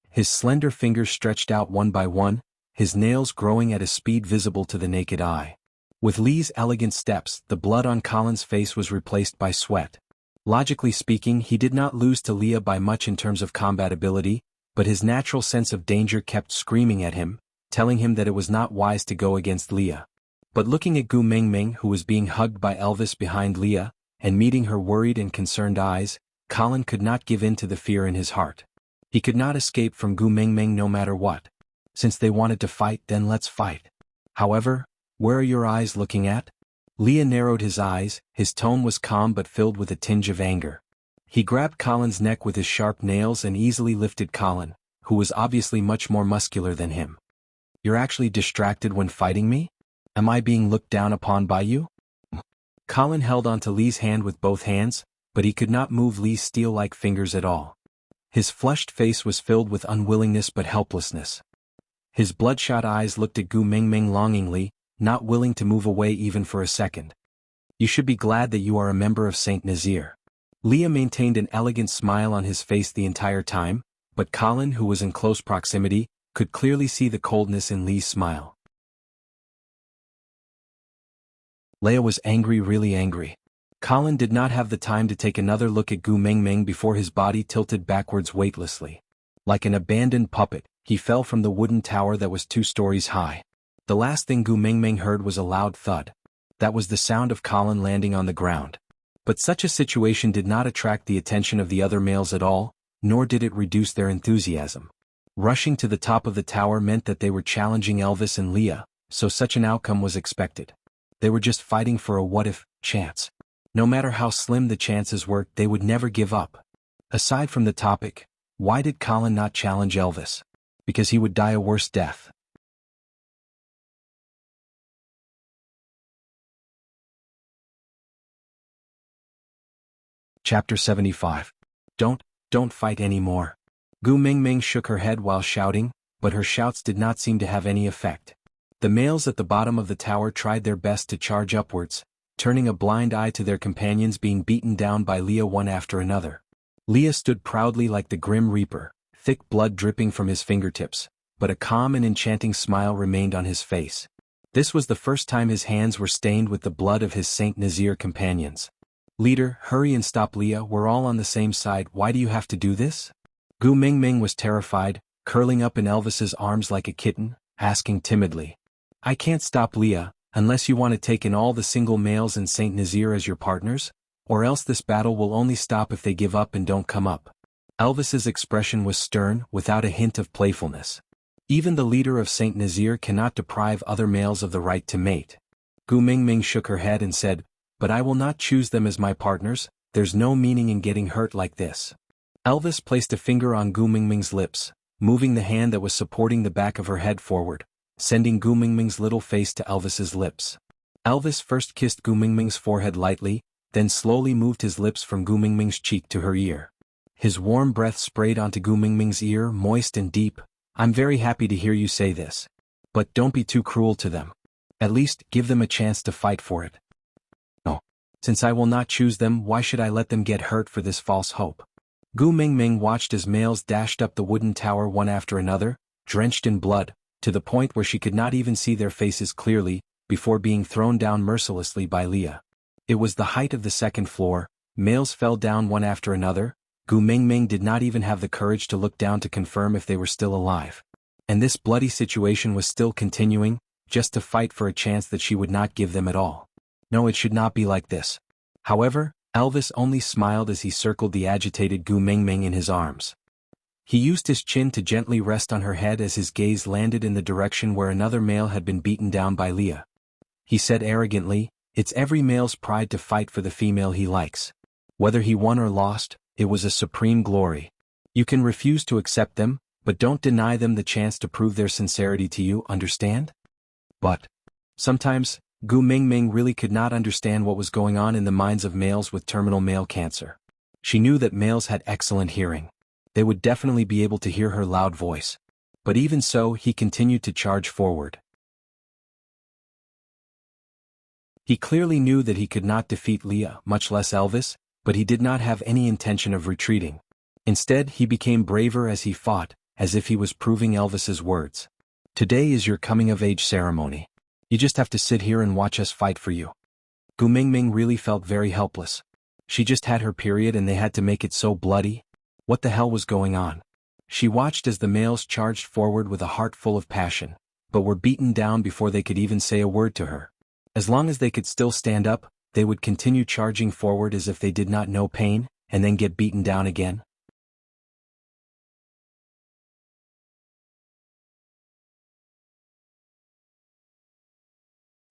His slender fingers stretched out one by one, his nails growing at a speed visible to the naked eye. With Li's elegant steps, the blood on Colin's face was replaced by sweat. Logically speaking, he did not lose to Leah by much in terms of combat ability, but his natural sense of danger kept screaming at him, telling him that it was not wise to go against Leah. But looking at Gu Mingming, who was being hugged by Elvis behind Leah, and meeting her worried and concerned eyes, Colin could not give in to the fear in his heart. He could not escape from Gu Mingming no matter what. Since they wanted to fight, then let's fight. However, where are your eyes looking at? Leah narrowed his eyes, his tone was calm but filled with a tinge of anger. He grabbed Colin's neck with his sharp nails and easily lifted Colin, who was obviously much more muscular than him. "You're actually distracted when fighting me? Am I being looked down upon by you?" Colin held onto Li's hand with both hands, but he could not move Li's steel-like fingers at all. His flushed face was filled with unwillingness but helplessness. His bloodshot eyes looked at Gu Mingming longingly, not willing to move away even for a second. "You should be glad that you are a member of Saint Nazir." Leah maintained an elegant smile on his face the entire time, but Colin, who was in close proximity, could clearly see the coldness in Li's smile. Leah was angry, really angry. Colin did not have the time to take another look at Gu Mingming before his body tilted backwards weightlessly. Like an abandoned puppet, he fell from the wooden tower that was 2 stories high. The last thing Gu Mingming heard was a loud thud. That was the sound of Colin landing on the ground. But such a situation did not attract the attention of the other males at all, nor did it reduce their enthusiasm. Rushing to the top of the tower meant that they were challenging Elvis and Leah, so such an outcome was expected. They were just fighting for a what-if chance. No matter how slim the chances were, they would never give up. Aside from the topic, why did Colin not challenge Elvis? Because he would die a worse death. Chapter 75. Don't fight anymore. Gu Mingming shook her head while shouting, but her shouts did not seem to have any effect. The males at the bottom of the tower tried their best to charge upwards, turning a blind eye to their companions being beaten down by Leah one after another. Leah stood proudly like the Grim Reaper, thick blood dripping from his fingertips, but a calm and enchanting smile remained on his face. This was the first time his hands were stained with the blood of his Saint Nazir companions. "Leader, hurry and stop Leah, we're all on the same side, why do you have to do this?" Gu Mingming was terrified, curling up in Elvis's arms like a kitten, asking timidly. "I can't stop Leah, unless you want to take in all the single males in Saint Nazir as your partners, or else this battle will only stop if they give up and don't come up." Elvis's expression was stern, without a hint of playfulness. Even the leader of Saint Nazir cannot deprive other males of the right to mate. Gu Mingming shook her head and said, "But I will not choose them as my partners, there's no meaning in getting hurt like this." Elvis placed a finger on Gu Mingming's lips, moving the hand that was supporting the back of her head forward, sending Gu Mingming's little face to Elvis's lips. Elvis first kissed Gu Mingming's forehead lightly, then slowly moved his lips from Gu Mingming's cheek to her ear. His warm breath sprayed onto Gu Mingming's ear, moist and deep. "I'm very happy to hear you say this. But don't be too cruel to them. At least, give them a chance to fight for it." "No. Since I will not choose them, why should I let them get hurt for this false hope?" Gu Mingming watched as males dashed up the wooden tower one after another, drenched in blood, to the point where she could not even see their faces clearly, before being thrown down mercilessly by Leah. It was the height of the second floor, males fell down one after another. Gu Mingming did not even have the courage to look down to confirm if they were still alive. And this bloody situation was still continuing, just to fight for a chance that she would not give them at all. No, it should not be like this. However, Elvis only smiled as he circled the agitated Gu Mingming in his arms. He used his chin to gently rest on her head as his gaze landed in the direction where another male had been beaten down by Leah. He said arrogantly, "It's every male's pride to fight for the female he likes. Whether he won or lost, it was a supreme glory. You can refuse to accept them, but don't deny them the chance to prove their sincerity to you, understand?" But sometimes, Gu Mingming really could not understand what was going on in the minds of males with terminal male cancer. She knew that males had excellent hearing. They would definitely be able to hear her loud voice. But even so, he continued to charge forward. He clearly knew that he could not defeat Leah, much less Elvis, but he did not have any intention of retreating. Instead, he became braver as he fought, as if he was proving Elvis's words. "Today is your coming-of-age ceremony. You just have to sit here and watch us fight for you." Gu Mingming really felt very helpless. She just had her period and they had to make it so bloody. What the hell was going on? She watched as the males charged forward with a heart full of passion, but were beaten down before they could even say a word to her. As long as they could still stand up, they would continue charging forward as if they did not know pain, and then get beaten down again.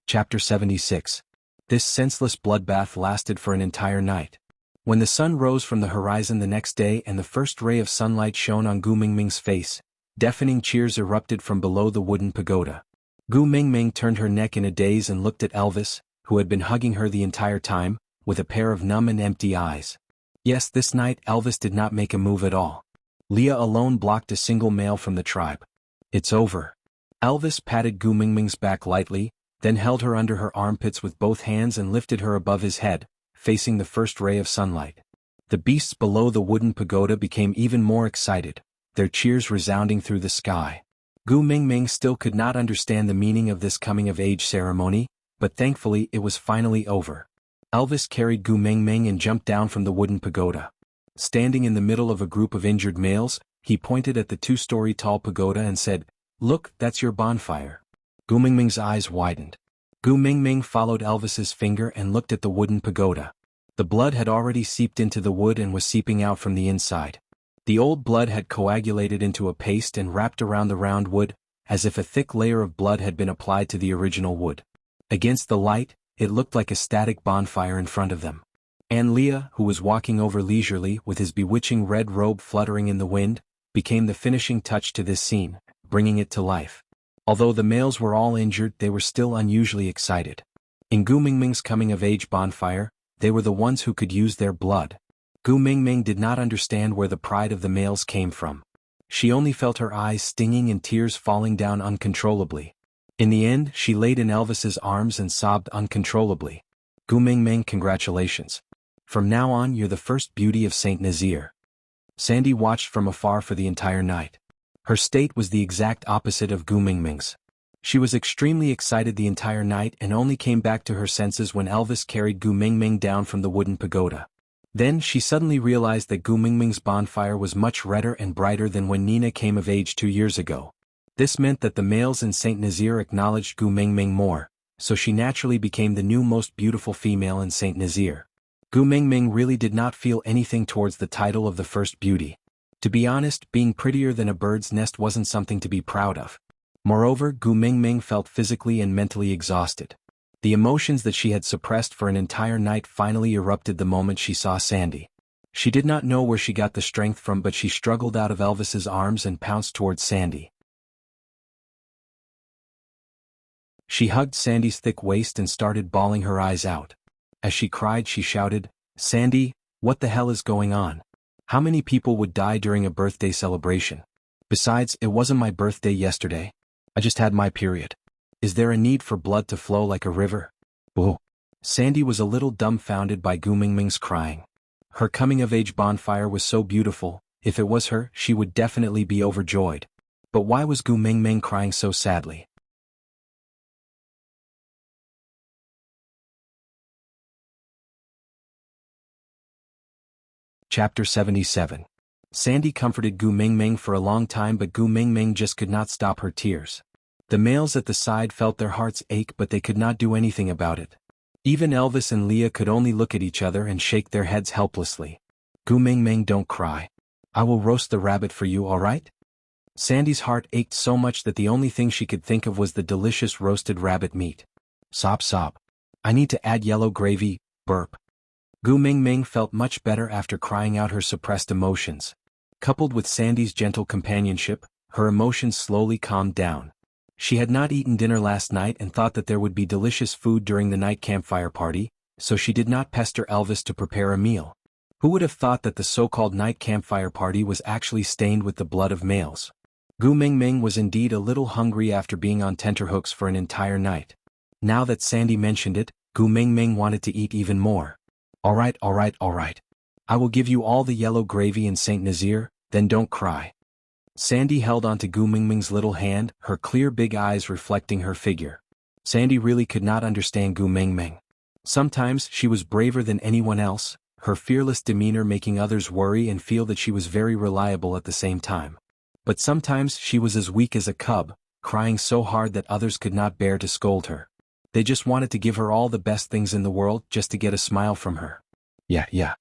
Chapter 76. This senseless bloodbath lasted for an entire night. When the sun rose from the horizon the next day and the first ray of sunlight shone on Gu Mingming's face, deafening cheers erupted from below the wooden pagoda. Gu Mingming turned her neck in a daze and looked at Elvis, who had been hugging her the entire time, with a pair of numb and empty eyes. Yes, this night Elvis did not make a move at all. Leah alone blocked a single male from the tribe. "It's over." Elvis patted Gu Mingming's back lightly, then held her under her armpits with both hands and lifted her above his head, facing the first ray of sunlight. The beasts below the wooden pagoda became even more excited, their cheers resounding through the sky. Gu Mingming still could not understand the meaning of this coming-of-age ceremony, but thankfully it was finally over. Elvis carried Gu Mingming and jumped down from the wooden pagoda. Standing in the middle of a group of injured males, he pointed at the 2-story tall pagoda and said, "Look, that's your bonfire." Gu Mingming's eyes widened. Gu Mingming followed Elvis's finger and looked at the wooden pagoda. The blood had already seeped into the wood and was seeping out from the inside. The old blood had coagulated into a paste and wrapped around the round wood, as if a thick layer of blood had been applied to the original wood. Against the light, it looked like a static bonfire in front of them. And Leah, who was walking over leisurely with his bewitching red robe fluttering in the wind, became the finishing touch to this scene, bringing it to life. Although the males were all injured, they were still unusually excited. In Gu Mingming's coming-of-age bonfire, they were the ones who could use their blood. Gu Mingming did not understand where the pride of the males came from. She only felt her eyes stinging and tears falling down uncontrollably. In the end, she laid in Elvis's arms and sobbed uncontrollably. Gu Mingming, congratulations. From now on you're the first beauty of Saint Nazaire. Sandy watched from afar for the entire night. Her state was the exact opposite of Gu Mingming's. She was extremely excited the entire night and only came back to her senses when Elvis carried Gu Mingming down from the wooden pagoda. Then she suddenly realized that Gu Mingming's bonfire was much redder and brighter than when Nina came of age 2 years ago. This meant that the males in Saint Nazaire acknowledged Gu Mingming more, so she naturally became the new most beautiful female in Saint Nazaire. Gu Mingming really did not feel anything towards the title of the first beauty. To be honest, being prettier than a bird's nest wasn't something to be proud of. Moreover, Gu Mingming felt physically and mentally exhausted. The emotions that she had suppressed for an entire night finally erupted the moment she saw Sandy. She did not know where she got the strength from, but she struggled out of Elvis's arms and pounced towards Sandy. She hugged Sandy's thick waist and started bawling her eyes out. As she cried, she shouted, "Sandy, what the hell is going on? How many people would die during a birthday celebration? Besides, it wasn't my birthday yesterday. I just had my period. Is there a need for blood to flow like a river?" Oh. Sandy was a little dumbfounded by Gu Mingming's crying. Her coming-of-age bonfire was so beautiful, if it was her, she would definitely be overjoyed. But why was Gu Mingming crying so sadly? Chapter 77. Sandy comforted Gu Mingming for a long time, but Gu Mingming just could not stop her tears. The males at the side felt their hearts ache, but they could not do anything about it. Even Elvis and Leah could only look at each other and shake their heads helplessly. "Gu Mingming, don't cry. I will roast the rabbit for you, alright?" Sandy's heart ached so much that the only thing she could think of was the delicious roasted rabbit meat. Sob sob. "I need to add yellow gravy," burp. Gu Mingming felt much better after crying out her suppressed emotions. Coupled with Sandy's gentle companionship, her emotions slowly calmed down. She had not eaten dinner last night and thought that there would be delicious food during the night campfire party, so she did not pester Elvis to prepare a meal. Who would have thought that the so-called night campfire party was actually stained with the blood of males? Gu Mingming was indeed a little hungry after being on tenterhooks for an entire night. Now that Sandy mentioned it, Gu Mingming wanted to eat even more. Alright. I will give you all the yellow gravy in Saint Nazaire, then don't cry." Sandy held onto Gu Mingming's little hand, her clear big eyes reflecting her figure. Sandy really could not understand Gu Mingming. Sometimes she was braver than anyone else, her fearless demeanor making others worry and feel that she was very reliable at the same time. But sometimes she was as weak as a cub, crying so hard that others could not bear to scold her. They just wanted to give her all the best things in the world just to get a smile from her. Yeah.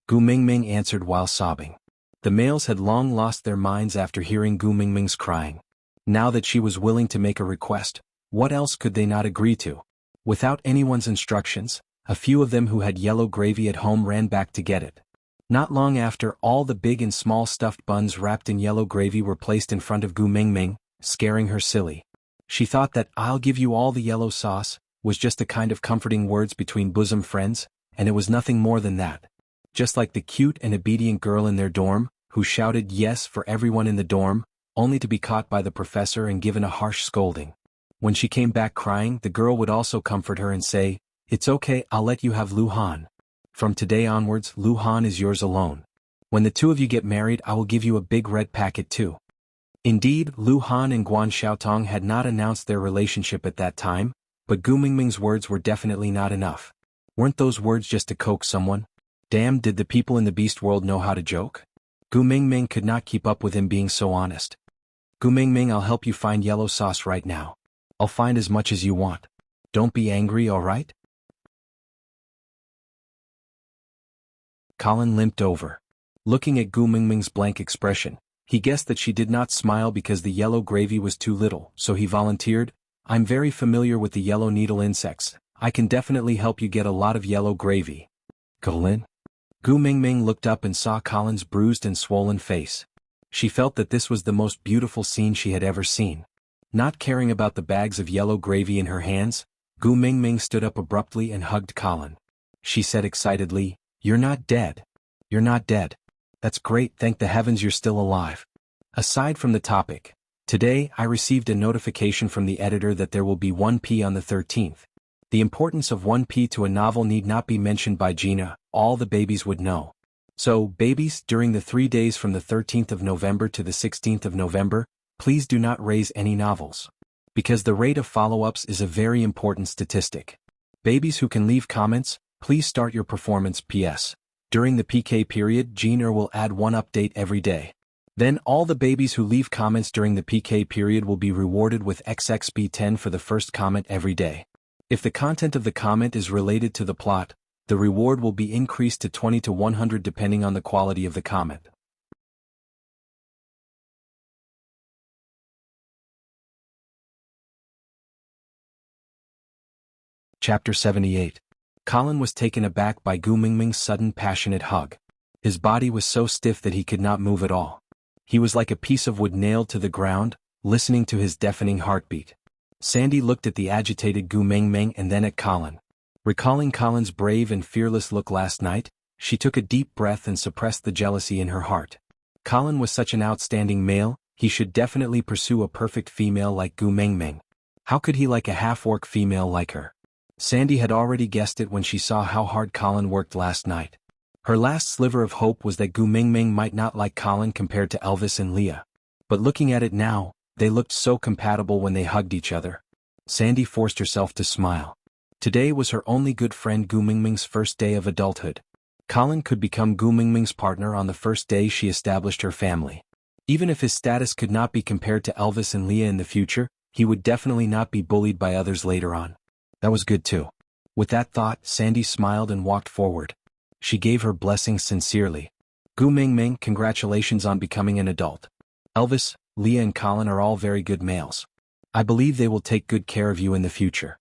Gu Mingming answered while sobbing. The males had long lost their minds after hearing Gu Mingming's crying. Now that she was willing to make a request, what else could they not agree to? Without anyone's instructions, a few of them who had yellow gravy at home ran back to get it. Not long after, all the big and small stuffed buns wrapped in yellow gravy were placed in front of Gu Mingming, scaring her silly. She thought that "I'll give you all the yellow sauce" was just a kind of comforting words between bosom friends, and it was nothing more than that. Just like the cute and obedient girl in their dorm, who shouted yes for everyone in the dorm, only to be caught by the professor and given a harsh scolding. When she came back crying, the girl would also comfort her and say, "It's okay, I'll let you have Lu Han. From today onwards, Lu Han is yours alone. When the two of you get married, I will give you a big red packet too." Indeed, Lu Han and Guan Xiaotong had not announced their relationship at that time, but Gu Mingming's words were definitely not enough. Weren't those words just to coax someone? Damn, did the people in the beast world know how to joke? Gu Mingming could not keep up with him being so honest. "Gu Mingming, I'll help you find yellow sauce right now. I'll find as much as you want. Don't be angry, alright?" Colin limped over. Looking at Gu Mingming's blank expression, he guessed that she did not smile because the yellow gravy was too little, so he volunteered, "I'm very familiar with the yellow needle insects. I can definitely help you get a lot of yellow gravy." "Colin?" Gu Mingming looked up and saw Colin's bruised and swollen face. She felt that this was the most beautiful scene she had ever seen. Not caring about the bags of yellow gravy in her hands, Gu Mingming stood up abruptly and hugged Colin. She said excitedly, "You're not dead. You're not dead. That's great, thank the heavens you're still alive." Aside from the topic, today I received a notification from the editor that there will be 1P on the 13th. The importance of 1p to a novel need not be mentioned by Gina, all the babies would know. So, babies, during the 3 days from the 13th of November to the 16th of November, please do not raise any novels. Because the rate of follow-ups is a very important statistic. Babies who can leave comments, please start your performance. PS. During the PK period, Gina will add one update every day. Then all the babies who leave comments during the PK period will be rewarded with XXB10 for the first comment every day. If the content of the comment is related to the plot, the reward will be increased to 20 to 100 depending on the quality of the comment. Chapter 78. Colin was taken aback by Gu Mingming's sudden passionate hug. His body was so stiff that he could not move at all. He was like a piece of wood nailed to the ground, listening to his deafening heartbeat. Sandy looked at the agitated Gu Mingming and then at Colin. Recalling Colin's brave and fearless look last night, she took a deep breath and suppressed the jealousy in her heart. Colin was such an outstanding male, he should definitely pursue a perfect female like Gu Mingming. How could he like a half-orc female like her? Sandy had already guessed it when she saw how hard Colin worked last night. Her last sliver of hope was that Gu Mingming might not like Colin compared to Elvis and Leah. But looking at it now, they looked so compatible when they hugged each other. Sandy forced herself to smile. Today was her only good friend Gu Mingming's first day of adulthood. Colin could become Gu Mingming's partner on the first day she established her family. Even if his status could not be compared to Elvis and Leah in the future, he would definitely not be bullied by others later on. That was good too. With that thought, Sandy smiled and walked forward. She gave her blessings sincerely. Gu Mingming, congratulations on becoming an adult. Elvis, Leah and Colin are all very good males. I believe they will take good care of you in the future.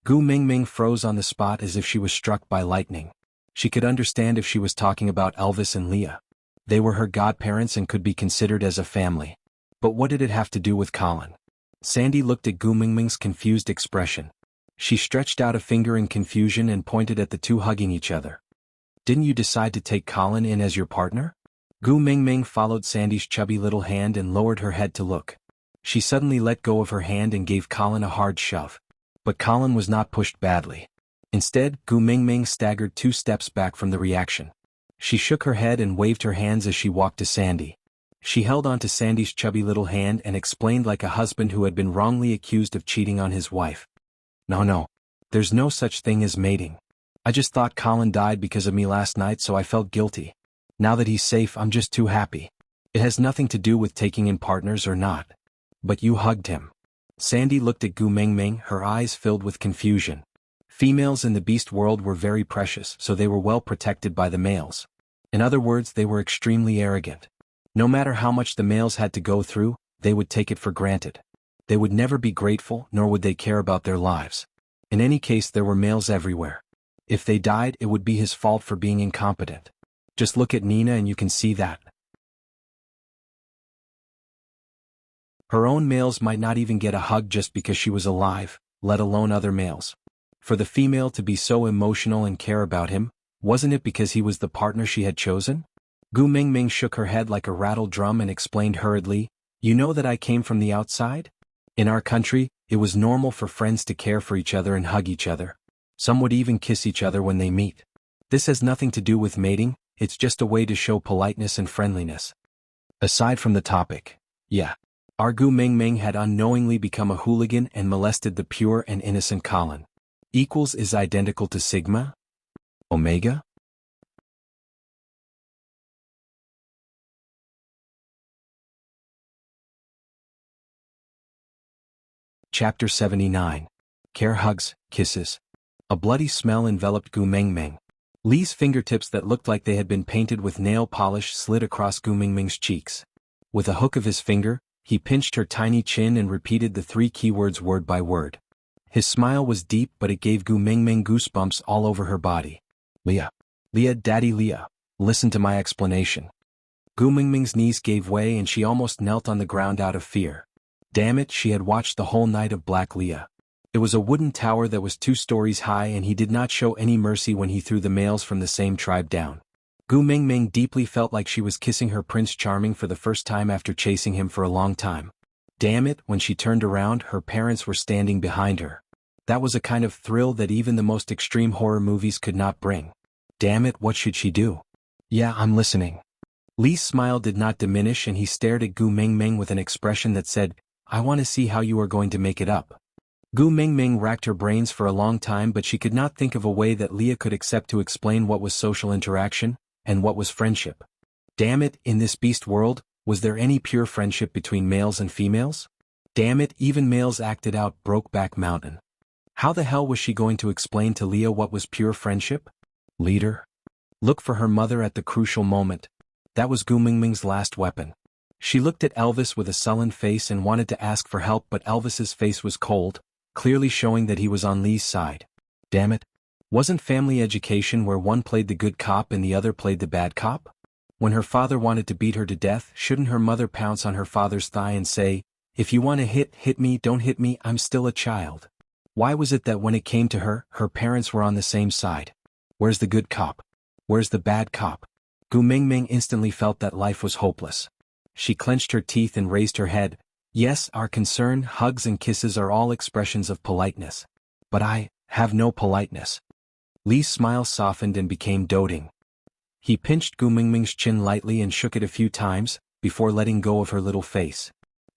Gu Mingming froze on the spot as if she was struck by lightning. She could understand if she was talking about Elvis and Leah. They were her godparents and could be considered as a family. But what did it have to do with Colin? Sandy looked at Gu Mingming's confused expression. She stretched out a finger in confusion and pointed at the two hugging each other. Didn't you decide to take Colin in as your partner? Gu Mingming followed Sandy's chubby little hand and lowered her head to look. She suddenly let go of her hand and gave Colin a hard shove. But Colin was not pushed badly. Instead, Gu Mingming staggered 2 steps back from the reaction. She shook her head and waved her hands as she walked to Sandy. She held onto Sandy's chubby little hand and explained like a husband who had been wrongly accused of cheating on his wife. No. There's no such thing as mating. I just thought Colin died because of me last night, so I felt guilty. Now that he's safe, I'm just too happy. It has nothing to do with taking in partners or not. But you hugged him. Sandy looked at Gu Mingming, her eyes filled with confusion. Females in the beast world were very precious, so they were well protected by the males. In other words, they were extremely arrogant. No matter how much the males had to go through, they would take it for granted. They would never be grateful, nor would they care about their lives. In any case, there were males everywhere. If they died, it would be his fault for being incompetent. Just look at Nina and you can see that. Her own males might not even get a hug just because she was alive, let alone other males. For the female to be so emotional and care about him, wasn't it because he was the partner she had chosen? Gu Mingming shook her head like a rattled drum and explained hurriedly, "You know that I came from the outside? In our country, it was normal for friends to care for each other and hug each other. Some would even kiss each other when they meet. This has nothing to do with mating, it's just a way to show politeness and friendliness." Aside from the topic, yeah. Our Gu Mingming had unknowingly become a hooligan and molested the pure and innocent Colin. Equals is identical to sigma? Omega? Chapter 79. Care hugs, kisses. A bloody smell enveloped Gu Mingming. Lee's fingertips that looked like they had been painted with nail polish slid across Gu Mingming's cheeks. With a hook of his finger, he pinched her tiny chin and repeated the 3 keywords word by word. His smile was deep, but it gave Gu Mingming goosebumps all over her body. Leah. Leah, Daddy Leah. Listen to my explanation. Gu Mingming's knees gave way and she almost knelt on the ground out of fear. Damn it, she had watched the whole night of Black Leah. It was a wooden tower that was 2 stories high and he did not show any mercy when he threw the males from the same tribe down. Gu Mingming deeply felt like she was kissing her Prince Charming for the first time after chasing him for a long time. Damn it, when she turned around, her parents were standing behind her. That was a kind of thrill that even the most extreme horror movies could not bring. Damn it, what should she do? Yeah, I'm listening. Li's smile did not diminish and he stared at Gu Mingming with an expression that said, I want to see how you are going to make it up. Gu Mingming racked her brains for a long time but she could not think of a way that Leah could accept to explain what was social interaction, and what was friendship. Damn it, in this beast world, was there any pure friendship between males and females? Damn it, even males acted out Brokeback Mountain. How the hell was she going to explain to Leah what was pure friendship? Leader? Look for her mother at the crucial moment. That was Gu Mingming's last weapon. She looked at Elvis with a sullen face and wanted to ask for help but Elvis's face was cold, clearly showing that he was on Li's side. Damn it. Wasn't family education where one played the good cop and the other played the bad cop? When her father wanted to beat her to death, shouldn't her mother pounce on her father's thigh and say, if you want to hit me, don't hit me, I'm still a child? Why was it that when it came to her, her parents were on the same side? Where's the good cop? Where's the bad cop? Gu Mingming instantly felt that life was hopeless. She clenched her teeth and raised her head. Yes, our concern, hugs and kisses are all expressions of politeness. But I have no politeness. Li's smile softened and became doting. He pinched Gu Mingming's chin lightly and shook it a few times, before letting go of her little face.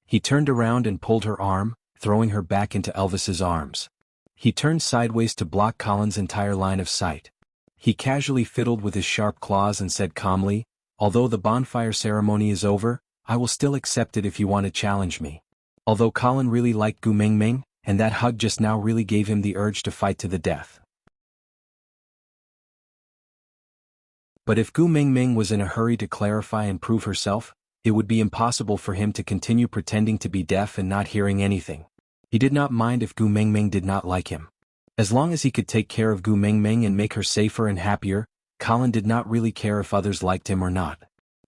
He turned around and pulled her arm, throwing her back into Elvis's arms. He turned sideways to block Colin's entire line of sight. He casually fiddled with his sharp claws and said calmly, although the bonfire ceremony is over, I will still accept it if you want to challenge me. Although Colin really liked Gu Mingming, and that hug just now really gave him the urge to fight to the death. But if Gu Mingming was in a hurry to clarify and prove herself, it would be impossible for him to continue pretending to be deaf and not hearing anything. He did not mind if Gu Mingming did not like him. As long as he could take care of Gu Mingming and make her safer and happier, Colin did not really care if others liked him or not.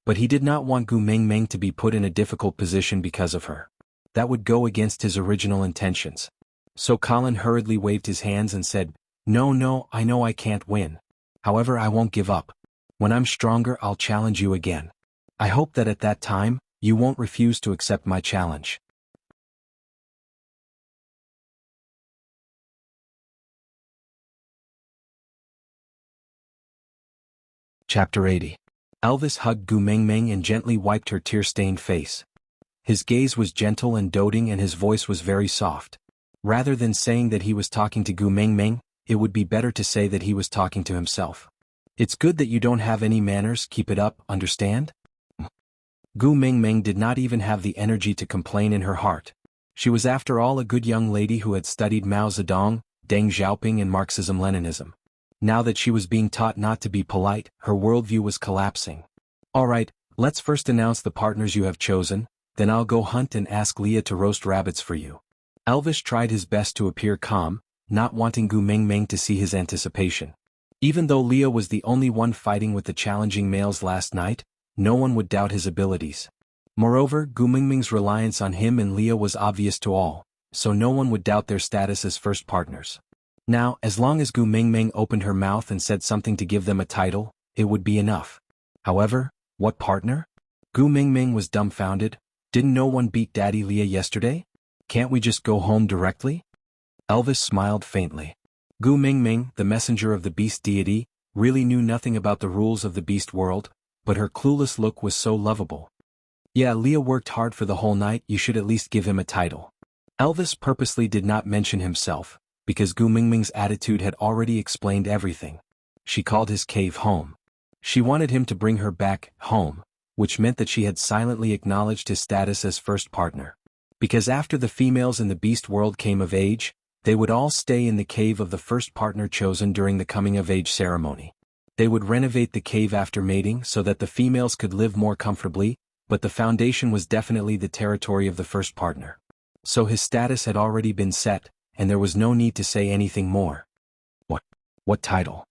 But he did not want Gu Mingming to be put in a difficult position because of her. That would go against his original intentions. So Colin hurriedly waved his hands and said, No, I know I can't win. However, I won't give up. When I'm stronger, I'll challenge you again. I hope that at that time, you won't refuse to accept my challenge. Chapter 80. Elvis hugged Gu Mingming and gently wiped her tear-stained face. His gaze was gentle and doting and his voice was very soft. Rather than saying that he was talking to Gu Mingming, it would be better to say that he was talking to himself. It's good that you don't have any manners, keep it up, understand? Gu Mingming did not even have the energy to complain in her heart. She was after all a good young lady who had studied Mao Zedong, Deng Xiaoping and Marxism-Leninism. Now that she was being taught not to be polite, her worldview was collapsing. Alright, let's first announce the partners you have chosen, then I'll go hunt and ask Leah to roast rabbits for you. Elvis tried his best to appear calm, not wanting Gu Mingming to see his anticipation. Even though Leah was the only one fighting with the challenging males last night, no one would doubt his abilities. Moreover, Gu Mingming's reliance on him and Leah was obvious to all, so no one would doubt their status as first partners. Now, as long as Gu Mingming opened her mouth and said something to give them a title, it would be enough. However, what partner? Gu Mingming was dumbfounded. Didn't no one beat Daddy Leah yesterday? Can't we just go home directly? Elvis smiled faintly. Gu Mingming, the messenger of the beast deity, really knew nothing about the rules of the beast world, but her clueless look was so lovable. Yeah, Leah worked hard for the whole night, you should at least give him a title. Elvis purposely did not mention himself, because Gu Mingming's attitude had already explained everything. She called his cave home. She wanted him to bring her back home, which meant that she had silently acknowledged his status as first partner. Because after the females in the beast world came of age, they would all stay in the cave of the first partner chosen during the coming-of-age ceremony. They would renovate the cave after mating so that the females could live more comfortably, but the foundation was definitely the territory of the first partner. So his status had already been set, and there was no need to say anything more. What title?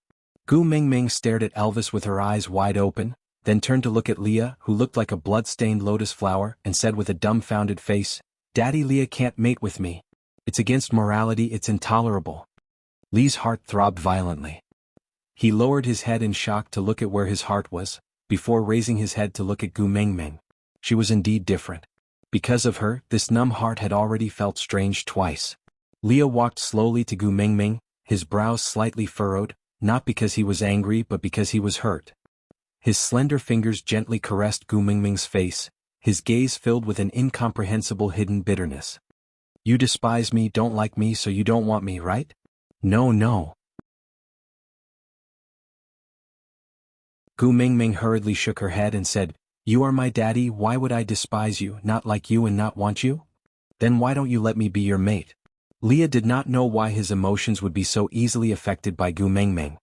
Gu Mingming stared at Elvis with her eyes wide open, then turned to look at Leah, who looked like a blood-stained lotus flower, and said with a dumbfounded face, Daddy Leah can't mate with me. It's against morality, it's intolerable. Li's heart throbbed violently. He lowered his head in shock to look at where his heart was, before raising his head to look at Gu Mingming. She was indeed different. Because of her, this numb heart had already felt strange twice. Leah walked slowly to Gu Mingming, his brows slightly furrowed, not because he was angry but because he was hurt. His slender fingers gently caressed Gu Mingming's face, his gaze filled with an incomprehensible hidden bitterness. You despise me, don't like me, so you don't want me, right? No, no. Gu Mingming hurriedly shook her head and said, You are my daddy, why would I despise you, not like you and not want you? Then why don't you let me be your mate? Leah did not know why his emotions would be so easily affected by Gu Mingming.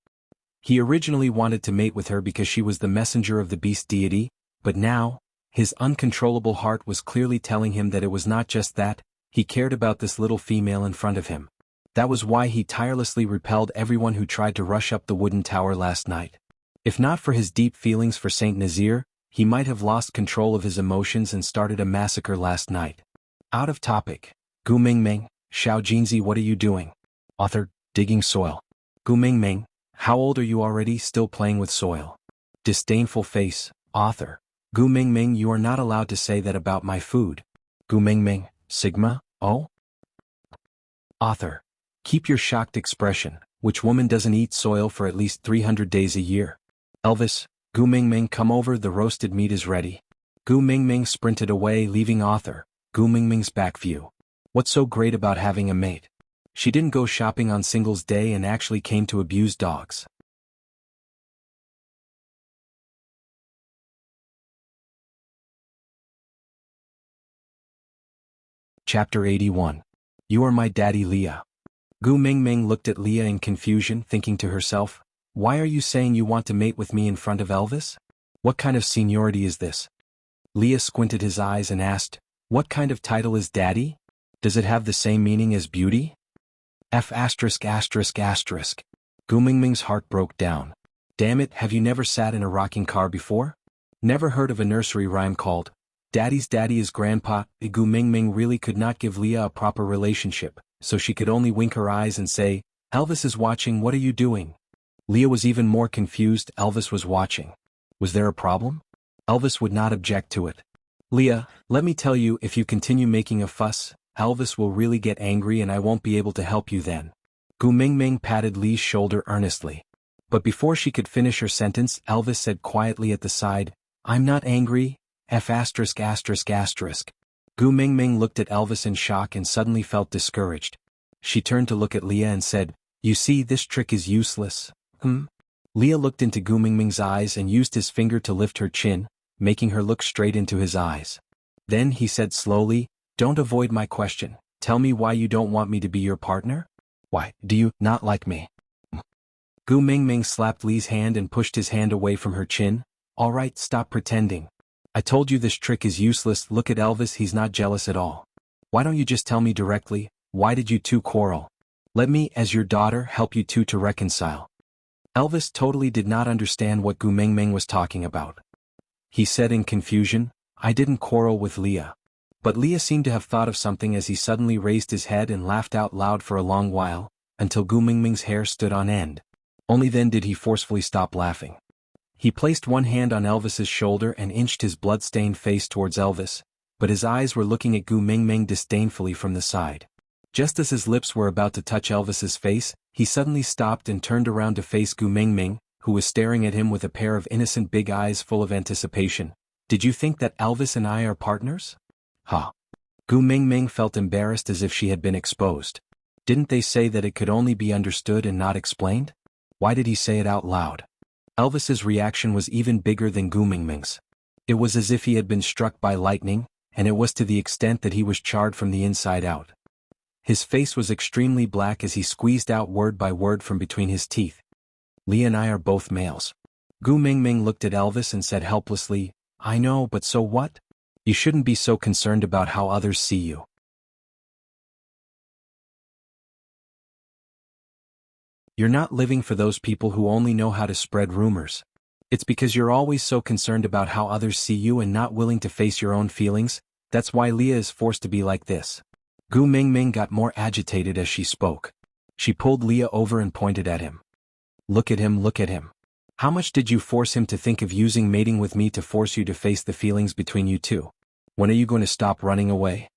He originally wanted to mate with her because she was the messenger of the beast deity, but now, his uncontrollable heart was clearly telling him that it was not just that, he cared about this little female in front of him. That was why he tirelessly repelled everyone who tried to rush up the wooden tower last night. If not for his deep feelings for Saint Nazir, he might have lost control of his emotions and started a massacre last night. Out of topic. Gu Mingming, Xiao Jinzi, what are you doing? Author, digging soil. Gu Mingming, how old are you already, still playing with soil? Disdainful face. Author. Gu Mingming, you are not allowed to say that about my food. Gu Mingming, Sigma, oh? Author. Keep your shocked expression, which woman doesn't eat soil for at least 300 days a year? Elvis, Gu Mingming, come over, the roasted meat is ready. Gu Mingming sprinted away, leaving Author, Gu Mingming's back view. What's so great about having a mate? She didn't go shopping on Singles Day and actually came to abuse dogs. Chapter 81. You are my daddy, Leah. Gu Mingming looked at Leah in confusion, thinking to herself, why are you saying you want to mate with me in front of Elvis? What kind of seniority is this? Leah squinted his eyes and asked, what kind of title is daddy? Does it have the same meaning as beauty? F*******. Gu Mingming's heart broke down. Damn it, have you never sat in a rocking car before? Never heard of a nursery rhyme called, Daddy's daddy is grandpa? Gu Mingming really could not give Leah a proper relationship, so she could only wink her eyes and say, Elvis is watching, what are you doing? Leah was even more confused, Elvis was watching. Was there a problem? Elvis would not object to it. Leah, let me tell you, if you continue making a fuss, Elvis will really get angry and I won't be able to help you then. Gu Mingming patted Lee's shoulder earnestly. But before she could finish her sentence, Elvis said quietly at the side, I'm not angry, F*******. Gu Mingming looked at Elvis in shock and suddenly felt discouraged. She turned to look at Leah and said, You see, this trick is useless. Leah looked into Gu Mingming's eyes and used his finger to lift her chin, making her look straight into his eyes. Then he said slowly, Don't avoid my question, tell me why you don't want me to be your partner? Why, do you not like me? Gu Mingming slapped Lee's hand and pushed his hand away from her chin. All right, stop pretending. I told you this trick is useless, look at Elvis, he's not jealous at all. Why don't you just tell me directly, why did you two quarrel? Let me, as your daughter, help you two to reconcile. Elvis totally did not understand what Gu Mingming was talking about. He said in confusion, I didn't quarrel with Leah. But Leah seemed to have thought of something as he suddenly raised his head and laughed out loud for a long while, until Gu Mingming's hair stood on end. Only then did he forcefully stop laughing. He placed one hand on Elvis's shoulder and inched his blood-stained face towards Elvis, but his eyes were looking at Gu Mingming disdainfully from the side. Just as his lips were about to touch Elvis's face, he suddenly stopped and turned around to face Gu Mingming, who was staring at him with a pair of innocent big eyes full of anticipation. Did you think that Elvis and I are partners? Ha! Gu Mingming felt embarrassed as if she had been exposed. Didn't they say that it could only be understood and not explained? Why did he say it out loud? Elvis's reaction was even bigger than Gu Mingming's. It was as if he had been struck by lightning, and it was to the extent that he was charred from the inside out. His face was extremely black as he squeezed out word by word from between his teeth. Leah and I are both males. Gu Mingming looked at Elvis and said helplessly, I know, but so what? You shouldn't be so concerned about how others see you. You're not living for those people who only know how to spread rumors. It's because you're always so concerned about how others see you and not willing to face your own feelings, that's why Leah is forced to be like this. Gu Mingming got more agitated as she spoke. She pulled Leah over and pointed at him. Look at him, look at him. How much did you force him to think of using mating with me to force you to face the feelings between you two? When are you going to stop running away?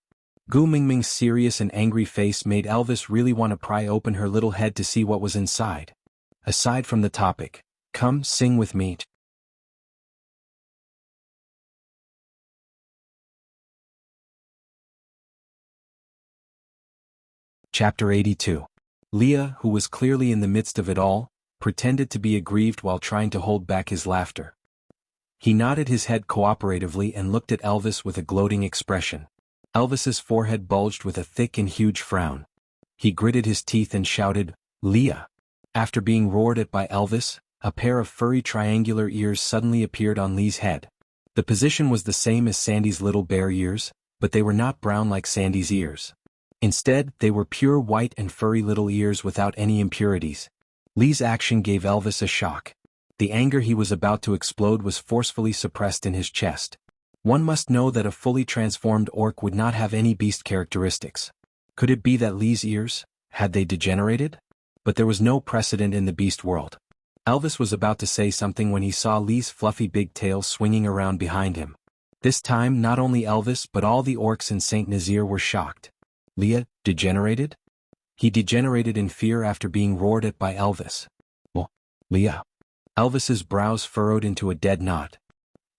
Gu Mingming's serious and angry face made Elvis really want to pry open her little head to see what was inside. Aside from the topic, come sing with me. Chapter 82. Leah, who was clearly in the midst of it all, pretended to be aggrieved while trying to hold back his laughter. He nodded his head cooperatively and looked at Elvis with a gloating expression. Elvis's forehead bulged with a thick and huge frown. He gritted his teeth and shouted, "Leah!" After being roared at by Elvis, a pair of furry triangular ears suddenly appeared on Lee's head. The position was the same as Sandy's little bear ears, but they were not brown like Sandy's ears. Instead, they were pure white and furry little ears without any impurities. Lee's action gave Elvis a shock. The anger he was about to explode was forcefully suppressed in his chest. One must know that a fully transformed orc would not have any beast characteristics. Could it be that Lee's ears, had they degenerated? But there was no precedent in the beast world. Elvis was about to say something when he saw Lee's fluffy big tail swinging around behind him. This time not only Elvis but all the orcs in St. Nazaire were shocked. Leah, degenerated? He degenerated in fear after being roared at by Elvis. Well, Leah. Elvis's brows furrowed into a dead knot.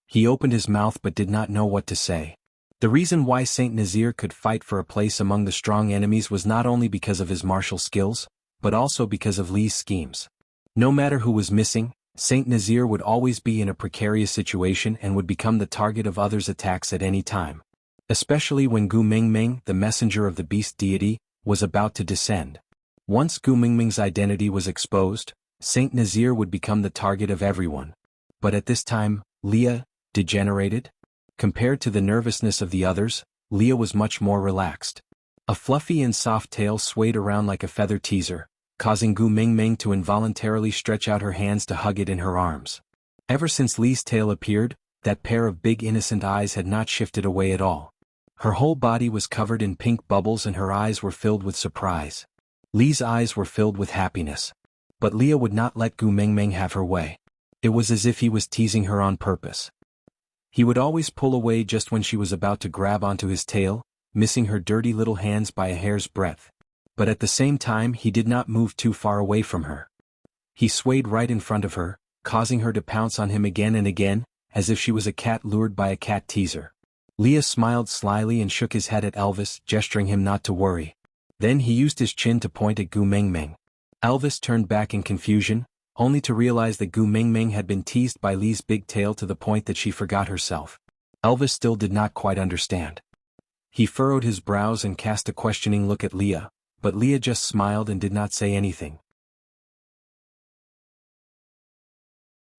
He opened his mouth but did not know what to say. The reason why St. Nazaire could fight for a place among the strong enemies was not only because of his martial skills, but also because of Lee's schemes. No matter who was missing, St. Nazaire would always be in a precarious situation and would become the target of others' attacks at any time. Especially when Gu Mingming, the messenger of the beast deity, was about to descend. Once Gu Mingming's identity was exposed, St. Nazaire would become the target of everyone. But at this time, Leah, degenerated? Compared to the nervousness of the others, Leah was much more relaxed. A fluffy and soft tail swayed around like a feather teaser, causing Gu Mingming to involuntarily stretch out her hands to hug it in her arms. Ever since Lee's tail appeared, that pair of big innocent eyes had not shifted away at all. Her whole body was covered in pink bubbles and her eyes were filled with surprise. Lee's eyes were filled with happiness. But Leah would not let Gu Mingming have her way. It was as if he was teasing her on purpose. He would always pull away just when she was about to grab onto his tail, missing her dirty little hands by a hair's breadth. But at the same time he did not move too far away from her. He swayed right in front of her, causing her to pounce on him again and again, as if she was a cat lured by a cat teaser. Leah smiled slyly and shook his head at Elvis, gesturing him not to worry. Then he used his chin to point at Gu Mingming. Elvis turned back in confusion, only to realize that Gu Mingming had been teased by Lee's big tail to the point that she forgot herself. Elvis still did not quite understand. He furrowed his brows and cast a questioning look at Leah, but Leah just smiled and did not say anything.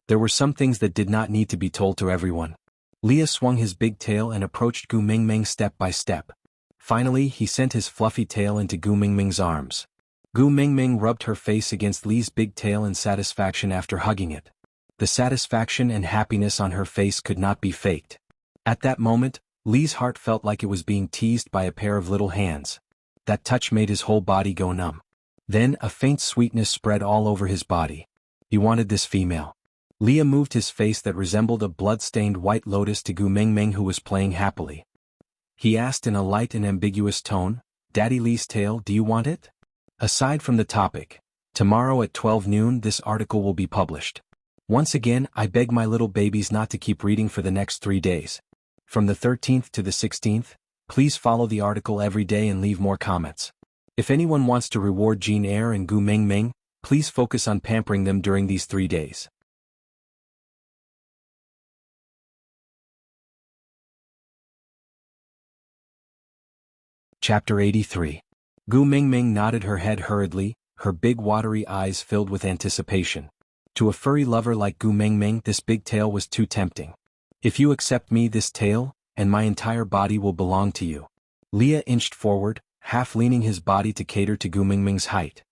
There were some things that did not need to be told to everyone. Leah swung his big tail and approached Gu Mingming step by step. Finally he sent his fluffy tail into Gu Mingming's arms. Gu Mingming rubbed her face against Lee's big tail in satisfaction after hugging it. The satisfaction and happiness on her face could not be faked. At that moment, Lee's heart felt like it was being teased by a pair of little hands. That touch made his whole body go numb. Then a faint sweetness spread all over his body. He wanted this female. Leah moved his face that resembled a blood-stained white lotus to Gu Mingming, who was playing happily. He asked in a light and ambiguous tone, "Daddy Lee's tail, do you want it?" Aside from the topic, tomorrow at 12 noon this article will be published. Once again I beg my little babies not to keep reading for the next 3 days. From the 13th to the 16th, please follow the article every day and leave more comments. If anyone wants to reward Jean Eyre and Gu Mingming, please focus on pampering them during these 3 days. Chapter 83. Gu Mingming nodded her head hurriedly, her big watery eyes filled with anticipation. To a furry lover like Gu Mingming, this big tail was too tempting. "If you accept me, this tail, and my entire body will belong to you." Leah inched forward, half leaning his body to cater to Gu Mingming's height.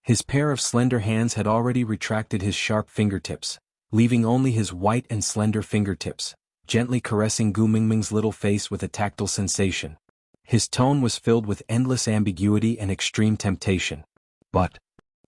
His pair of slender hands had already retracted his sharp fingertips, leaving only his white and slender fingertips, gently caressing Gu Mingming's little face with a tactile sensation. His tone was filled with endless ambiguity and extreme temptation. But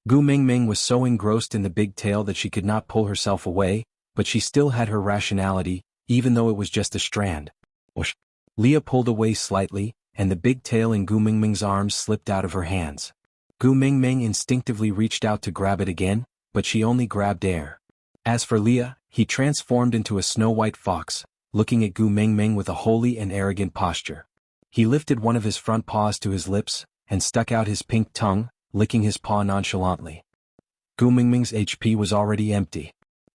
Gu Mingming was so engrossed in the big tail that she could not pull herself away, but she still had her rationality, even though it was just a strand. Whoosh! Leah pulled away slightly, and the big tail in Gu Mingming's arms slipped out of her hands. Gu Mingming instinctively reached out to grab it again, but she only grabbed air. As for Leah, he transformed into a snow-white fox, looking at Gu Mingming with a holy and arrogant posture. He lifted one of his front paws to his lips, and stuck out his pink tongue, licking his paw nonchalantly. Gu Mingming's HP was already empty.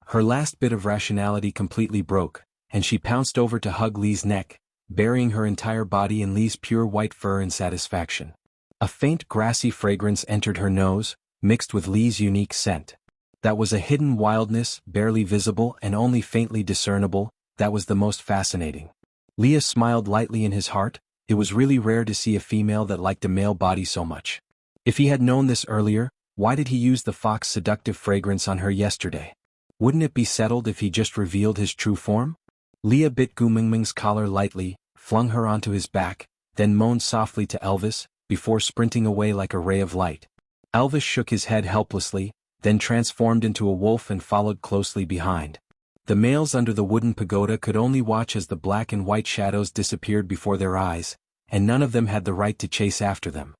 Her last bit of rationality completely broke, and she pounced over to hug Li's neck, burying her entire body in Li's pure white fur in satisfaction. A faint grassy fragrance entered her nose, mixed with Li's unique scent. That was a hidden wildness, barely visible and only faintly discernible, that was the most fascinating. Leah smiled lightly in his heart. It was really rare to see a female that liked a male body so much. If he had known this earlier, why did he use the fox seductive fragrance on her yesterday? Wouldn't it be settled if he just revealed his true form? Leah bit Gu Mingming's collar lightly, flung her onto his back, then moaned softly to Elvis, before sprinting away like a ray of light. Elvis shook his head helplessly, then transformed into a wolf and followed closely behind. The males under the wooden pagoda could only watch as the black and white shadows disappeared before their eyes, and none of them had the right to chase after them.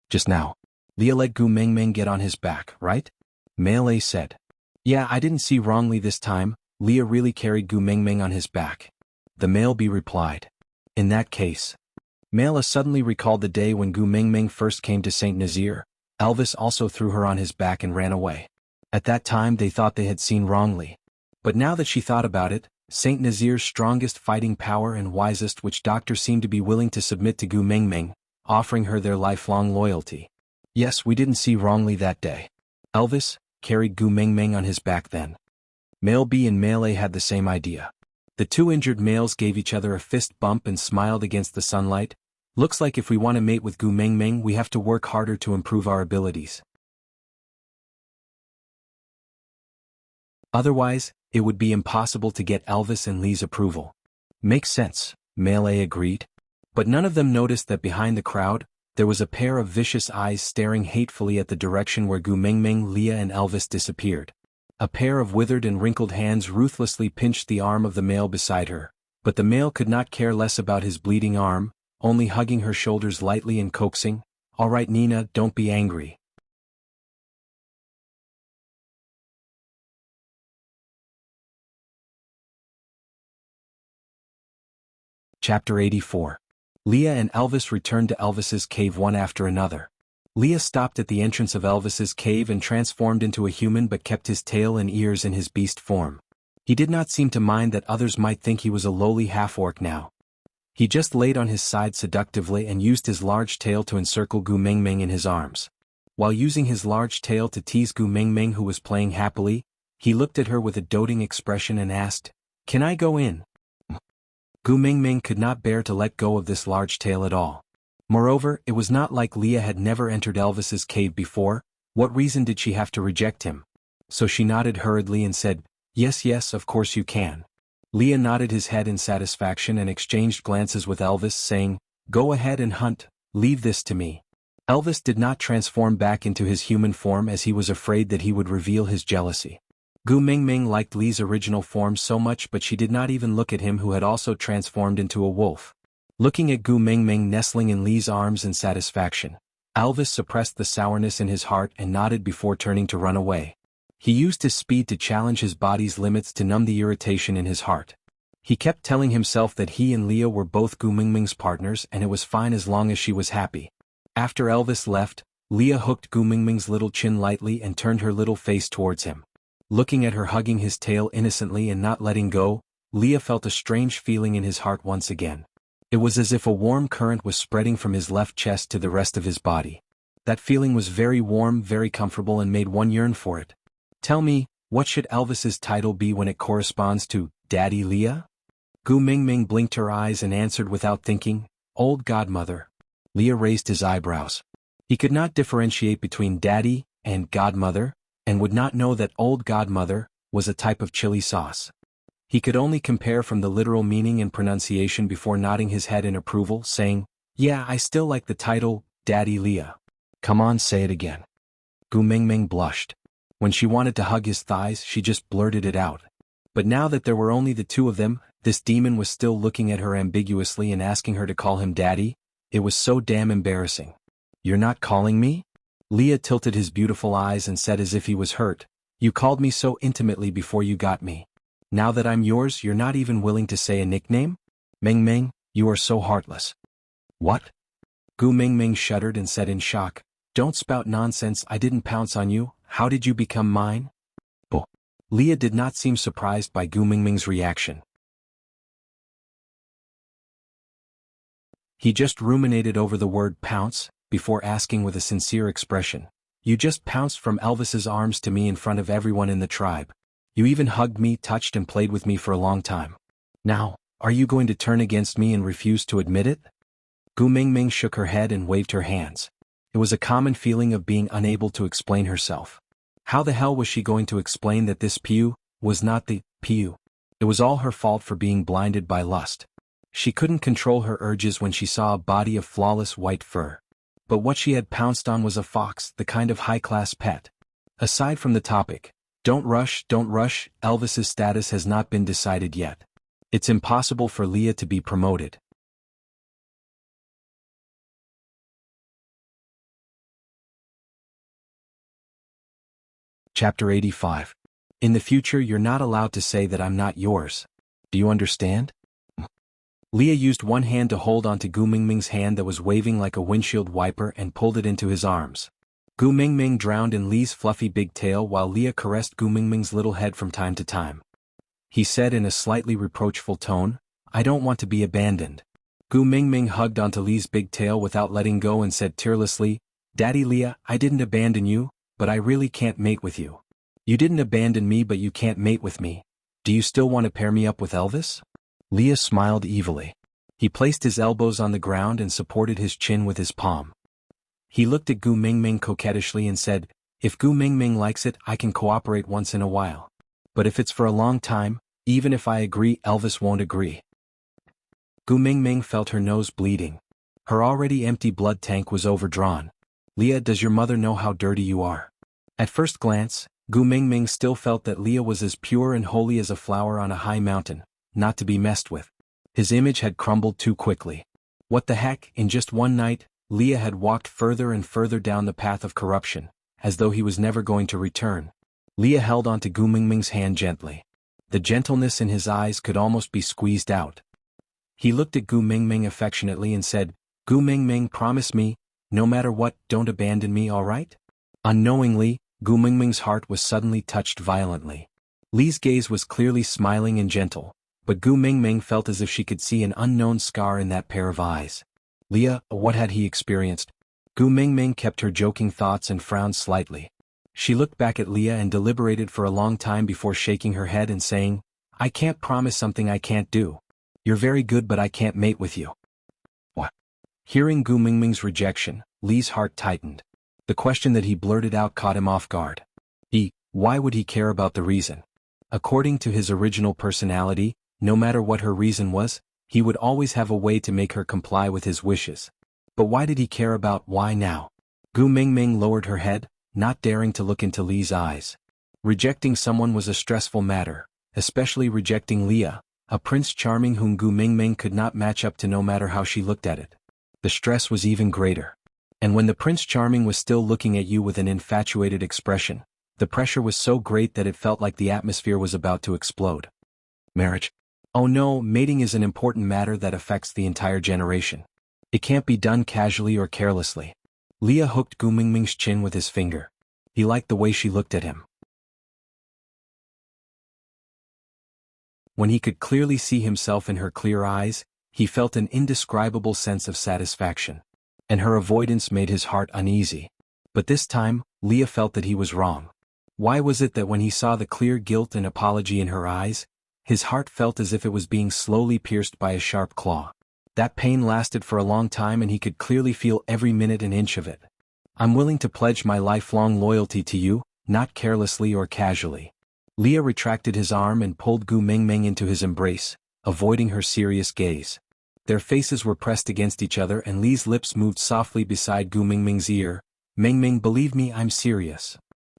Just now, Leah let Gu Mingming get on his back, right? Male A said. Yeah, I didn't see wrongly this time. Leah really carried Gu Mingming on his back. The male B replied. In that case. Male A suddenly recalled the day when Gu Mingming first came to St. Nazaire. Elvis also threw her on his back and ran away. At that time they thought they had seen wrongly. But now that she thought about it, St. Nazaire's strongest fighting power and wisest witch doctor seemed to be willing to submit to Gu Mingming, offering her their lifelong loyalty. Yes, we didn't see wrongly that day. Elvis carried Gu Mingming on his back then. Male B and Male A had the same idea. The two injured males gave each other a fist bump and smiled against the sunlight. Looks like if we want to mate with Gu Mingming we have to work harder to improve our abilities. Otherwise, it would be impossible to get Elvis and Li's approval. Makes sense, Male A agreed. But none of them noticed that behind the crowd, there was a pair of vicious eyes staring hatefully at the direction where Gu Mingming, Leah and Elvis disappeared. A pair of withered and wrinkled hands ruthlessly pinched the arm of the male beside her, but the male could not care less about his bleeding arm, only hugging her shoulders lightly and coaxing, "All right Nina, don't be angry." Chapter 84. Leah and Elvis returned to Elvis's cave one after another. Leah stopped at the entrance of Elvis's cave and transformed into a human but kept his tail and ears in his beast form. He did not seem to mind that others might think he was a lowly half-orc now. He just laid on his side seductively and used his large tail to encircle Gu Mingming in his arms. While using his large tail to tease Gu Mingming who was playing happily, he looked at her with a doting expression and asked, "Can I go in?" Gu Mingming could not bear to let go of this large tail at all. Moreover, it was not like Leah had never entered Elvis's cave before. What reason did she have to reject him? So she nodded hurriedly and said, "Yes, yes, of course you can." Leah nodded his head in satisfaction and exchanged glances with Elvis, saying, "Go ahead and hunt, leave this to me." Elvis did not transform back into his human form as he was afraid that he would reveal his jealousy. Gu Mingming liked Li's original form so much, but she did not even look at him who had also transformed into a wolf. Looking at Gu Mingming nestling in Li's arms in satisfaction, Elvis suppressed the sourness in his heart and nodded before turning to run away. He used his speed to challenge his body's limits to numb the irritation in his heart. He kept telling himself that he and Leah were both Gu Mingming's partners and it was fine as long as she was happy. After Elvis left, Leah hooked Gu Mingming's little chin lightly and turned her little face towards him. Looking at her hugging his tail innocently and not letting go, Leah felt a strange feeling in his heart once again. It was as if a warm current was spreading from his left chest to the rest of his body. That feeling was very warm, very comfortable and made one yearn for it. Tell me, what should Elvis's title be when it corresponds to Daddy Leah? Gu Mingming blinked her eyes and answered without thinking, "Old Godmother." Leah raised his eyebrows. He could not differentiate between Daddy and Godmother, and would not know that Old Godmother was a type of chili sauce. He could only compare from the literal meaning and pronunciation before nodding his head in approval, saying, "Yeah, I still like the title, Daddy Leah." "Come on, say it again." Gu Mingming blushed. When she wanted to hug his thighs, she just blurted it out. But now that there were only the two of them, this demon was still looking at her ambiguously and asking her to call him Daddy. It was so damn embarrassing. You're not calling me? Leah tilted his beautiful eyes and said as if he was hurt, you called me so intimately before you got me. Now that I'm yours, you're not even willing to say a nickname? Meng Meng, you are so heartless. What? Gu Meng Meng shuddered and said in shock, don't spout nonsense, I didn't pounce on you, how did you become mine? Buh. Leah did not seem surprised by Gu Meng Meng's reaction. He just ruminated over the word pounce, before asking with a sincere expression, you just pounced from Elvis's arms to me in front of everyone in the tribe. You even hugged me, touched and played with me for a long time. Now, are you going to turn against me and refuse to admit it? Gu Meng Meng shook her head and waved her hands. It was a common feeling of being unable to explain herself. How the hell was she going to explain that this Piu was not the Piu? It was all her fault for being blinded by lust. She couldn't control her urges when she saw a body of flawless white fur. But what she had pounced on was a fox, the kind of high-class pet. Aside from the topic, don't rush, Elvis's status has not been decided yet. It's impossible for Leah to be promoted. Chapter 85. In the future you're not allowed to say that I'm not yours. Do you understand? Leah used one hand to hold onto Gu Meng Meng's hand that was waving like a windshield wiper and pulled it into his arms. Gu Meng Meng drowned in Lee's fluffy big tail while Leah caressed Gu Meng Meng's little head from time to time. He said in a slightly reproachful tone, I don't want to be abandoned. Gu Meng Meng hugged onto Lee's big tail without letting go and said tearlessly, Daddy Leah, I didn't abandon you, but I really can't mate with you. You didn't abandon me but you can't mate with me. Do you still want to pair me up with Elvis? Leah smiled evilly. He placed his elbows on the ground and supported his chin with his palm. He looked at Gu Meng Meng coquettishly and said, if Gu Meng Meng likes it, I can cooperate once in a while. But if it's for a long time, even if I agree, Elvis won't agree. Gu Meng Meng felt her nose bleeding. Her already empty blood tank was overdrawn. Leah, does your mother know how dirty you are? At first glance, Gu Meng Meng still felt that Leah was as pure and holy as a flower on a high mountain, not to be messed with. His image had crumbled too quickly. What the heck, in just one night, Leah had walked further and further down the path of corruption, as though he was never going to return. Leah held onto Gu Meng Meng's hand gently. The gentleness in his eyes could almost be squeezed out. He looked at Gu Meng Meng affectionately and said, Gu Meng Meng, promise me, no matter what, don't abandon me, all right? Unknowingly, Gu Meng Meng's heart was suddenly touched violently. Lee's gaze was clearly smiling and gentle, but Gu Meng Meng felt as if she could see an unknown scar in that pair of eyes. Leah, what had he experienced? Gu Meng Meng kept her joking thoughts and frowned slightly. She looked back at Leah and deliberated for a long time before shaking her head and saying, I can't promise something I can't do. You're very good but I can't mate with you. What? Hearing Gu Meng Meng's rejection, Lee's heart tightened. The question that he blurted out caught him off guard. Why would he care about the reason? According to his original personality, no matter what her reason was, he would always have a way to make her comply with his wishes. But why did he care about why now? Gu Meng Meng lowered her head, not daring to look into Lee's eyes. Rejecting someone was a stressful matter, especially rejecting Leah, a Prince Charming whom Gu Meng Meng could not match up to no matter how she looked at it. The stress was even greater. And when the Prince Charming was still looking at you with an infatuated expression, the pressure was so great that it felt like the atmosphere was about to explode. Marriage? Oh no, mating is an important matter that affects the entire generation. It can't be done casually or carelessly. Leah hooked Gu Meng Meng's chin with his finger. He liked the way she looked at him. When he could clearly see himself in her clear eyes, he felt an indescribable sense of satisfaction. And her avoidance made his heart uneasy. But this time, Leah felt that he was wrong. Why was it that when he saw the clear guilt and apology in her eyes, his heart felt as if it was being slowly pierced by a sharp claw? That pain lasted for a long time and he could clearly feel every minute and inch of it. I'm willing to pledge my lifelong loyalty to you, not carelessly or casually. Leah retracted his arm and pulled Gu Meng Meng into his embrace, avoiding her serious gaze. Their faces were pressed against each other and Lee's lips moved softly beside Gu Meng Meng's ear. Meng Meng, believe me, I'm serious.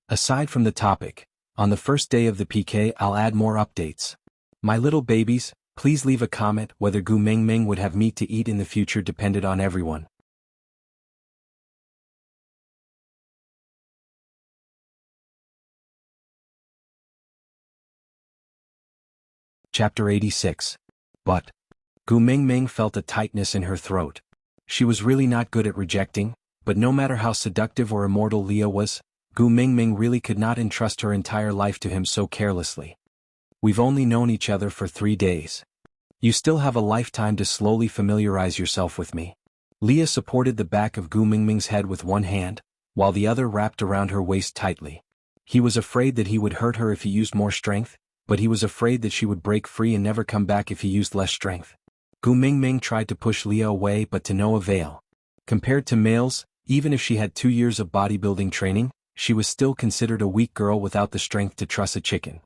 Aside from the topic, on the first day of the PK I'll add more updates. My little babies, Please leave a comment. Whether Gu Mingming would have meat to eat in the future depended on everyone. Chapter 86. But Gu Mingming felt a tightness in her throat. She was really not good at rejecting, but no matter how seductive or immortal Leah was, Gu Mingming really could not entrust her entire life to him so carelessly. We've only known each other for 3 days. You still have a lifetime to slowly familiarize yourself with me. Leah supported the back of Gu Mingming's head with one hand, while the other wrapped around her waist tightly. He was afraid that he would hurt her if he used more strength, but he was afraid that she would break free and never come back if he used less strength. Gu Mingming tried to push Leah away but to no avail. Compared to males, even if she had 2 years of bodybuilding training, she was still considered a weak girl without the strength to truss a chicken.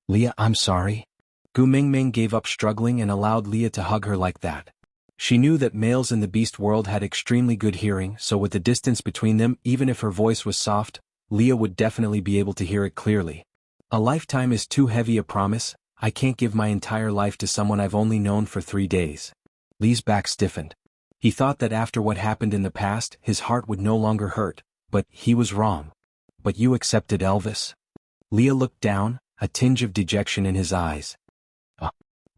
Leah, I'm sorry. Gu Mingming gave up struggling and allowed Leah to hug her like that. She knew that males in the beast world had extremely good hearing, so with the distance between them, even if her voice was soft, Leah would definitely be able to hear it clearly. A lifetime is too heavy a promise. I can't give my entire life to someone I've only known for 3 days. Lee's back stiffened. He thought that after what happened in the past, his heart would no longer hurt, but he was wrong. But you accepted Elvis? Leah looked down, a tinge of dejection in his eyes.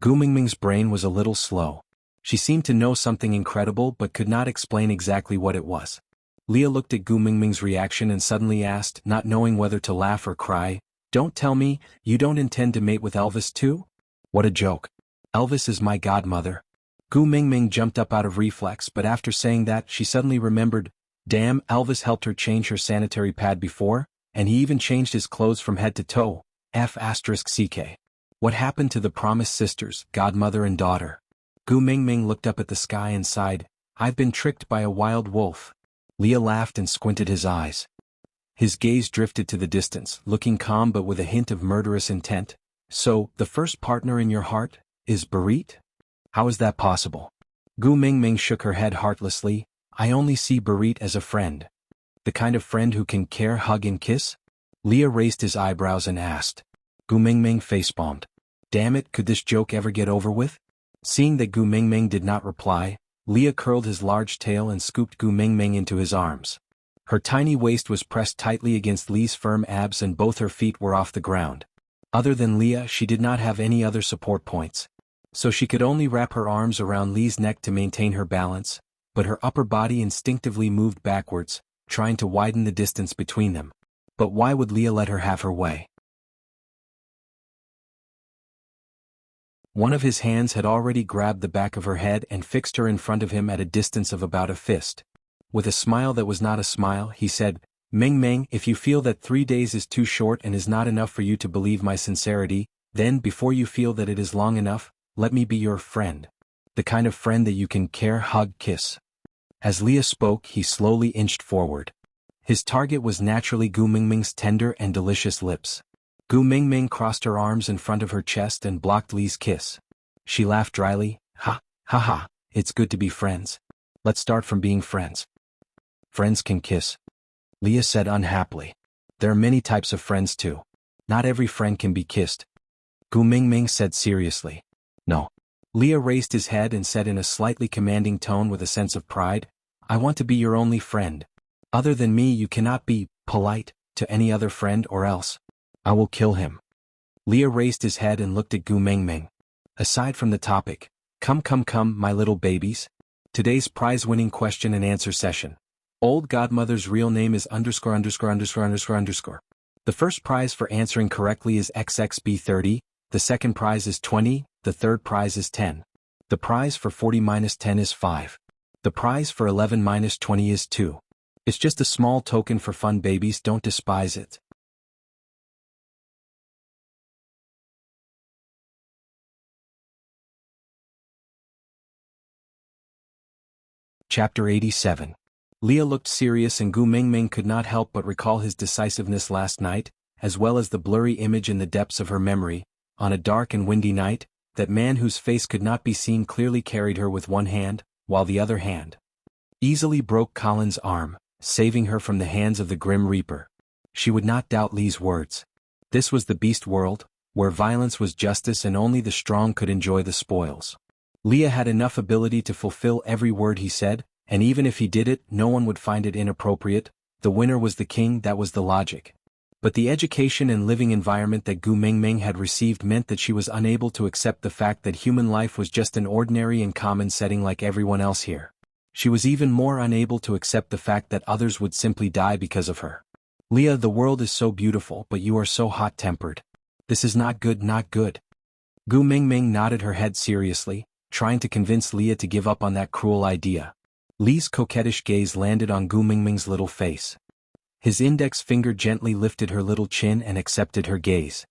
Gu Mingming's brain was a little slow. She seemed to know something incredible but could not explain exactly what it was. Leah looked at Gu Mingming's reaction and suddenly asked, not knowing whether to laugh or cry, "Don't tell me, you don't intend to mate with Elvis too? What a joke. Elvis is my godmother." Gu Mingming jumped up out of reflex, but after saying that she suddenly remembered, damn, Elvis helped her change her sanitary pad before, and he even changed his clothes from head to toe. F***ck. What happened to the promised sisters, godmother and daughter? Gu Mingming looked up at the sky and sighed, I've been tricked by a wild wolf. Leah laughed and squinted his eyes. His gaze drifted to the distance, looking calm but with a hint of murderous intent. So, the first partner in your heart is Barit? How is that possible? Gu Mingming shook her head heartlessly, I only see Barit as a friend. The kind of friend who can care, hug and kiss? Leah raised his eyebrows and asked. Gu Mingming facepalmed. Damn it, could this joke ever get over with? Seeing that Gu Mingming did not reply, Leah curled his large tail and scooped Gu Mingming into his arms. Her tiny waist was pressed tightly against Lee's firm abs and both her feet were off the ground. Other than Leah, she did not have any other support points. So she could only wrap her arms around Lee's neck to maintain her balance, but her upper body instinctively moved backwards, trying to widen the distance between them. But why would Leah let her have her way? One of his hands had already grabbed the back of her head and fixed her in front of him at a distance of about a fist. With a smile that was not a smile, he said, Mingming, if you feel that 3 days is too short and is not enough for you to believe my sincerity, then before you feel that it is long enough, let me be your friend. The kind of friend that you can care, hug, kiss. As Leah spoke, he slowly inched forward. His target was naturally Gu Mingming's tender and delicious lips. Gu Mingming crossed her arms in front of her chest and blocked Lee's kiss. She laughed dryly, ha, ha ha, it's good to be friends. Let's start from being friends. Friends can kiss. Leah said unhappily. There are many types of friends too. Not every friend can be kissed. Gu Mingming said seriously. No. Leah raised his head and said in a slightly commanding tone with a sense of pride, I want to be your only friend. Other than me you cannot be polite to any other friend or else I will kill him. Leah raised his head and looked at Gu Mingming. Aside from the topic, come, my little babies. Today's prize-winning question and answer session. Old godmother's real name is ________. The first prize for answering correctly is XXB30, the second prize is 20, the third prize is 10. The prize for 40 minus 10 is 5. The prize for 11 minus 20 is 2. It's just a small token for fun, babies, don't despise it. Chapter 87. Leah looked serious and Gu Mingming could not help but recall his decisiveness last night, as well as the blurry image in the depths of her memory. On a dark and windy night, that man whose face could not be seen clearly carried her with one hand, while the other hand easily broke Colin's arm, saving her from the hands of the Grim Reaper. She would not doubt Lee's words. This was the beast world, where violence was justice and only the strong could enjoy the spoils. Leah had enough ability to fulfill every word he said, and even if he did it, no one would find it inappropriate. The winner was the king, that was the logic. But the education and living environment that Gu Mingming had received meant that she was unable to accept the fact that human life was just an ordinary and common setting like everyone else here. She was even more unable to accept the fact that others would simply die because of her. Leah, the world is so beautiful, but you are so hot-tempered. This is not good, not good. Gu Mingming nodded her head seriously, trying to convince Leah to give up on that cruel idea. Li's coquettish gaze landed on Gu Mingming's little face. His index finger gently lifted her little chin and accepted her gaze.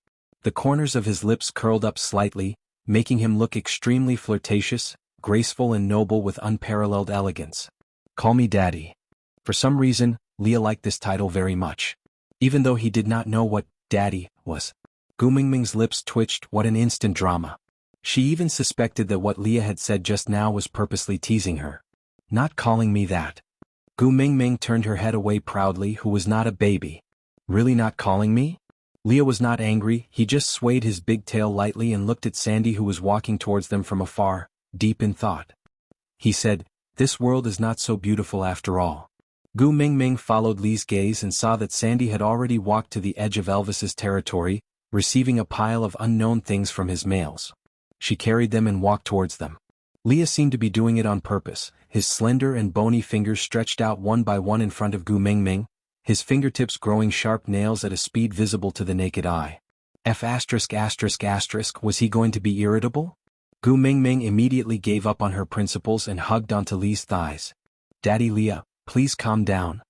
The corners of his lips curled up slightly, making him look extremely flirtatious, graceful and noble with unparalleled elegance. Call me Daddy. For some reason, Leah liked this title very much. Even though he did not know what Daddy was. Gu Mingming's lips twitched. What an instant drama. She even suspected that what Leah had said just now was purposely teasing her. Not calling me that. Gu Mingming turned her head away proudly, who was not a baby. Really not calling me? Leah was not angry, he just swayed his big tail lightly and looked at Sandy, who was walking towards them from afar, deep in thought. He said, "This world is not so beautiful after all." Gu Mingming followed Li's gaze and saw that Sandy had already walked to the edge of Elvis's territory, receiving a pile of unknown things from his mails. She carried them and walked towards them. Leah seemed to be doing it on purpose, his slender and bony fingers stretched out one by one in front of Gu Mingming, his fingertips growing sharp nails at a speed visible to the naked eye. Was he going to be irritable? Gu Mingming immediately gave up on her principles and hugged onto Li's thighs. "Daddy Leah, please calm down."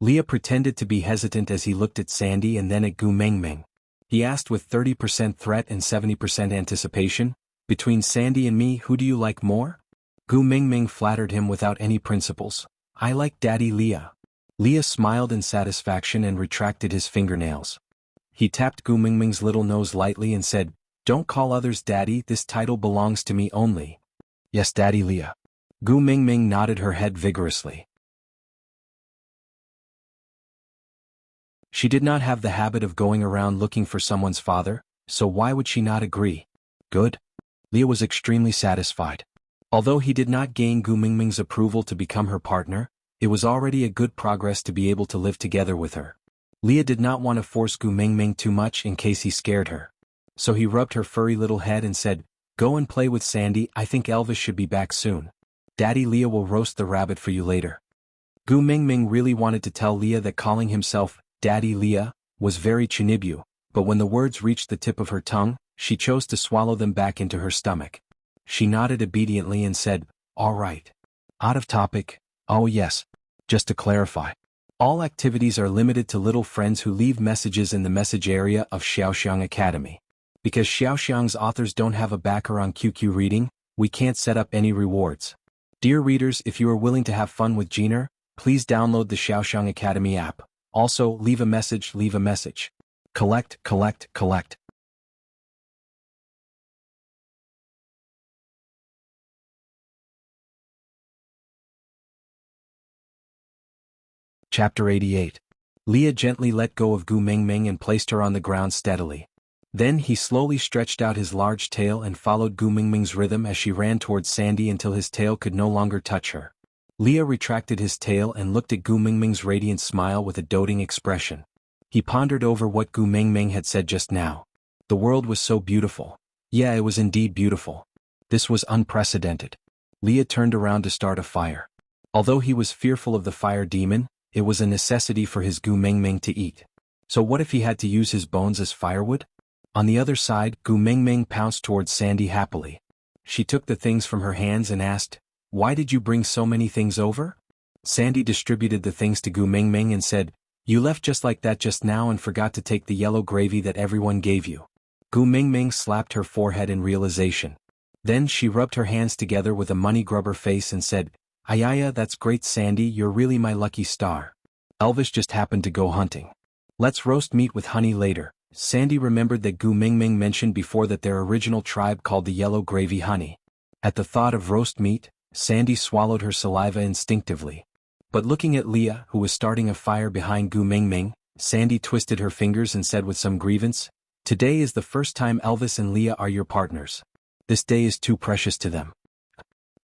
Leah pretended to be hesitant as he looked at Sandy and then at Gu Mingming. He asked with 30% threat and 70% anticipation, "Between Sandy and me, who do you like more?" Gu Mingming flattered him without any principles. "I like Daddy Leah." Leah smiled in satisfaction and retracted his fingernails. He tapped Gu Mingming's little nose lightly and said, "Don't call others Daddy, this title belongs to me only." "Yes, Daddy Leah." Gu Mingming nodded her head vigorously. She did not have the habit of going around looking for someone's father, so why would she not agree? Good. Leah was extremely satisfied. Although he did not gain Gu Mingming's approval to become her partner, it was already a good progress to be able to live together with her. Leah did not want to force Gu Mingming too much in case he scared her. So he rubbed her furry little head and said, "Go and play with Sandy, I think Elvis should be back soon. Daddy Leah will roast the rabbit for you later." Gu Mingming really wanted to tell Leah that calling himself Daddy Leah was very Chinibu, but when the words reached the tip of her tongue, she chose to swallow them back into her stomach. She nodded obediently and said, "All right." Out of topic. Oh yes. Just to clarify. All activities are limited to little friends who leave messages in the message area of Xiaoxiang Academy. Because Xiaoxiang's authors don't have a backer on QQ reading, we can't set up any rewards. Dear readers, if you are willing to have fun with Jeaner, please download the Xiaoxiang Academy app. Also, leave a message, leave a message. Collect, collect, collect. Chapter 88. Leah gently let go of Gu Mingming and placed her on the ground steadily. Then he slowly stretched out his large tail and followed Gu Mingming's rhythm as she ran towards Sandy until his tail could no longer touch her. Leah retracted his tail and looked at Gu Mingming's radiant smile with a doting expression. He pondered over what Gu Mingming had said just now. The world was so beautiful. Yeah, it was indeed beautiful. This was unprecedented. Leah turned around to start a fire. Although he was fearful of the fire demon, it was a necessity for his Gu Mingming to eat. So what if he had to use his bones as firewood? On the other side, Gu Mingming pounced towards Sandy happily. She took the things from her hands and asked, "Why did you bring so many things over?" Sandy distributed the things to Gu Mingming and said, "You left just like that just now and forgot to take the yellow gravy that everyone gave you." Gu Mingming slapped her forehead in realization. Then she rubbed her hands together with a money grubber face and said, "Ayaya, that's great Sandy, you're really my lucky star. Elvis just happened to go hunting. Let's roast meat with honey later." Sandy remembered that Gu Mingming mentioned before that their original tribe called the yellow gravy honey. At the thought of roast meat, Sandy swallowed her saliva instinctively. But looking at Leah, who was starting a fire behind Gu Mingming, Sandy twisted her fingers and said with some grievance, Today is the first time Elvis and Leah are your partners. This day is too precious to them.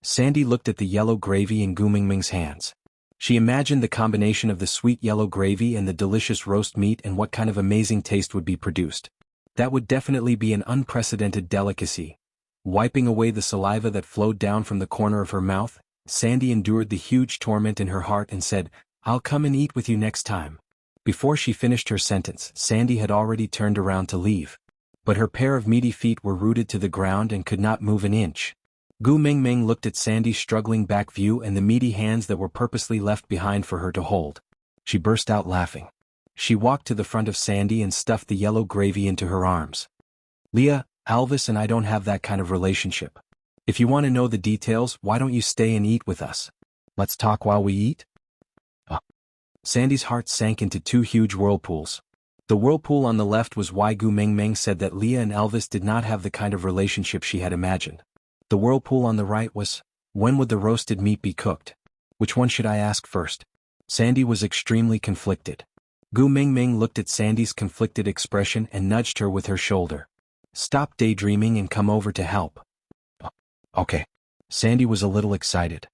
Sandy looked at the yellow gravy in Gu Mingming's hands. She imagined the combination of the sweet yellow gravy and the delicious roast meat and what kind of amazing taste would be produced. That would definitely be an unprecedented delicacy. Wiping away the saliva that flowed down from the corner of her mouth, Sandy endured the huge torment in her heart and said, "I'll come and eat with you next time." Before she finished her sentence, Sandy had already turned around to leave. But her pair of meaty feet were rooted to the ground and could not move an inch. Gu Mingming looked at Sandy's struggling back view and the meaty hands that were purposely left behind for her to hold. She burst out laughing. She walked to the front of Sandy and stuffed the yellow gravy into her arms. "Leah, Elvis and I don't have that kind of relationship. If you want to know the details, why don't you stay and eat with us? Let's talk while we eat?" Sandy's heart sank into two huge whirlpools. The whirlpool on the left was why Gu Mingming said that Leah and Elvis did not have the kind of relationship she had imagined. The whirlpool on the right was, when would the roasted meat be cooked? Which one should I ask first? Sandy was extremely conflicted. Gu Mingming looked at Sandy's conflicted expression and nudged her with her shoulder. "Stop daydreaming and come over to help." Okay. Sandy was a little excited.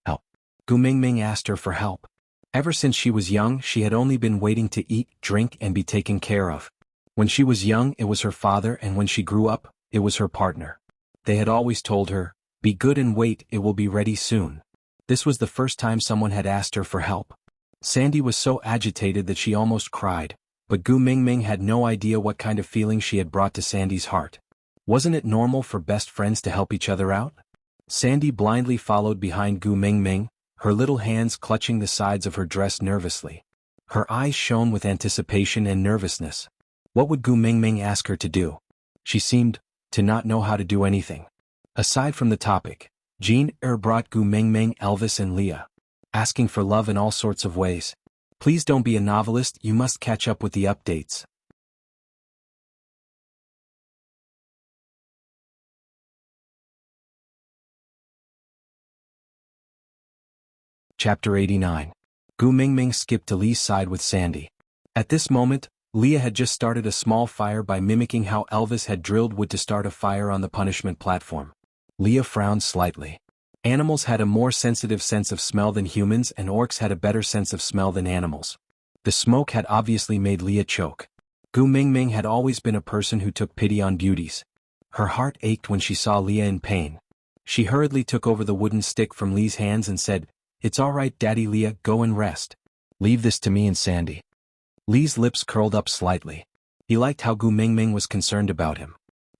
Help. Gu Mingming asked her for help. Ever since she was young, she had only been waiting to eat, drink, and be taken care of. When she was young, it was her father, and when she grew up, it was her partner. They had always told her, "Be good and wait, it will be ready soon." This was the first time someone had asked her for help. Sandy was so agitated that she almost cried, but Gu Mingming had no idea what kind of feeling she had brought to Sandy's heart. Wasn't it normal for best friends to help each other out? Sandy blindly followed behind Gu Mingming, her little hands clutching the sides of her dress nervously. Her eyes shone with anticipation and nervousness. What would Gu Mingming ask her to do? She seemed to not know how to do anything. Aside from the topic, Jean brought Gu Mingming, Elvis and Leah, asking for love in all sorts of ways. Please don't be a novelist, you must catch up with the updates. Chapter 89. Gu Mingming skipped to Lee's side with Sandy. At this moment, Leah had just started a small fire by mimicking how Elvis had drilled wood to start a fire on the punishment platform. Leah frowned slightly. Animals had a more sensitive sense of smell than humans, and orcs had a better sense of smell than animals. The smoke had obviously made Leah choke. Gu Mingming had always been a person who took pity on beauties. Her heart ached when she saw Leah in pain. She hurriedly took over the wooden stick from Lee's hands and said, "It's all right, Daddy. Leah, go and rest. Leave this to me and Sandy." Lee's lips curled up slightly. He liked how Gu Mingming was concerned about him.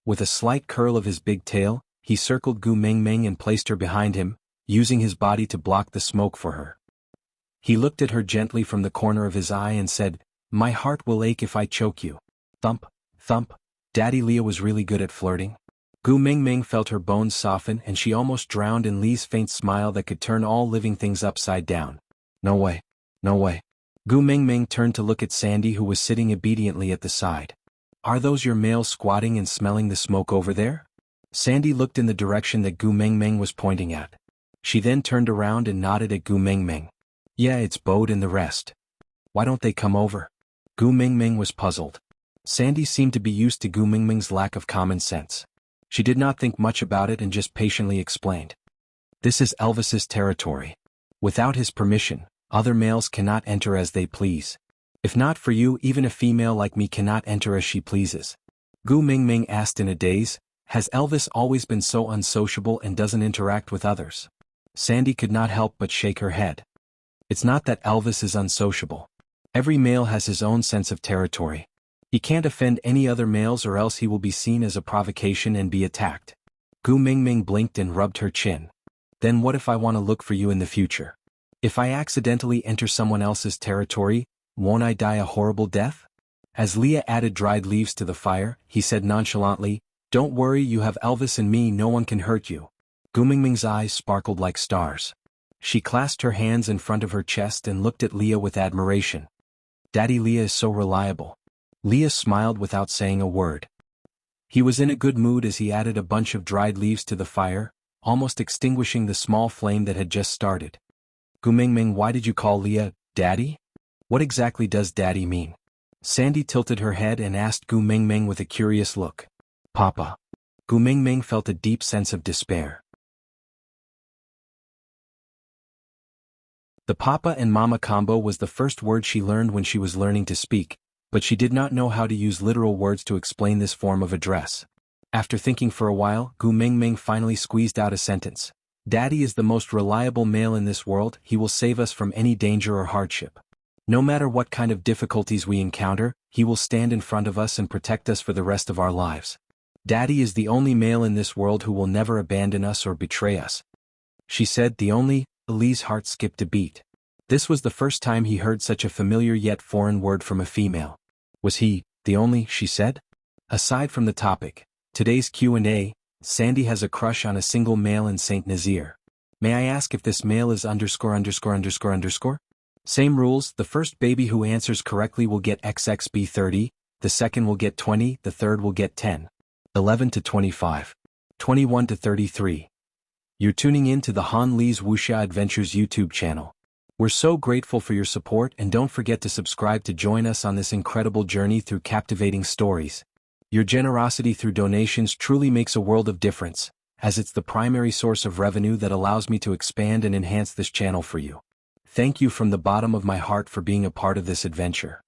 With a slight curl of his big tail, he circled Gu Mingming and placed her behind him, using his body to block the smoke for her. He looked at her gently from the corner of his eye and said, "My heart will ache if I choke you." Thump, thump. Daddy Leah was really good at flirting. Gu Mingming felt her bones soften and she almost drowned in Lee's faint smile that could turn all living things upside down. "No way. No way." Gu Mingming turned to look at Sandy, who was sitting obediently at the side. "Are those your males squatting and smelling the smoke over there?" Sandy looked in the direction that Gu Mingming was pointing at. She then turned around and nodded at Gu Mingming. "Yeah, it's Bode and the rest. Why don't they come over?" Gu Mingming was puzzled. Sandy seemed to be used to Gu Mingming's lack of common sense. She did not think much about it and just patiently explained. "This is Elvis's territory. Without his permission, other males cannot enter as they please. If not for you, even a female like me cannot enter as she pleases." Gu Mingming asked in a daze, "Has Elvis always been so unsociable and doesn't interact with others?" Sandy could not help but shake her head. "It's not that Elvis is unsociable. Every male has his own sense of territory. He can't offend any other males or else he will be seen as a provocation and be attacked." Gu Mingming blinked and rubbed her chin. "Then what if I want to look for you in the future? If I accidentally enter someone else's territory, won't I die a horrible death?" As Leah added dried leaves to the fire, he said nonchalantly, "Don't worry, you have Elvis and me, no one can hurt you." Gu Mingming's eyes sparkled like stars. She clasped her hands in front of her chest and looked at Leah with admiration. "Daddy Leah is so reliable." Leah smiled without saying a word. He was in a good mood as he added a bunch of dried leaves to the fire, almost extinguishing the small flame that had just started. "Gu Mingming, why did you call Leah, Daddy?" What exactly does Daddy mean? Sandy tilted her head and asked Gu Mingming with a curious look. Papa. Gu Mingming felt a deep sense of despair. The papa and mama combo was the first word she learned when she was learning to speak, but she did not know how to use literal words to explain this form of address. After thinking for a while, Gu Mingming finally squeezed out a sentence. Daddy is the most reliable male in this world. He will save us from any danger or hardship. No matter what kind of difficulties we encounter, he will stand in front of us and protect us for the rest of our lives. Daddy is the only male in this world who will never abandon us or betray us. She said the only. Lee's heart skipped a beat. This was the first time he heard such a familiar yet foreign word from a female. Was he the only, she said? Aside from the topic, today's Q&A, Sandy has a crush on a single male in St. Nazaire. May I ask if this male is ______? Same rules, the first baby who answers correctly will get XXB 30, the second will get 20, the third will get 10. 11 to 25. 21 to 33. You're tuning in to the Han Lee's Wuxia Adventures YouTube channel. We're so grateful for your support, and don't forget to subscribe to join us on this incredible journey through captivating stories. Your generosity through donations truly makes a world of difference, as it's the primary source of revenue that allows me to expand and enhance this channel for you. Thank you from the bottom of my heart for being a part of this adventure.